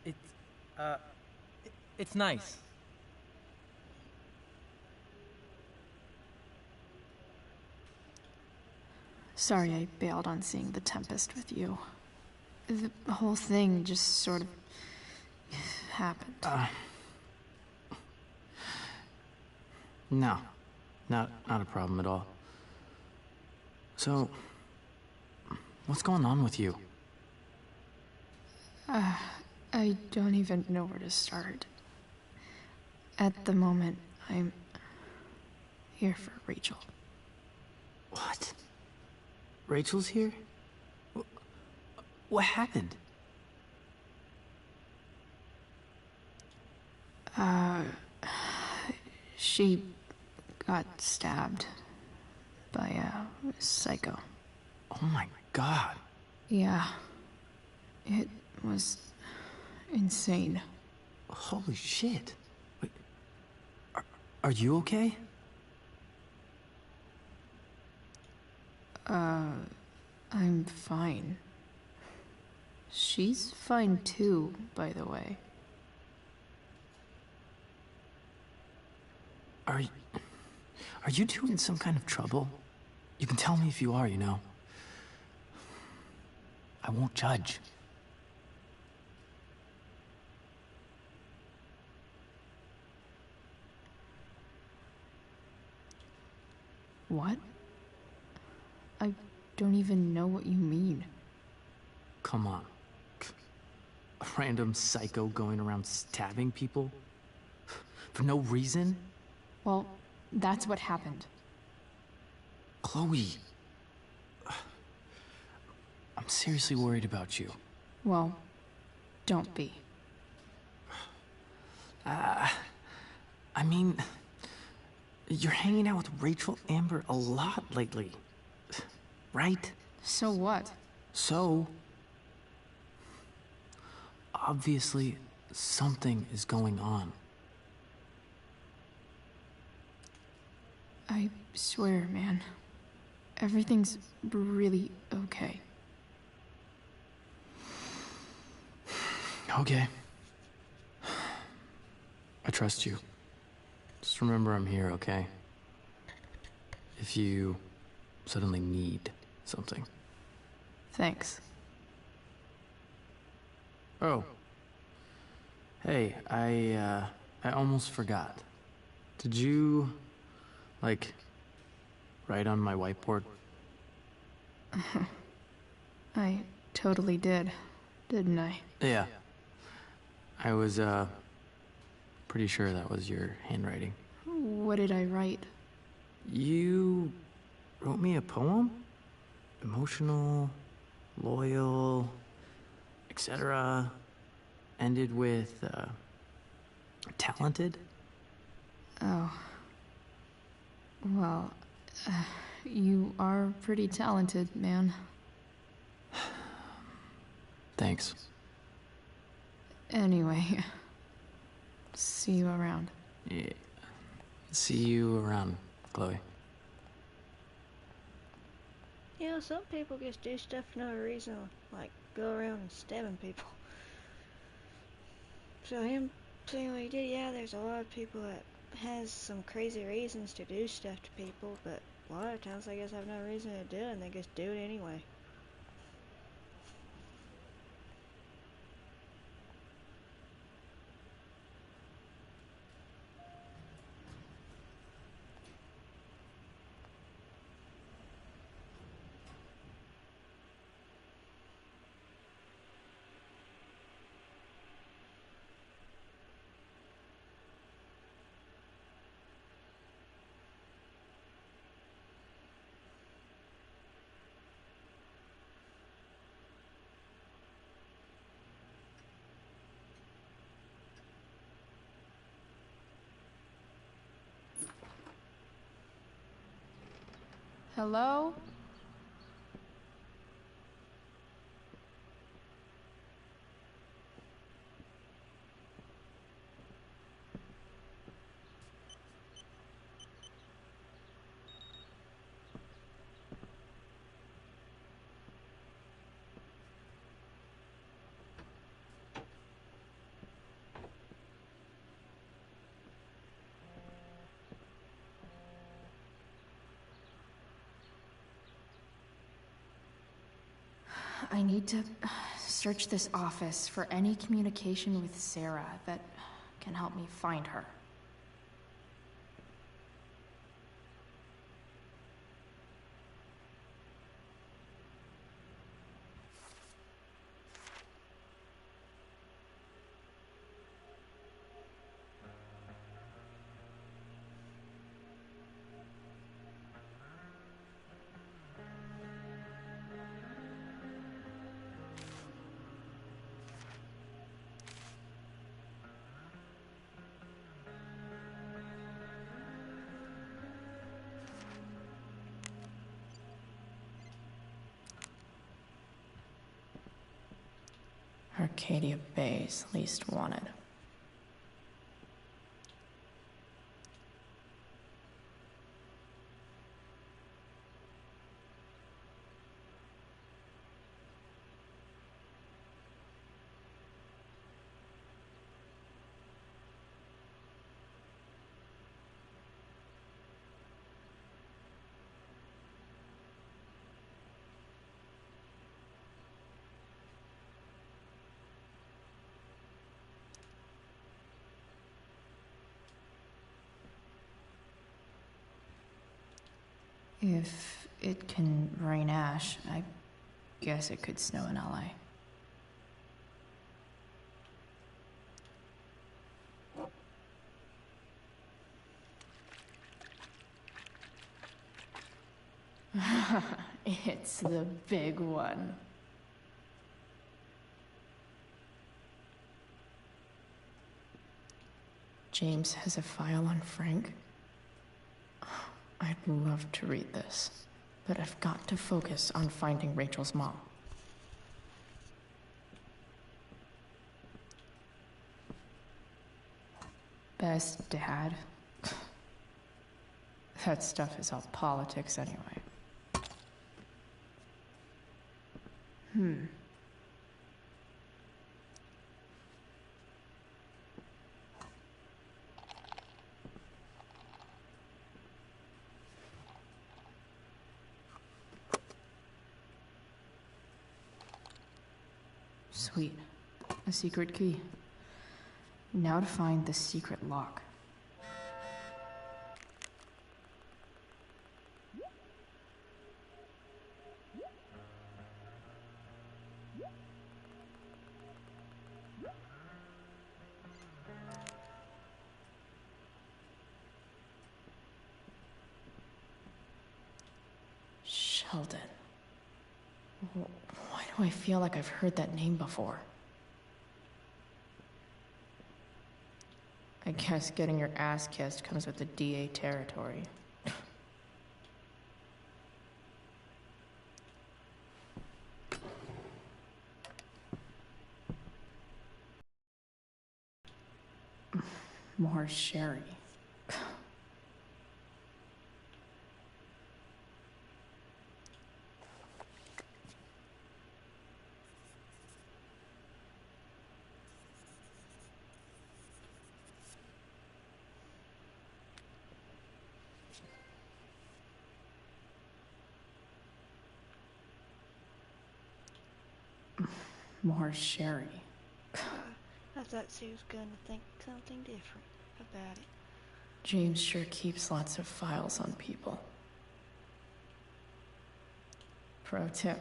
Speaker 9: it. It's nice.
Speaker 3: Sorry I bailed on seeing The Tempest with you. The whole thing just sort of happened.
Speaker 20: No. Not a problem at all. So, what's going on with you?
Speaker 3: I don't even know where to start. At the moment, I'm here for Rachel.
Speaker 20: What? Rachel's here? What happened?
Speaker 14: Uh, she got stabbed by a psycho.
Speaker 9: Oh my god.
Speaker 14: Yeah. It was insane.
Speaker 9: Holy shit. Wait, are you okay?
Speaker 14: I'm fine. She's fine too, by the way.
Speaker 9: Are you two in some kind of trouble? You can tell me if you are, you know. I won't judge.
Speaker 14: What? I don't even know what you mean.
Speaker 9: Come on. A random psycho going around stabbing people? For no reason?
Speaker 14: Well, that's what happened.
Speaker 9: Chloe. I'm seriously worried about you.
Speaker 14: Well, don't be.
Speaker 9: I mean, you're hanging out with Rachel Amber a lot lately. Right?
Speaker 14: So what?
Speaker 9: So, obviously, something is going on.
Speaker 14: I swear, man. Everything's really okay.
Speaker 9: Okay. I trust you. Just remember I'm here, okay? If you suddenly need something.
Speaker 14: Thanks.
Speaker 9: Oh. Hey, I almost forgot. Did you, like, write on my whiteboard?
Speaker 14: I totally did, didn't I?
Speaker 9: Yeah. I was, pretty sure that was your handwriting.
Speaker 14: What did I write?
Speaker 9: You wrote me a poem? Emotional, loyal, etc. Ended with, talented?
Speaker 14: Oh. Well, you are pretty talented, man.
Speaker 9: Thanks.
Speaker 14: Anyway, see you around.
Speaker 9: Yeah. See you around, Chloe.
Speaker 1: You know, some people just do stuff for no reason, like go around stabbing people. So him saying what he did, yeah, there's a lot of people that has some crazy reasons to do stuff to people, but a lot of times I guess have no reason to do it and they just do it anyway.
Speaker 14: Hello? I need to search this office for any communication with Sarah that can help me find her. Arcadia Bay's least wanted. If it can rain ash, I guess it could snow in LA. It's the big one. James has a file on Frank. I'd love to read this, but I've got to focus on finding Rachel's mom. Best dad? That stuff is all politics anyway. Sweet. A secret key. Now to find the secret lock. Sheldon. Why do I feel like I've heard that name before? I guess getting your ass kissed comes with the DA territory. More sherry. More sherry.
Speaker 1: I thought she was going to think something different about it.
Speaker 14: James sure keeps lots of files on people. Pro tip.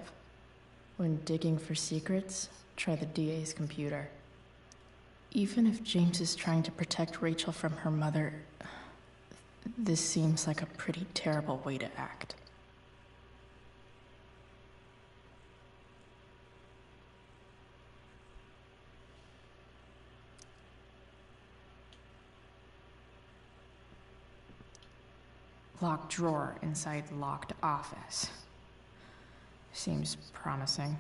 Speaker 14: When digging for secrets, try the DA's computer. Even if James is trying to protect Rachel from her mother, this seems like a pretty terrible way to act. Locked drawer inside locked office. Seems promising.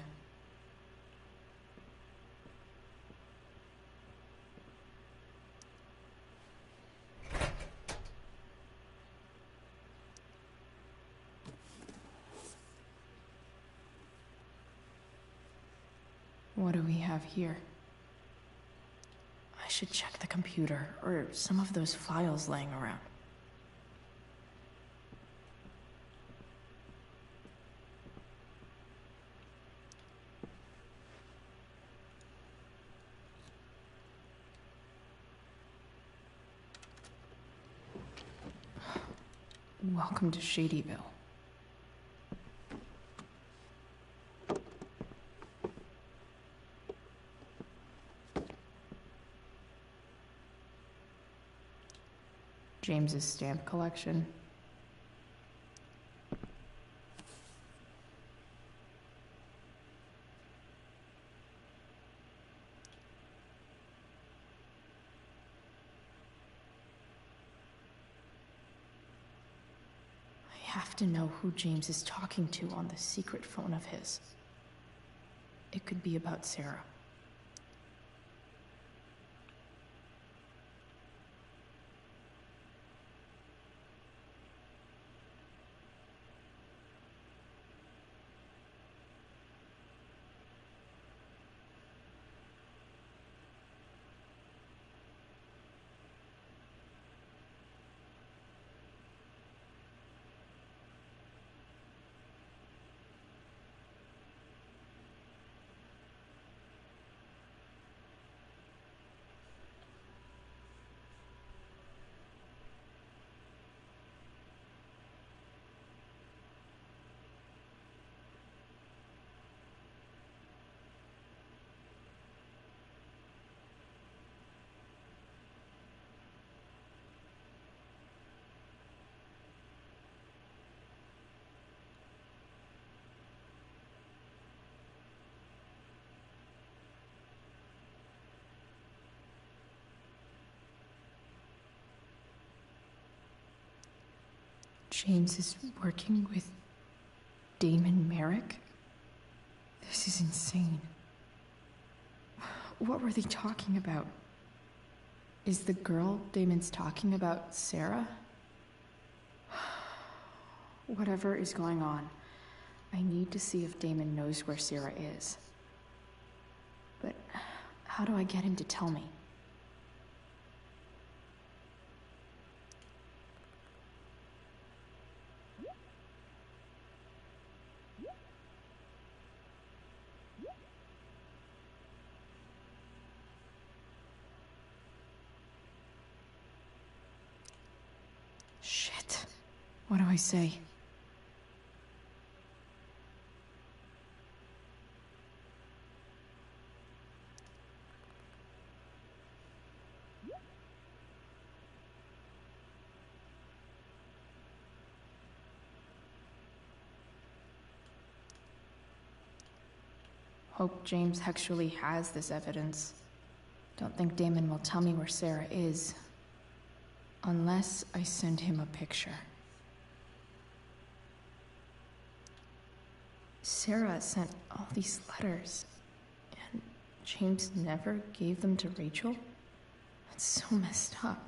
Speaker 14: What do we have here? I should check the computer or some of those files laying around. Welcome to Shadyville. James's stamp collection. I have to know who James is talking to on the secret phone of his. It could be about Sarah.
Speaker 3: James is working with Damon Merrick? This is insane. What were they talking about? Is the girl Damon's talking about Sarah? Whatever is going on, I need to see if Damon knows where Sarah is. But how do I get him to tell me? Shit. What do I say? Hope James actually has this evidence. Don't think Damon will tell me where Sarah is. Unless I send him a picture. Sarah sent all these letters, and James never gave them to Rachel? That's so messed up.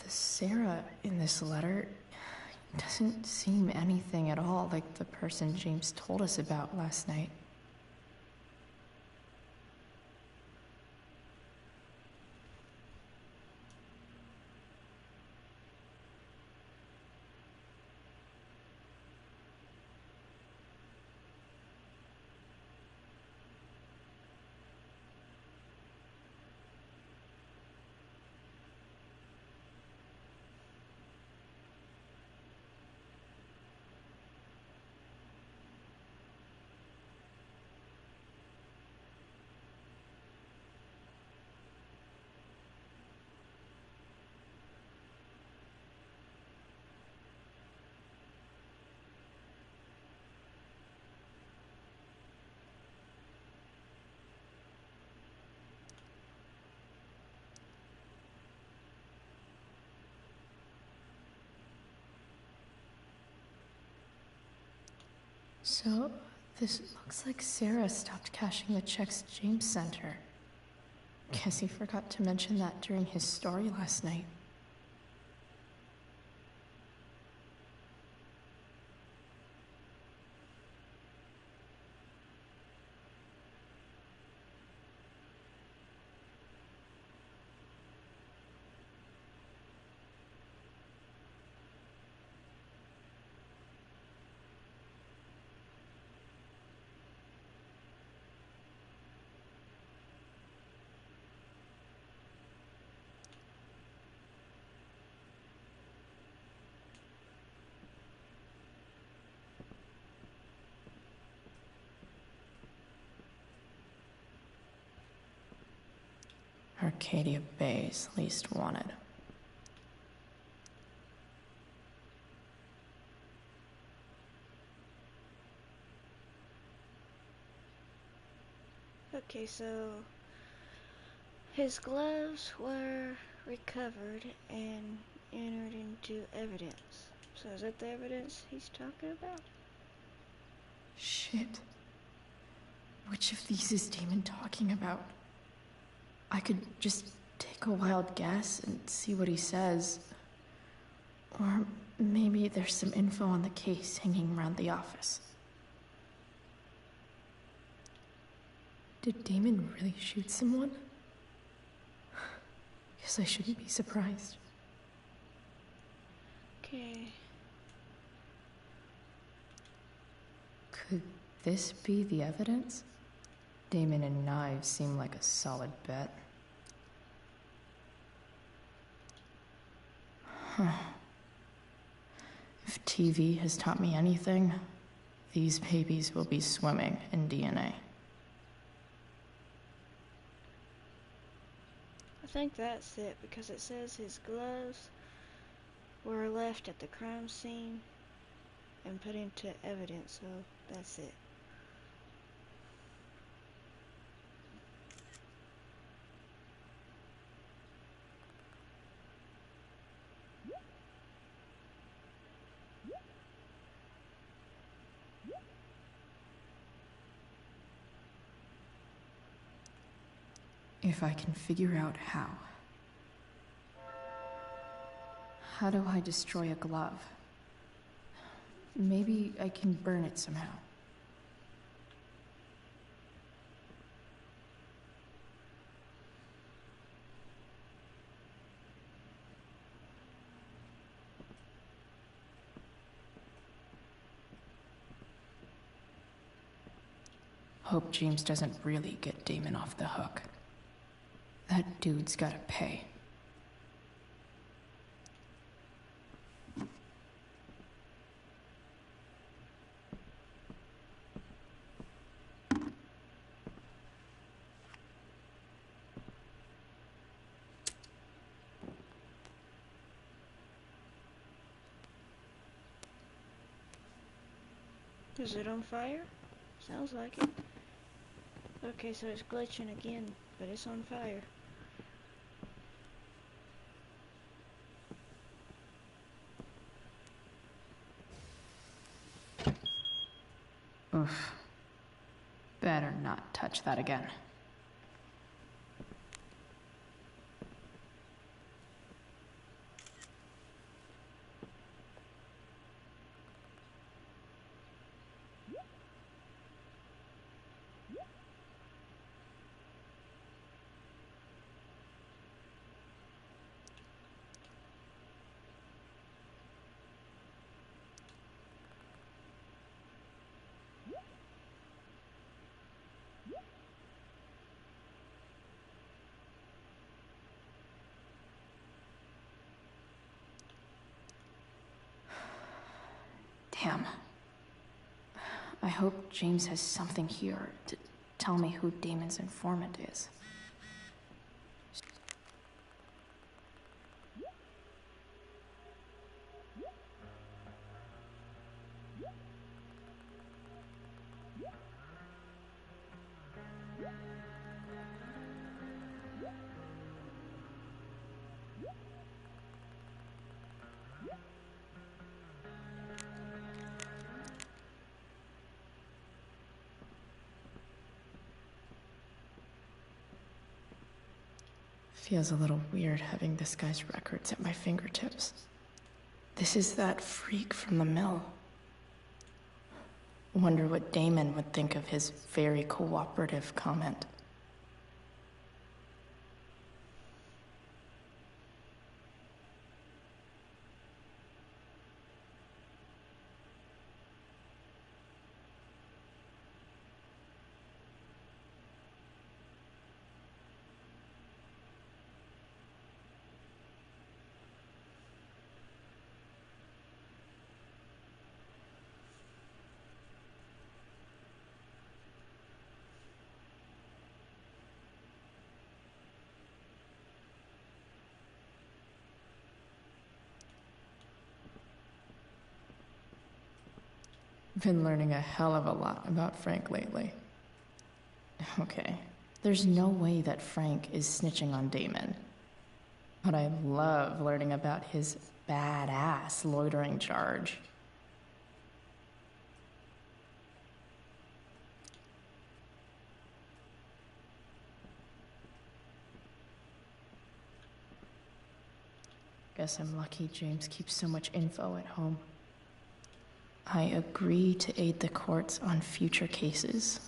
Speaker 3: The Sarah in this letter doesn't seem anything at all like the person James told us about last night.
Speaker 14: So, this looks like Sarah stopped cashing the checks James sent her. Guess he forgot to mention that during his story last night. Arcadia Bay's least wanted.
Speaker 1: Okay, so his gloves were recovered and entered into evidence. So is that the evidence he's talking about?
Speaker 14: Shit. Which of these is Damon talking about? I could just take a wild guess and see what he says. Or maybe there's some info on the case hanging around the office. Did Damon really shoot someone? Guess I shouldn't be surprised.
Speaker 1: Okay.
Speaker 14: Could this be the evidence? Damon and knives seem like a solid bet. Huh. If TV has taught me anything, these babies will be swimming in DNA.
Speaker 1: I think that's it, because it says his gloves were left at the crime scene and put into evidence, so that's it.
Speaker 14: If I can figure out how. How do I destroy a glove? Maybe I can burn it somehow. Hope James doesn't really get Damon off the hook. That dude's gotta pay.
Speaker 1: Is it on fire? Sounds like it. Okay, so it's glitching again, but it's on fire.
Speaker 14: Oof. Better not touch that again. Damn. I hope James has something here to tell me who Damon's informant is. Feels a little weird having this guy's records at my fingertips. This is that freak from the mill. Wonder what Damon would think of his very cooperative comment. Been learning a hell of a lot about Frank lately. Okay, there's no way that Frank is snitching on Damon. But I love learning about his badass loitering charge. Guess I'm lucky James keeps so much info at home. I agree to aid the courts on future cases.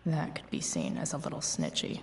Speaker 14: That could be seen as a little snitchy.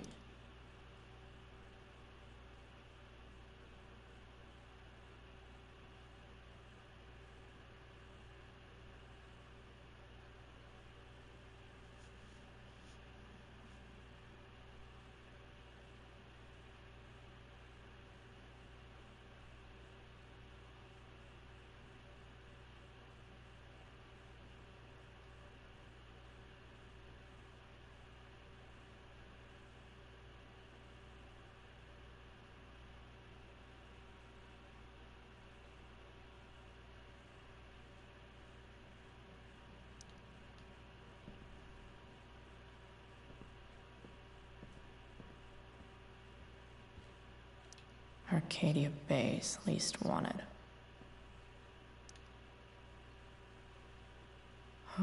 Speaker 14: Arcadia Bay's least wanted.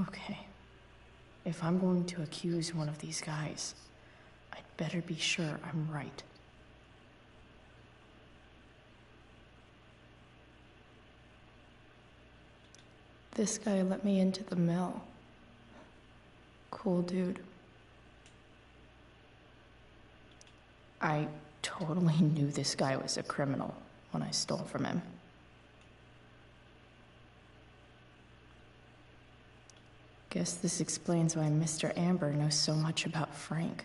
Speaker 14: Okay. If I'm going to accuse one of these guys, I'd better be sure I'm right. This guy let me into the mill. Cool dude. I totally knew this guy was a criminal when I stole from him. Guess this explains why Mr. Amber knows so much about Frank.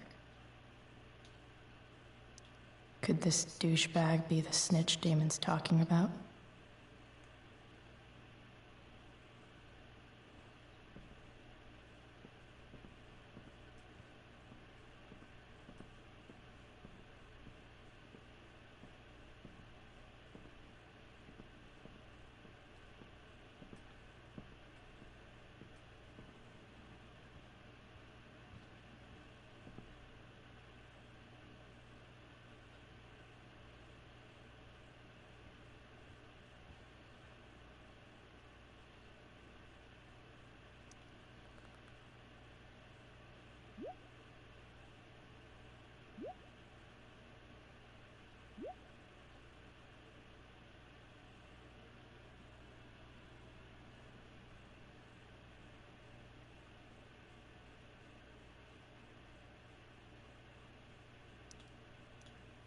Speaker 14: Could this douchebag be the snitch Damon's talking about?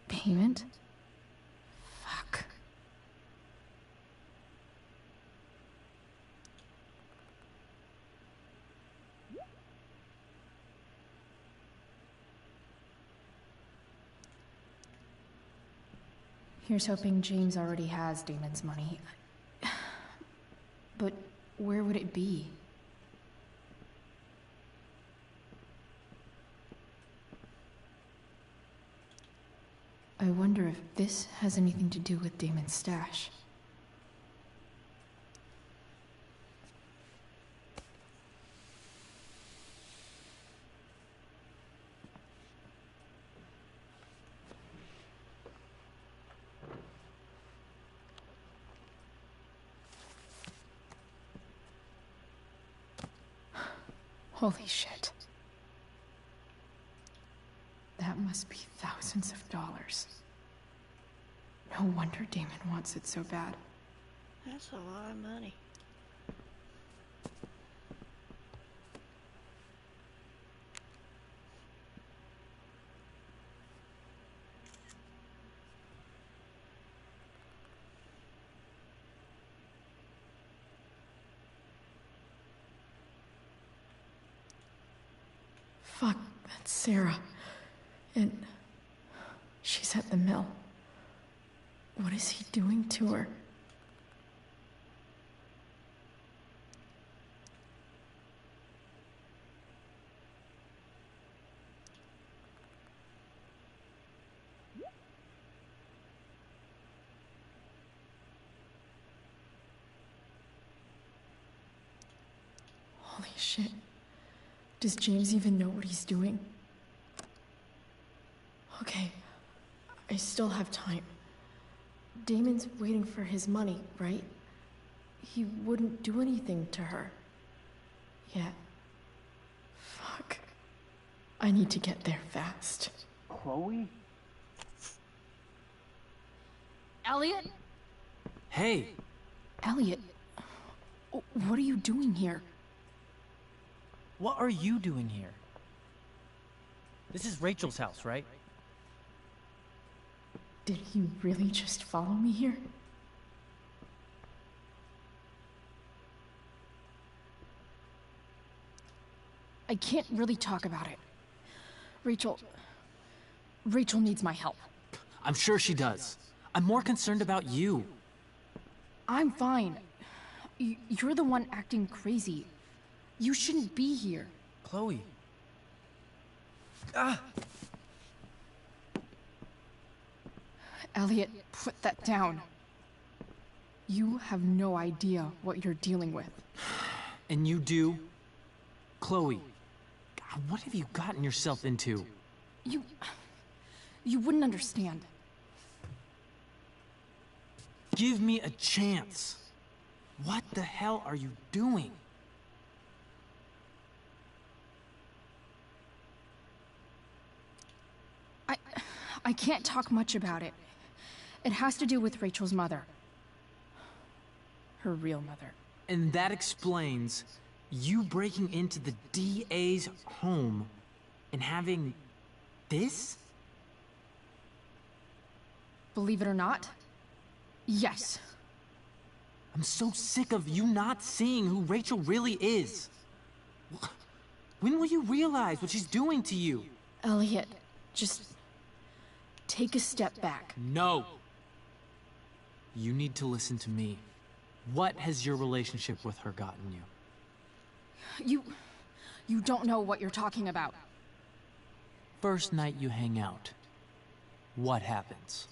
Speaker 14: Payment? Fuck. Here's hoping James already has Damon's money. But where would it be? I wonder if this has anything to do with Damon's stash. Holy shit.
Speaker 3: That must be thousands of dollars. No wonder Damon wants it so bad.
Speaker 1: That's a lot of money.
Speaker 3: Fuck, that's Sarah. And she's at the mill. What is he doing to her? Holy shit. Does James even know what he's doing? Okay, I still have time. Damon's waiting for his money, right? He wouldn't do anything to her. Yet. Fuck. I need to get there fast.
Speaker 15: Chloe?
Speaker 19: Elliot?
Speaker 9: Hey!
Speaker 3: Elliot, what are you doing here?
Speaker 12: What are you doing here? This is Rachel's house, right?
Speaker 3: Did he really just follow me here?
Speaker 19: I can't really talk about it. Rachel needs my help.
Speaker 9: I'm sure she does. I'm more concerned about you.
Speaker 19: I'm fine. You're the one acting crazy. You shouldn't be here.
Speaker 12: Chloe.
Speaker 19: Elliot, put that down. You have no idea what you're dealing with.
Speaker 9: And you do? Chloe, God, what have you gotten yourself into?
Speaker 19: You wouldn't understand.
Speaker 9: Give me a chance. What the hell are you doing?
Speaker 19: I can't talk much about it. It has to do with Rachel's mother. Her real mother.
Speaker 9: And that explains you breaking into the DA's home and having this?
Speaker 19: Believe it or not, yes.
Speaker 9: I'm so sick of you not seeing who Rachel really is. When will you realize what she's doing to you?
Speaker 19: Elliot, just take a step back.
Speaker 9: No. You need to listen to me. What has your relationship with her gotten you?
Speaker 19: You don't know what you're talking about.
Speaker 9: First night you hang out, what happens?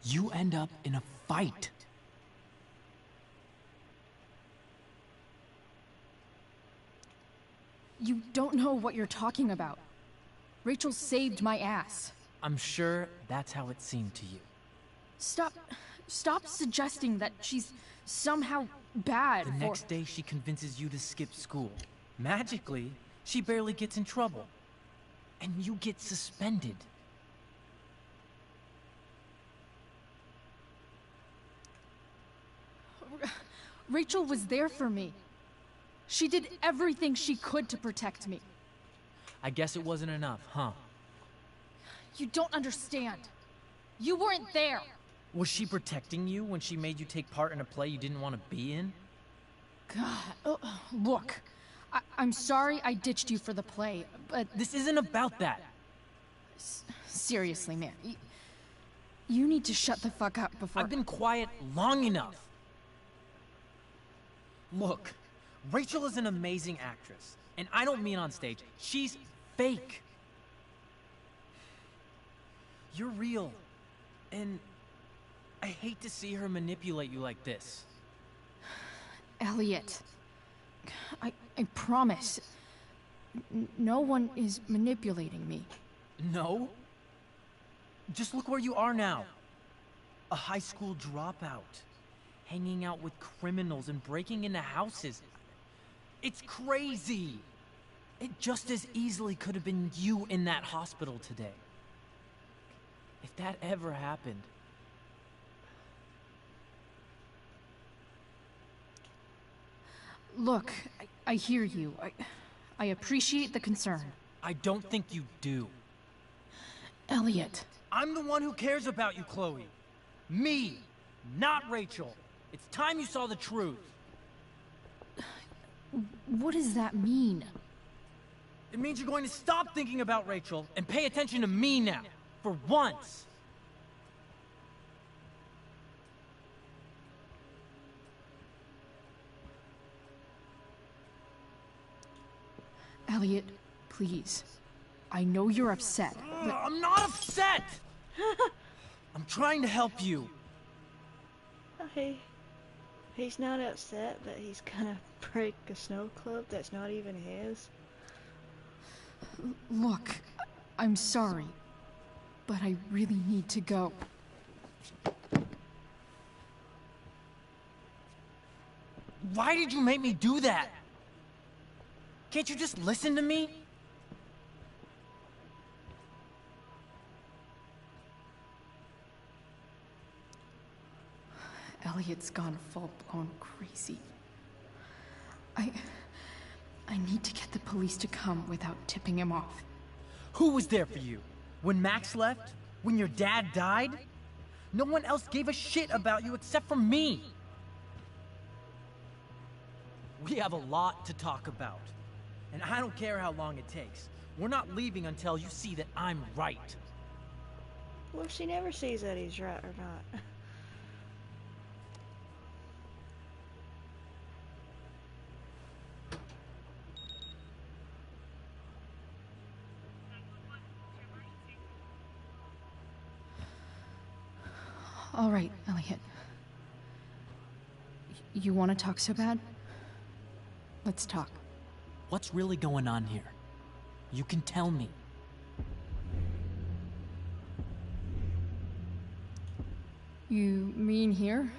Speaker 9: You end up in a fight.
Speaker 19: You don't know what you're talking about. Rachel saved my ass.
Speaker 12: I'm sure that's how it seemed to you.
Speaker 19: Stop suggesting that she's somehow bad.
Speaker 12: The next day she convinces you to skip school. Magically, she barely gets in trouble. And you get suspended.
Speaker 19: Rachel was there for me. She did everything she could to protect me.
Speaker 12: I guess it wasn't enough, huh?
Speaker 19: You don't understand. You weren't there.
Speaker 12: Was she protecting you when she made you take part in a play you didn't want to be in?
Speaker 19: God, look. I'm sorry I ditched you for the play, but...
Speaker 12: This isn't about that.
Speaker 19: Seriously, man. You need to shut the fuck up before...
Speaker 12: I've been quiet long enough. Look, Rachel is an amazing actress. And I don't mean on stage. She's fake. You're real. And I hate to see her manipulate you like this.
Speaker 19: Elliot, I promise. No one is manipulating me.
Speaker 12: No? Just look where you are now. A high school dropout. Hanging out with criminals and breaking into houses. It's crazy! It just as easily could have been you in that hospital today. If that ever happened.
Speaker 19: Look, I hear you. I appreciate the concern.
Speaker 12: I don't think you do.
Speaker 19: Elliot.
Speaker 12: I'm the one who cares about you, Chloe. Me, not Rachel. It's time you saw the truth.
Speaker 19: What does that mean?
Speaker 12: It means you're going to stop thinking about Rachel and pay attention to me now, for once.
Speaker 19: Elliot, please. I know you're upset, but...
Speaker 12: I'm not upset! I'm trying to help you.
Speaker 1: He's not upset, but he's gonna break a snow club that's not even his.
Speaker 19: Look, I'm sorry, but I really need to go.
Speaker 12: Why did you make me do that? Can't you just listen to me?
Speaker 19: Elliot's gone full-blown crazy. I need to get the police to come without tipping him off.
Speaker 12: Who was there for you? When Max left? When your dad died? No one else gave a shit about you except for me. We have a lot to talk about. And I don't care how long it takes. We're not leaving until you see that I'm right.
Speaker 1: What if she never sees that he's right or not?
Speaker 19: All right, Elliot. You want to talk so bad? Let's talk.
Speaker 12: What's really going on here? You can tell me.
Speaker 19: You mean here?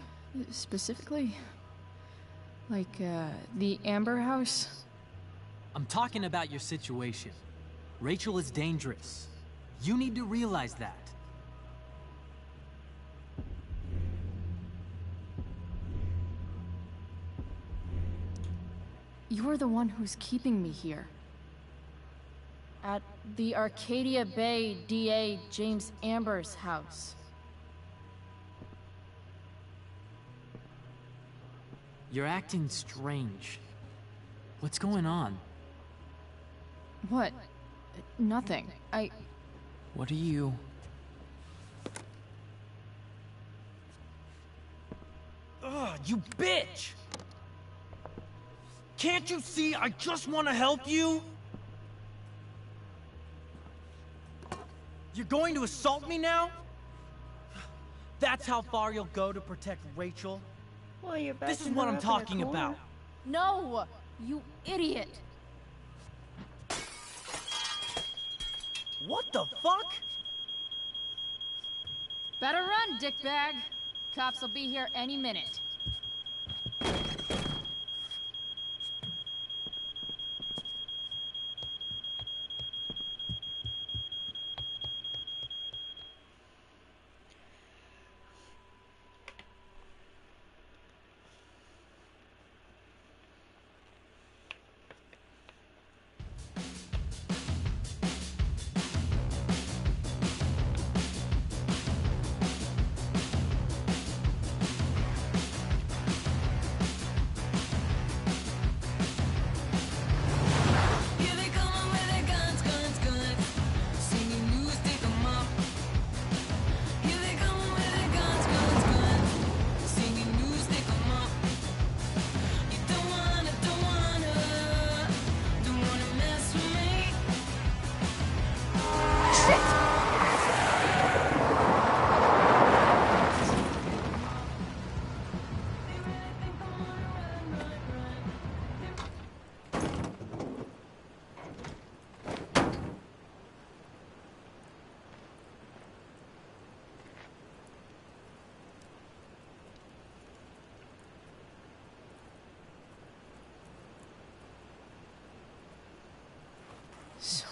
Speaker 19: Specifically? Like, the Amber House?
Speaker 12: I'm talking about your situation. Rachel is dangerous. You need to realize that.
Speaker 19: You're the one who's keeping me here. At the Arcadia Bay DA James Amber's house.
Speaker 12: You're acting strange. What's going on?
Speaker 19: What? Nothing.
Speaker 12: What are you... Ugh, you bitch! Can't you see I just want to help you? You're going to assault me now? That's how far you'll go to protect Rachel?
Speaker 1: Well, you're
Speaker 12: This is what I'm talking about.
Speaker 19: No! You idiot!
Speaker 12: What the fuck?
Speaker 19: Better run, dickbag. Cops will be here any minute.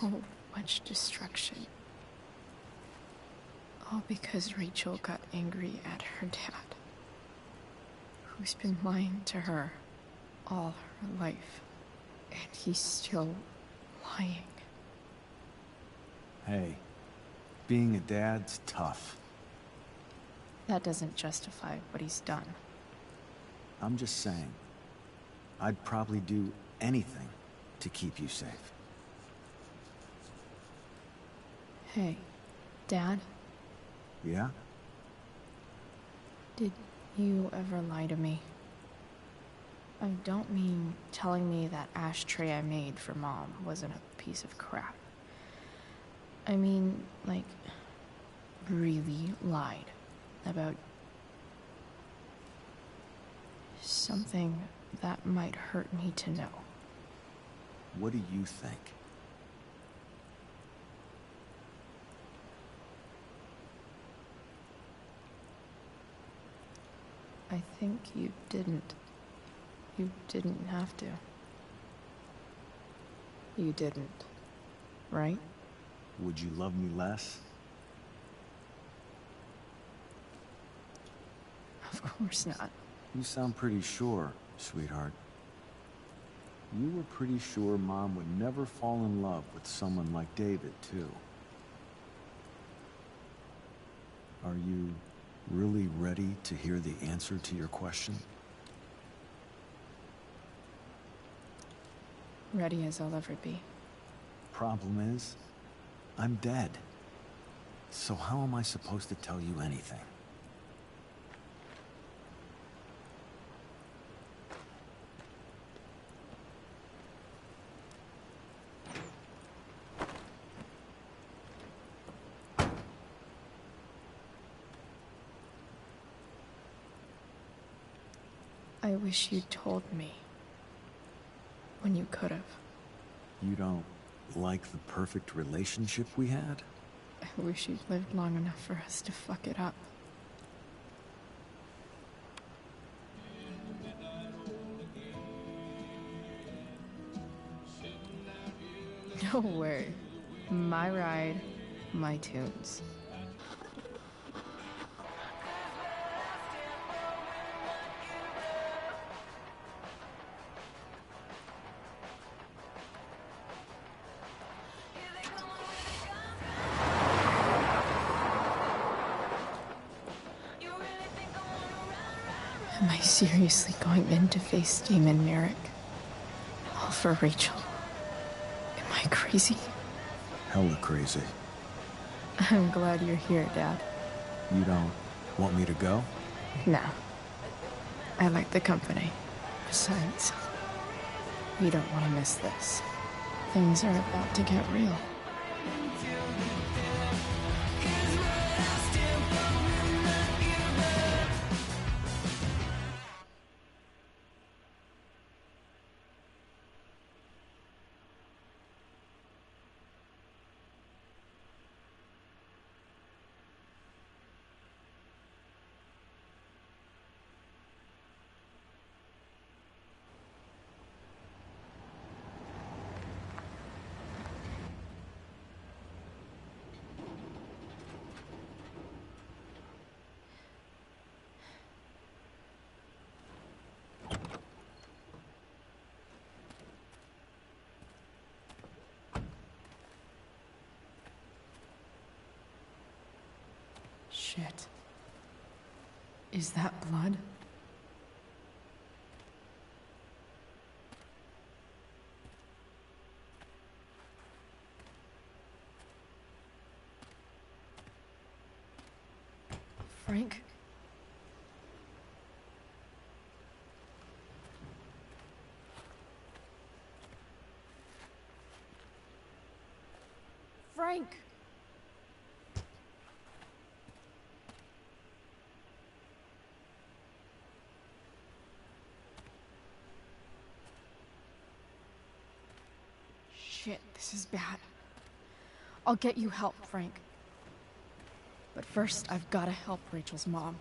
Speaker 3: So much destruction. All because Rachel got angry at her dad, who's been lying to her all her life. And he's still lying.
Speaker 6: Hey, being a dad's tough.
Speaker 3: That doesn't justify what he's done.
Speaker 6: I'm just saying, I'd probably do anything to keep you safe.
Speaker 3: Hey, Dad?
Speaker 6: Yeah?
Speaker 3: Did you ever lie to me? I don't mean telling me that ashtray I made for Mom wasn't a piece of crap. I mean, like, really lied about something that might hurt me to know.
Speaker 6: What do you think?
Speaker 3: I think you didn't. You didn't have to. You didn't, right?
Speaker 6: Would you love me less?
Speaker 3: Of course not.
Speaker 6: You sound pretty sure, sweetheart. You were pretty sure Mom would never fall in love with someone like David, too. Are you really ready to hear the answer to your question?
Speaker 3: Ready as I'll ever be.
Speaker 6: Problem is, I'm dead. So how am I supposed to tell you anything?
Speaker 3: I wish you'd told me. When you could have.
Speaker 6: You don't like the perfect relationship we had?
Speaker 3: I wish you'd lived long enough for us to fuck it up. No way. My ride, my tunes. Am I seriously going in to face Damon Merrick? All for Rachel? Am I crazy?
Speaker 6: Hella crazy.
Speaker 3: I'm glad you're here, Dad.
Speaker 6: You don't want me to go?
Speaker 3: No. I like the company. Besides, we don't want to miss this. Things are about to get real. Shit. Is that blood? Frank? Frank! Shit, this is bad. I'll get you help, Frank. But first, I've gotta help Rachel's mom.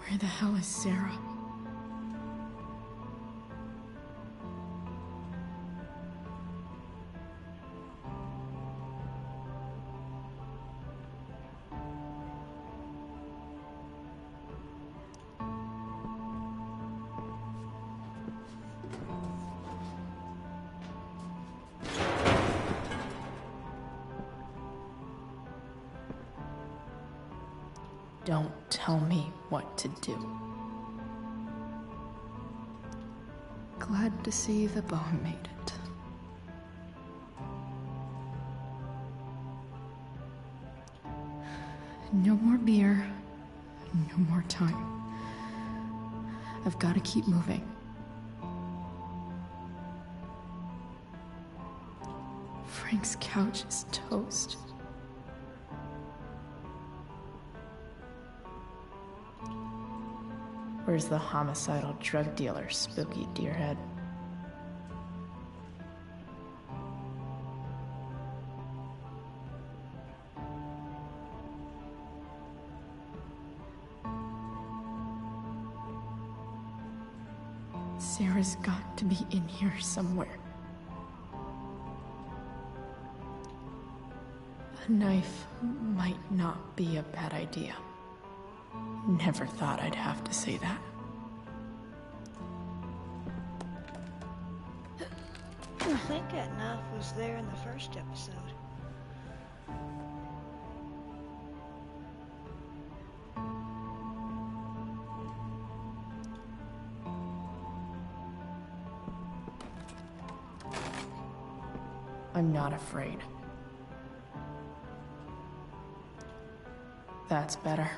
Speaker 3: Where the hell is Sarah? Don't tell me what to do. Glad to see the bone made it. No more beer, no more time. I've got to keep moving. Frank's couch is toast. Where's the homicidal drug dealer, Spooky Deerhead? Sarah's got to be in here somewhere. A knife might not be a bad idea. Never thought I'd have to say that.
Speaker 1: I think that knife was there in the first episode.
Speaker 3: I'm not afraid. That's better.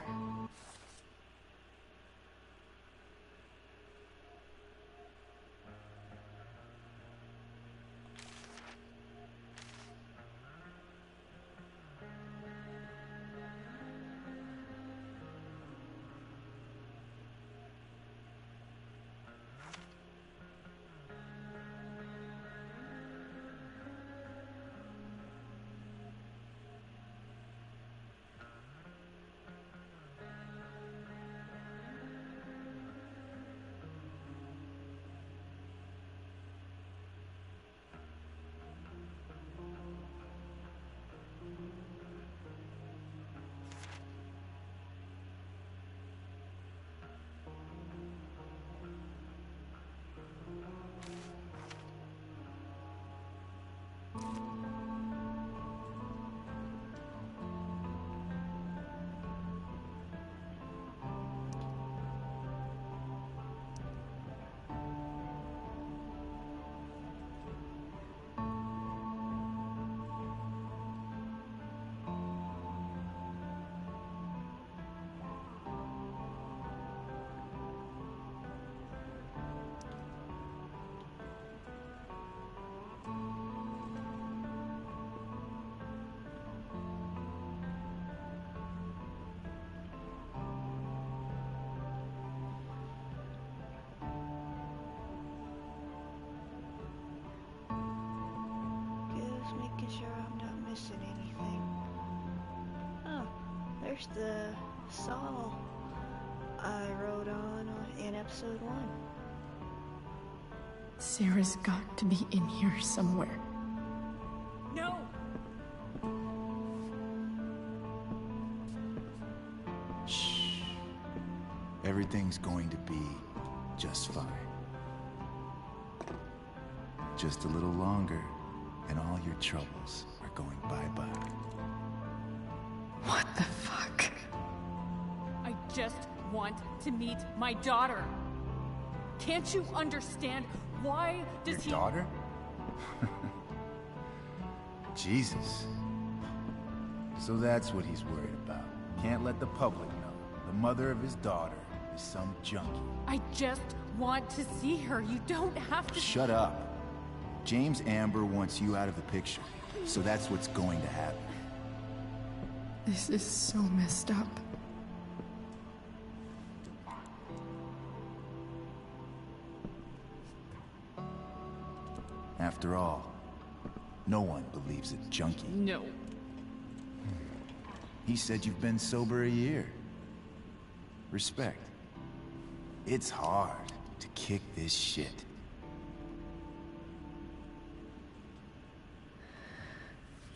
Speaker 1: Making sure I'm not missing anything. Oh, there's the saw I rode on in episode 1.
Speaker 3: Sarah's got to be in here somewhere.
Speaker 13: No!
Speaker 2: Shh. Everything's going to be just fine. Just a little longer, and all your troubles are going bye-bye.
Speaker 3: What the fuck?
Speaker 13: I just want to meet my daughter. Can't you understand? Why does
Speaker 2: Your daughter? Jesus. So that's what he's worried about. Can't let the public know. The mother of his daughter is some junkie.
Speaker 13: I just want to see her. You don't have to—
Speaker 2: Shut up. James Amber wants you out of the picture, so that's what's going to happen.
Speaker 3: This is so messed up.
Speaker 2: After all, no one believes a junkie.
Speaker 13: No.
Speaker 2: He said you've been sober a year. Respect.
Speaker 16: It's hard to kick this shit.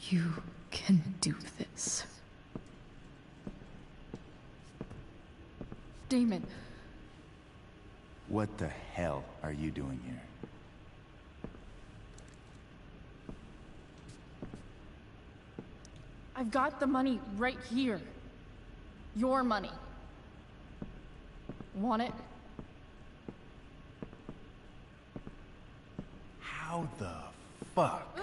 Speaker 14: You can do this.
Speaker 19: Damon.
Speaker 16: What the hell are you doing here?
Speaker 19: I've got the money right here. Your money. Want it?
Speaker 16: How the fuck?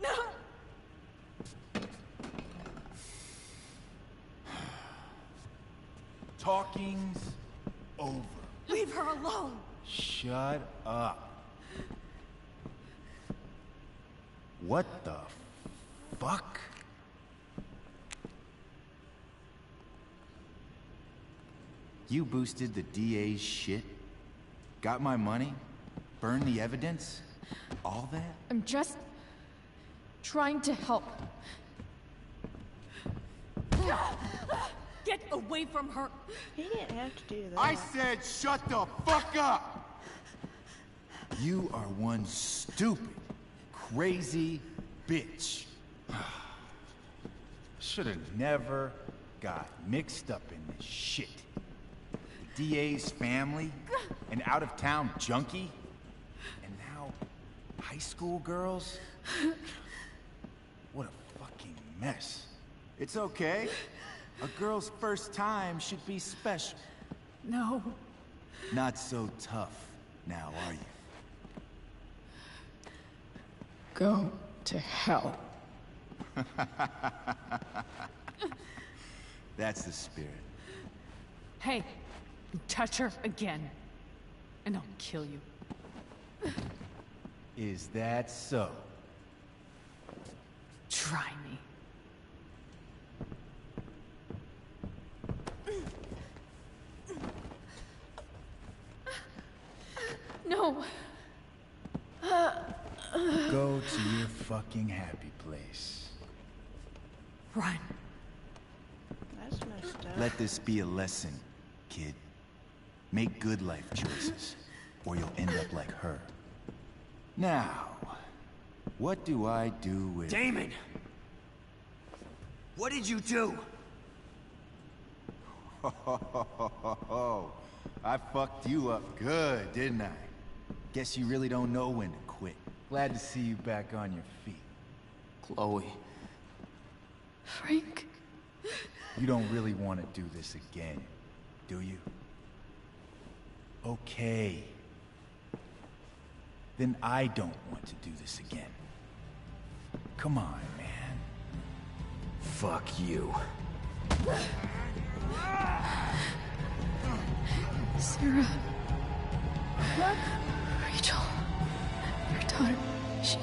Speaker 19: No!
Speaker 16: Talking's over.
Speaker 17: Leave her alone!
Speaker 16: Shut up. What the fuck? You boosted the DA's shit? Got my money? Burned the evidence? All that?
Speaker 19: I'm just trying to help.
Speaker 13: Get away from her!
Speaker 1: He didn't have to do that.
Speaker 16: I said shut the fuck up! You are one stupid, crazy bitch. Should've never got mixed up in this shit. The DA's family, an out-of-town junkie, and now high school girls? What a fucking mess. It's okay. A girl's first time should be special.
Speaker 13: No.
Speaker 16: Not so tough now, are you?
Speaker 14: Go to hell.
Speaker 16: That's the spirit.
Speaker 13: Hey, you touch her again, and I'll kill you.
Speaker 16: Is that so?
Speaker 13: Try me.
Speaker 19: No.
Speaker 16: Go to your fucking happy place.
Speaker 13: Run.
Speaker 1: That's messed up.
Speaker 16: Let this be a lesson, kid. Make good life choices, or you'll end up like her. Now, what do I do with...
Speaker 15: Damon! What did you do?
Speaker 16: I fucked you up good, didn't I? Guess you really don't know when to quit. Glad to see you back on your feet.
Speaker 9: Chloe.
Speaker 14: Frank.
Speaker 16: You don't really want to do this again, do you? Okay. Then I don't want to do this again. Come on, man.
Speaker 9: Fuck you.
Speaker 14: Sarah. Rachel. Your daughter. She...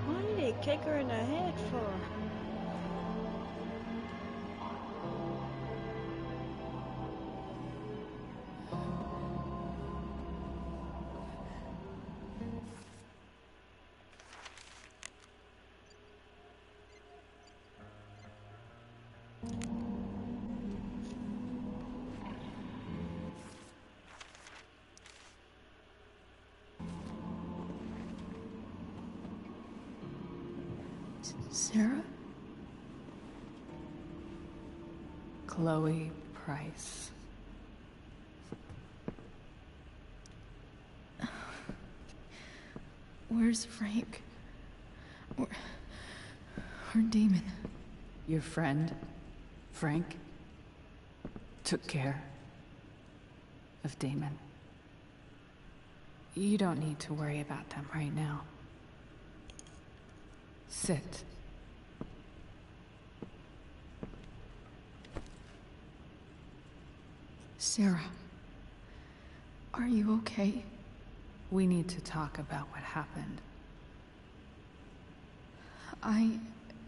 Speaker 1: What did he kick her in the head for?
Speaker 14: Sarah?
Speaker 19: Chloe Price.
Speaker 14: Where's Frank? Or Damon?
Speaker 19: Your friend, Frank, took care of Damon. You don't need to worry about them right now. Sit.
Speaker 14: Sarah, are you okay?
Speaker 19: We need to talk about what happened.
Speaker 14: I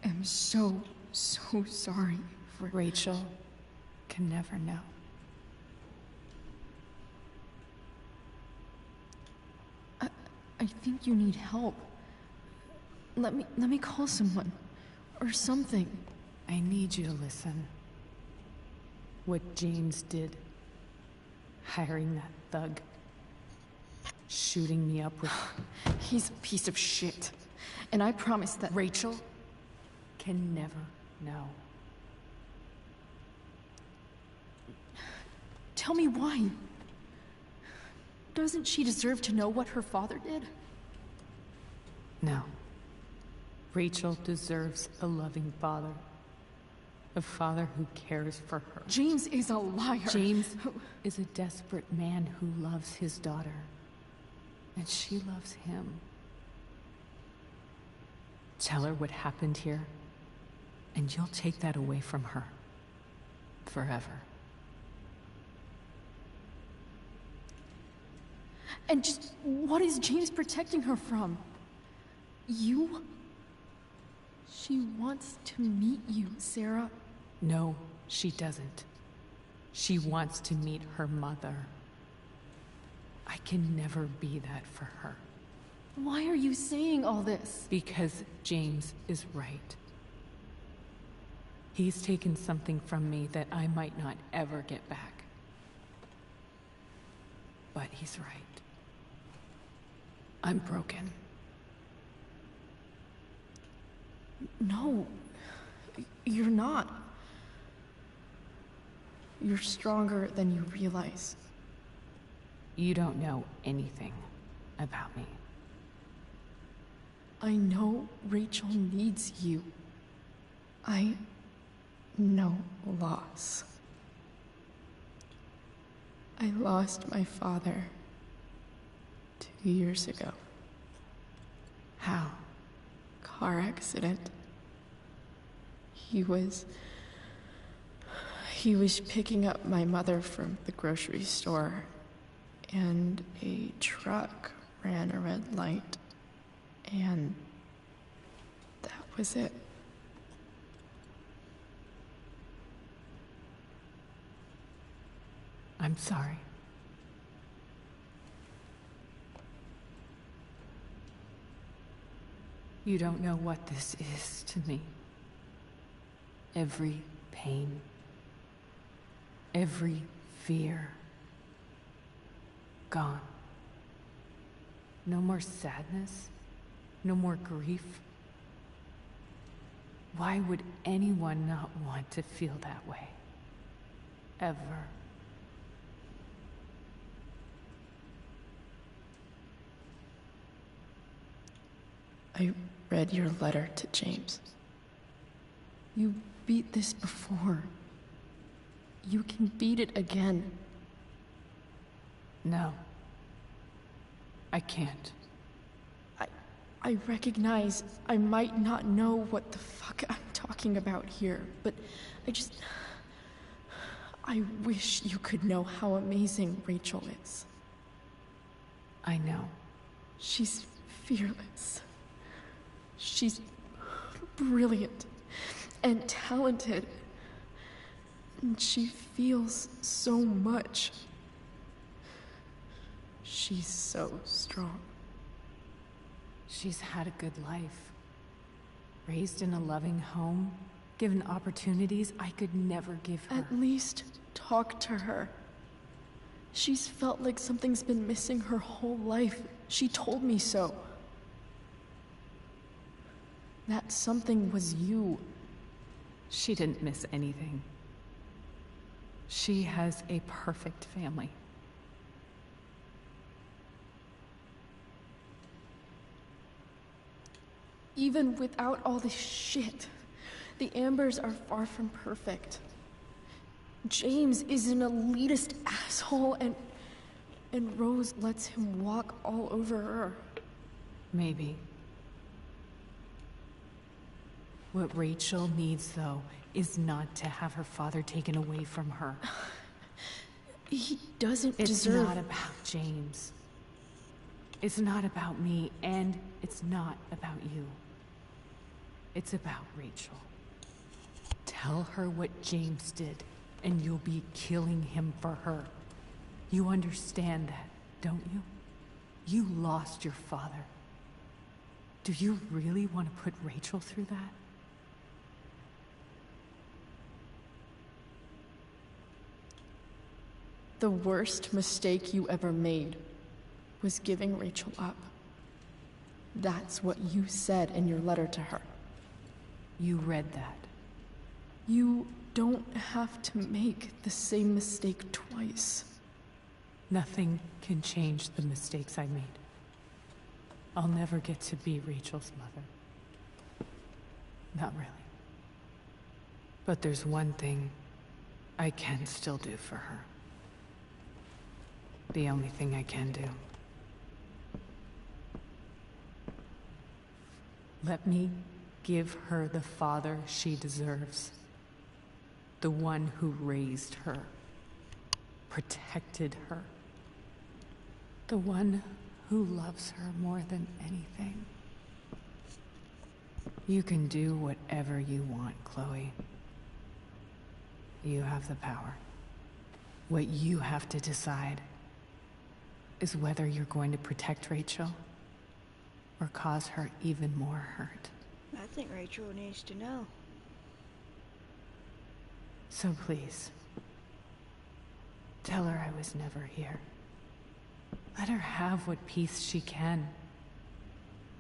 Speaker 14: am so sorry for...
Speaker 19: Rachel can never know.
Speaker 14: I think you need help. Let me call someone. Or something.
Speaker 13: I need you to listen. What James did, hiring that thug, shooting me up with...
Speaker 3: He's a piece of shit. And I promise that...
Speaker 13: Rachel can never know.
Speaker 3: Tell me why. Doesn't she deserve to know what her father did?
Speaker 13: No. Rachel deserves a loving father. A father who cares for her.
Speaker 3: James is a liar.
Speaker 13: James is a desperate man who loves his daughter. And she loves him. Tell her what happened here, and you'll take that away from her. Forever.
Speaker 3: And just what is James protecting her from? You? She wants to meet you, Sarah.
Speaker 13: No, she doesn't. She wants to meet her mother. I can never be that for her.
Speaker 3: Why are you saying all this?
Speaker 13: Because James is right. He's taken something from me that I might not ever get back. But he's right. I'm broken.
Speaker 3: No, you're not. You're stronger than you realize.
Speaker 13: You don't know anything about me.
Speaker 3: I know Rachel needs you. I know loss. I lost my father 2 years ago.
Speaker 13: How?
Speaker 3: Car accident. He was picking up my mother from the grocery store, and a truck ran a red light, and that was it.
Speaker 13: I'm sorry. You don't know what this is to me. Every pain, every fear, gone. No more sadness, no more grief. Why would anyone not want to feel that way? Ever.
Speaker 3: I read your letter to James. You beat this before. You can beat it again.
Speaker 13: No. I can't.
Speaker 3: I recognize I might not know what the fuck I'm talking about here, but I wish you could know how amazing Rachel is.
Speaker 13: I know.
Speaker 3: She's fearless. She's brilliant and talented. And she feels so much. She's so strong.
Speaker 13: She's had a good life. Raised in a loving home, given opportunities I could never give her.
Speaker 3: At least talk to her. She's felt like something's been missing her whole life. She told me so. That something was you.
Speaker 13: She didn't miss anything. She has a perfect family.
Speaker 3: Even without all this shit, the Ambers are far from perfect. James is an elitist asshole, and Rose lets him walk all over her.
Speaker 13: Maybe. What Rachel needs, though, is not to have her father taken away from her.
Speaker 3: He doesn't
Speaker 13: It's
Speaker 3: deserve...
Speaker 13: not about James. It's not about me, and it's not about you. It's about Rachel. Tell her what James did, and you'll be killing him for her. You understand that, don't you? You lost your father. Do you really want to put Rachel through that?
Speaker 14: The worst mistake you ever made was giving Rachel up. That's what you said in your letter to her.
Speaker 13: You read that.
Speaker 14: You don't have to make the same mistake twice.
Speaker 13: Nothing can change the mistakes I made. I'll never get to be Rachel's mother. Not really. But there's one thing I can still do for her. The only thing I can do. Let me give her the father she deserves. The one who raised her, protected her. The one who loves her more than anything. You can do whatever you want, Chloe. You have the power. What you have to decide is whether you're going to protect Rachel or cause her even more hurt.
Speaker 1: I think Rachel needs to know.
Speaker 13: So please, tell her I was never here. Let her have what peace she can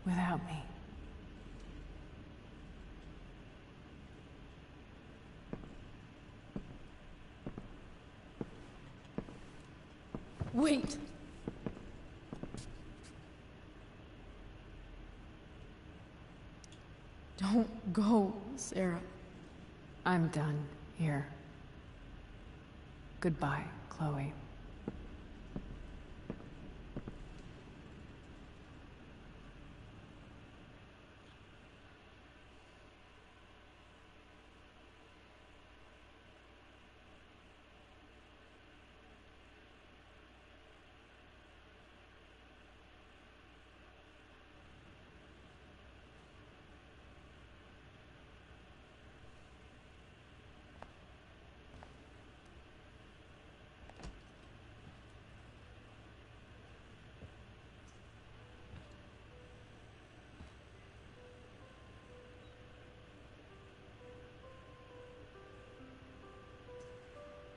Speaker 13: without me.
Speaker 14: Wait! Don't go, Sarah.
Speaker 13: I'm done here. Goodbye, Chloe.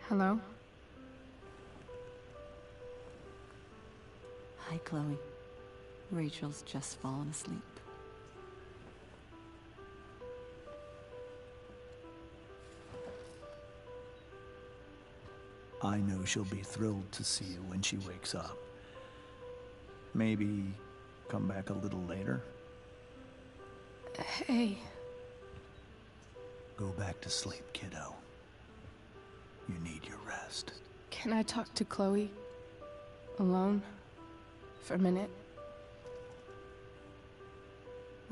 Speaker 14: Hello?
Speaker 10: Hi, Chloe. Rachel's just fallen asleep.
Speaker 2: I know she'll be thrilled to see you when she wakes up. Maybe come back a little later?
Speaker 14: Hey.
Speaker 2: Go back to sleep, kiddo. You need your rest.
Speaker 14: Can I talk to Chloe? Alone? For a minute?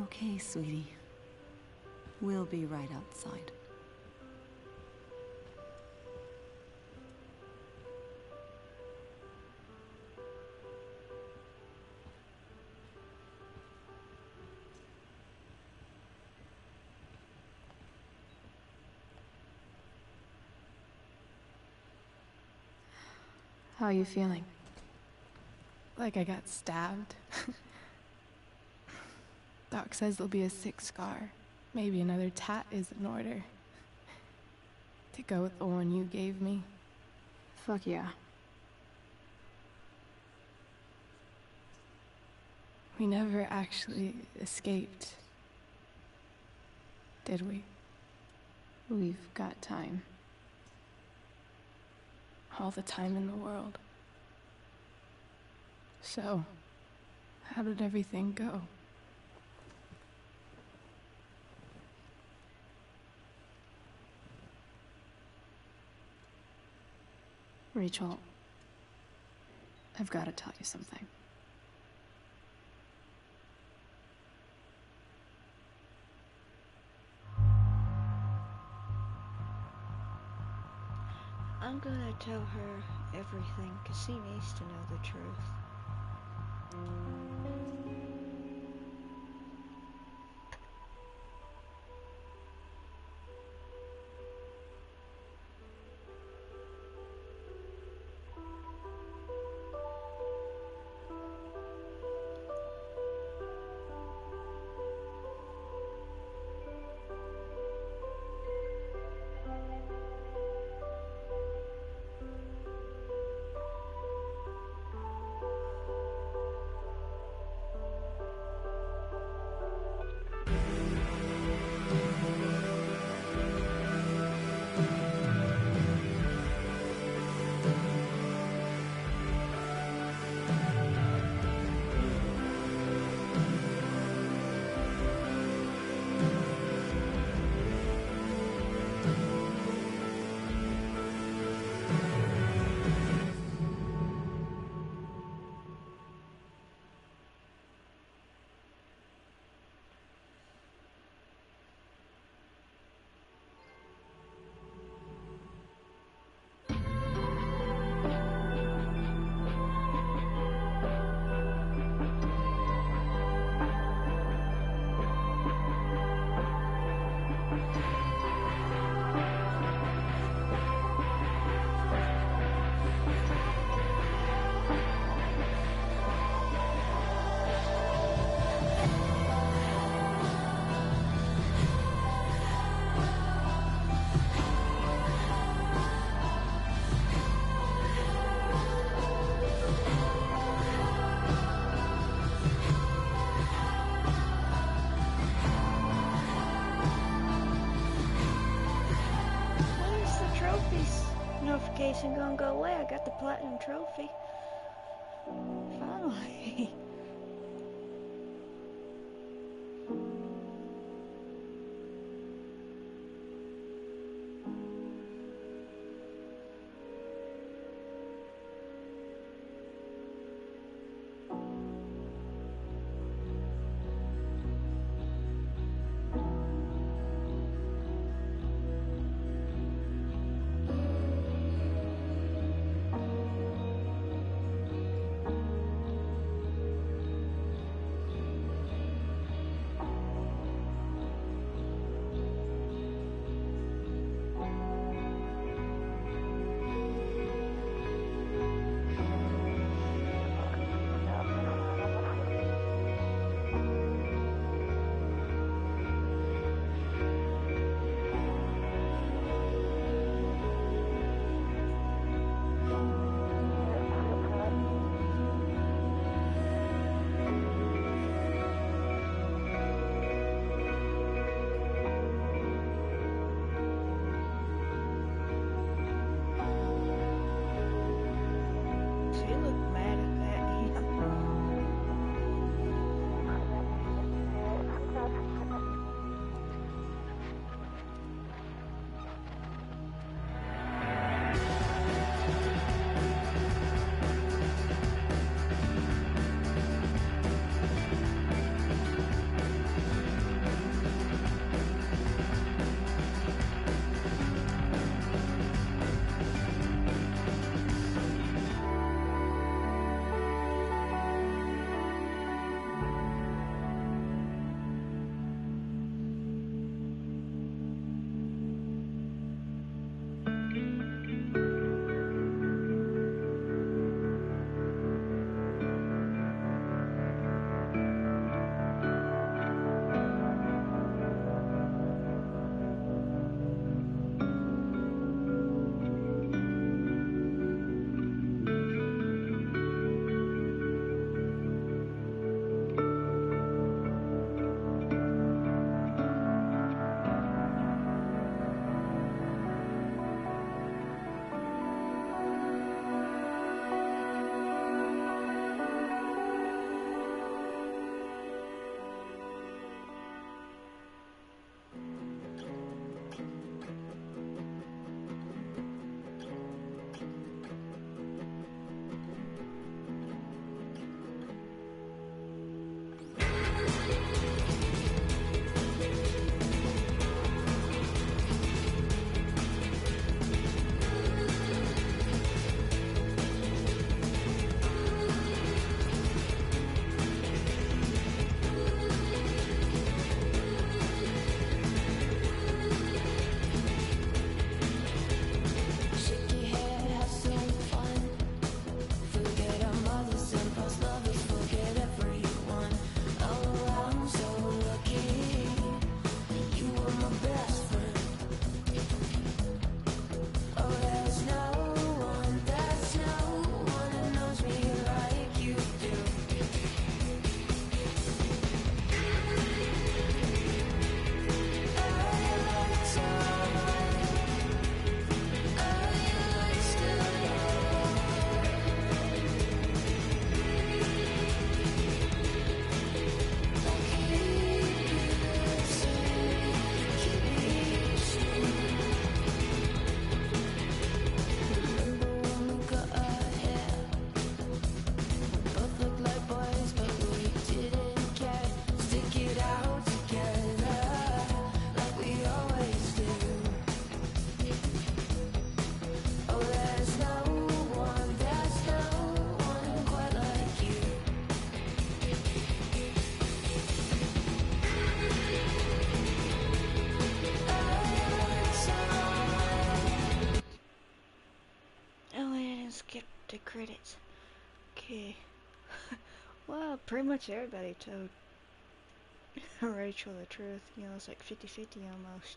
Speaker 10: Okay, sweetie. We'll be right outside.
Speaker 14: How are you feeling? Like I got stabbed? Doc says there'll be a 6 scar. Maybe another tat is in order. To go with the one you gave me. Fuck yeah. We never actually escaped. Did we? We've got time. All the time in the world. So, how did everything go? Rachel, I've got to tell you something.
Speaker 1: I'm gonna tell her everything, 'cause she needs to know the truth. trophies notification gonna go away. I got the platinum trophy. Finally. She looked mad at him. Skip the credits. Okay. Well, pretty much everybody told Rachel the truth. You know, it's like 50-50 almost.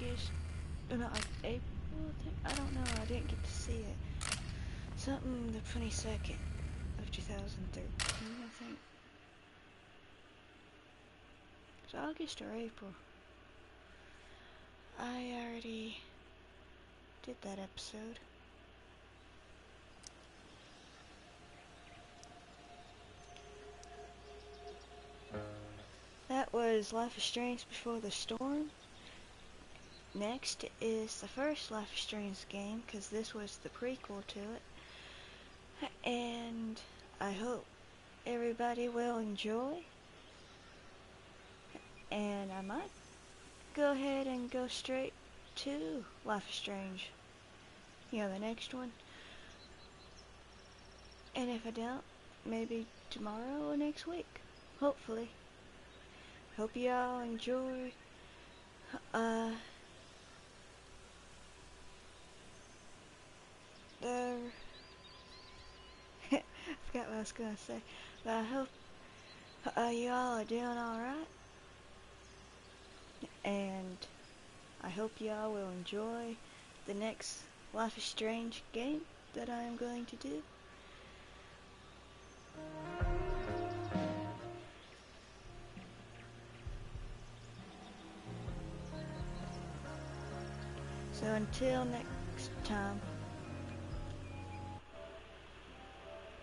Speaker 1: August, or not April, I don't know, I didn't get to see it. Something the 22nd of 2013, I think. It's August or April. I already did that episode. That was Life is Strange Before the Storm. Next is the first Life is Strange game, because this was the prequel to it. And I hope everybody will enjoy. And I might go ahead and go straight to Life is Strange. You know, the next one. And if I don't, maybe tomorrow or next week. Hopefully. Hope y'all enjoy. I forgot what I was gonna say. But I hope y'all are doing alright. And I hope y'all will enjoy the next Life is Strange game that I am going to do. So until next time.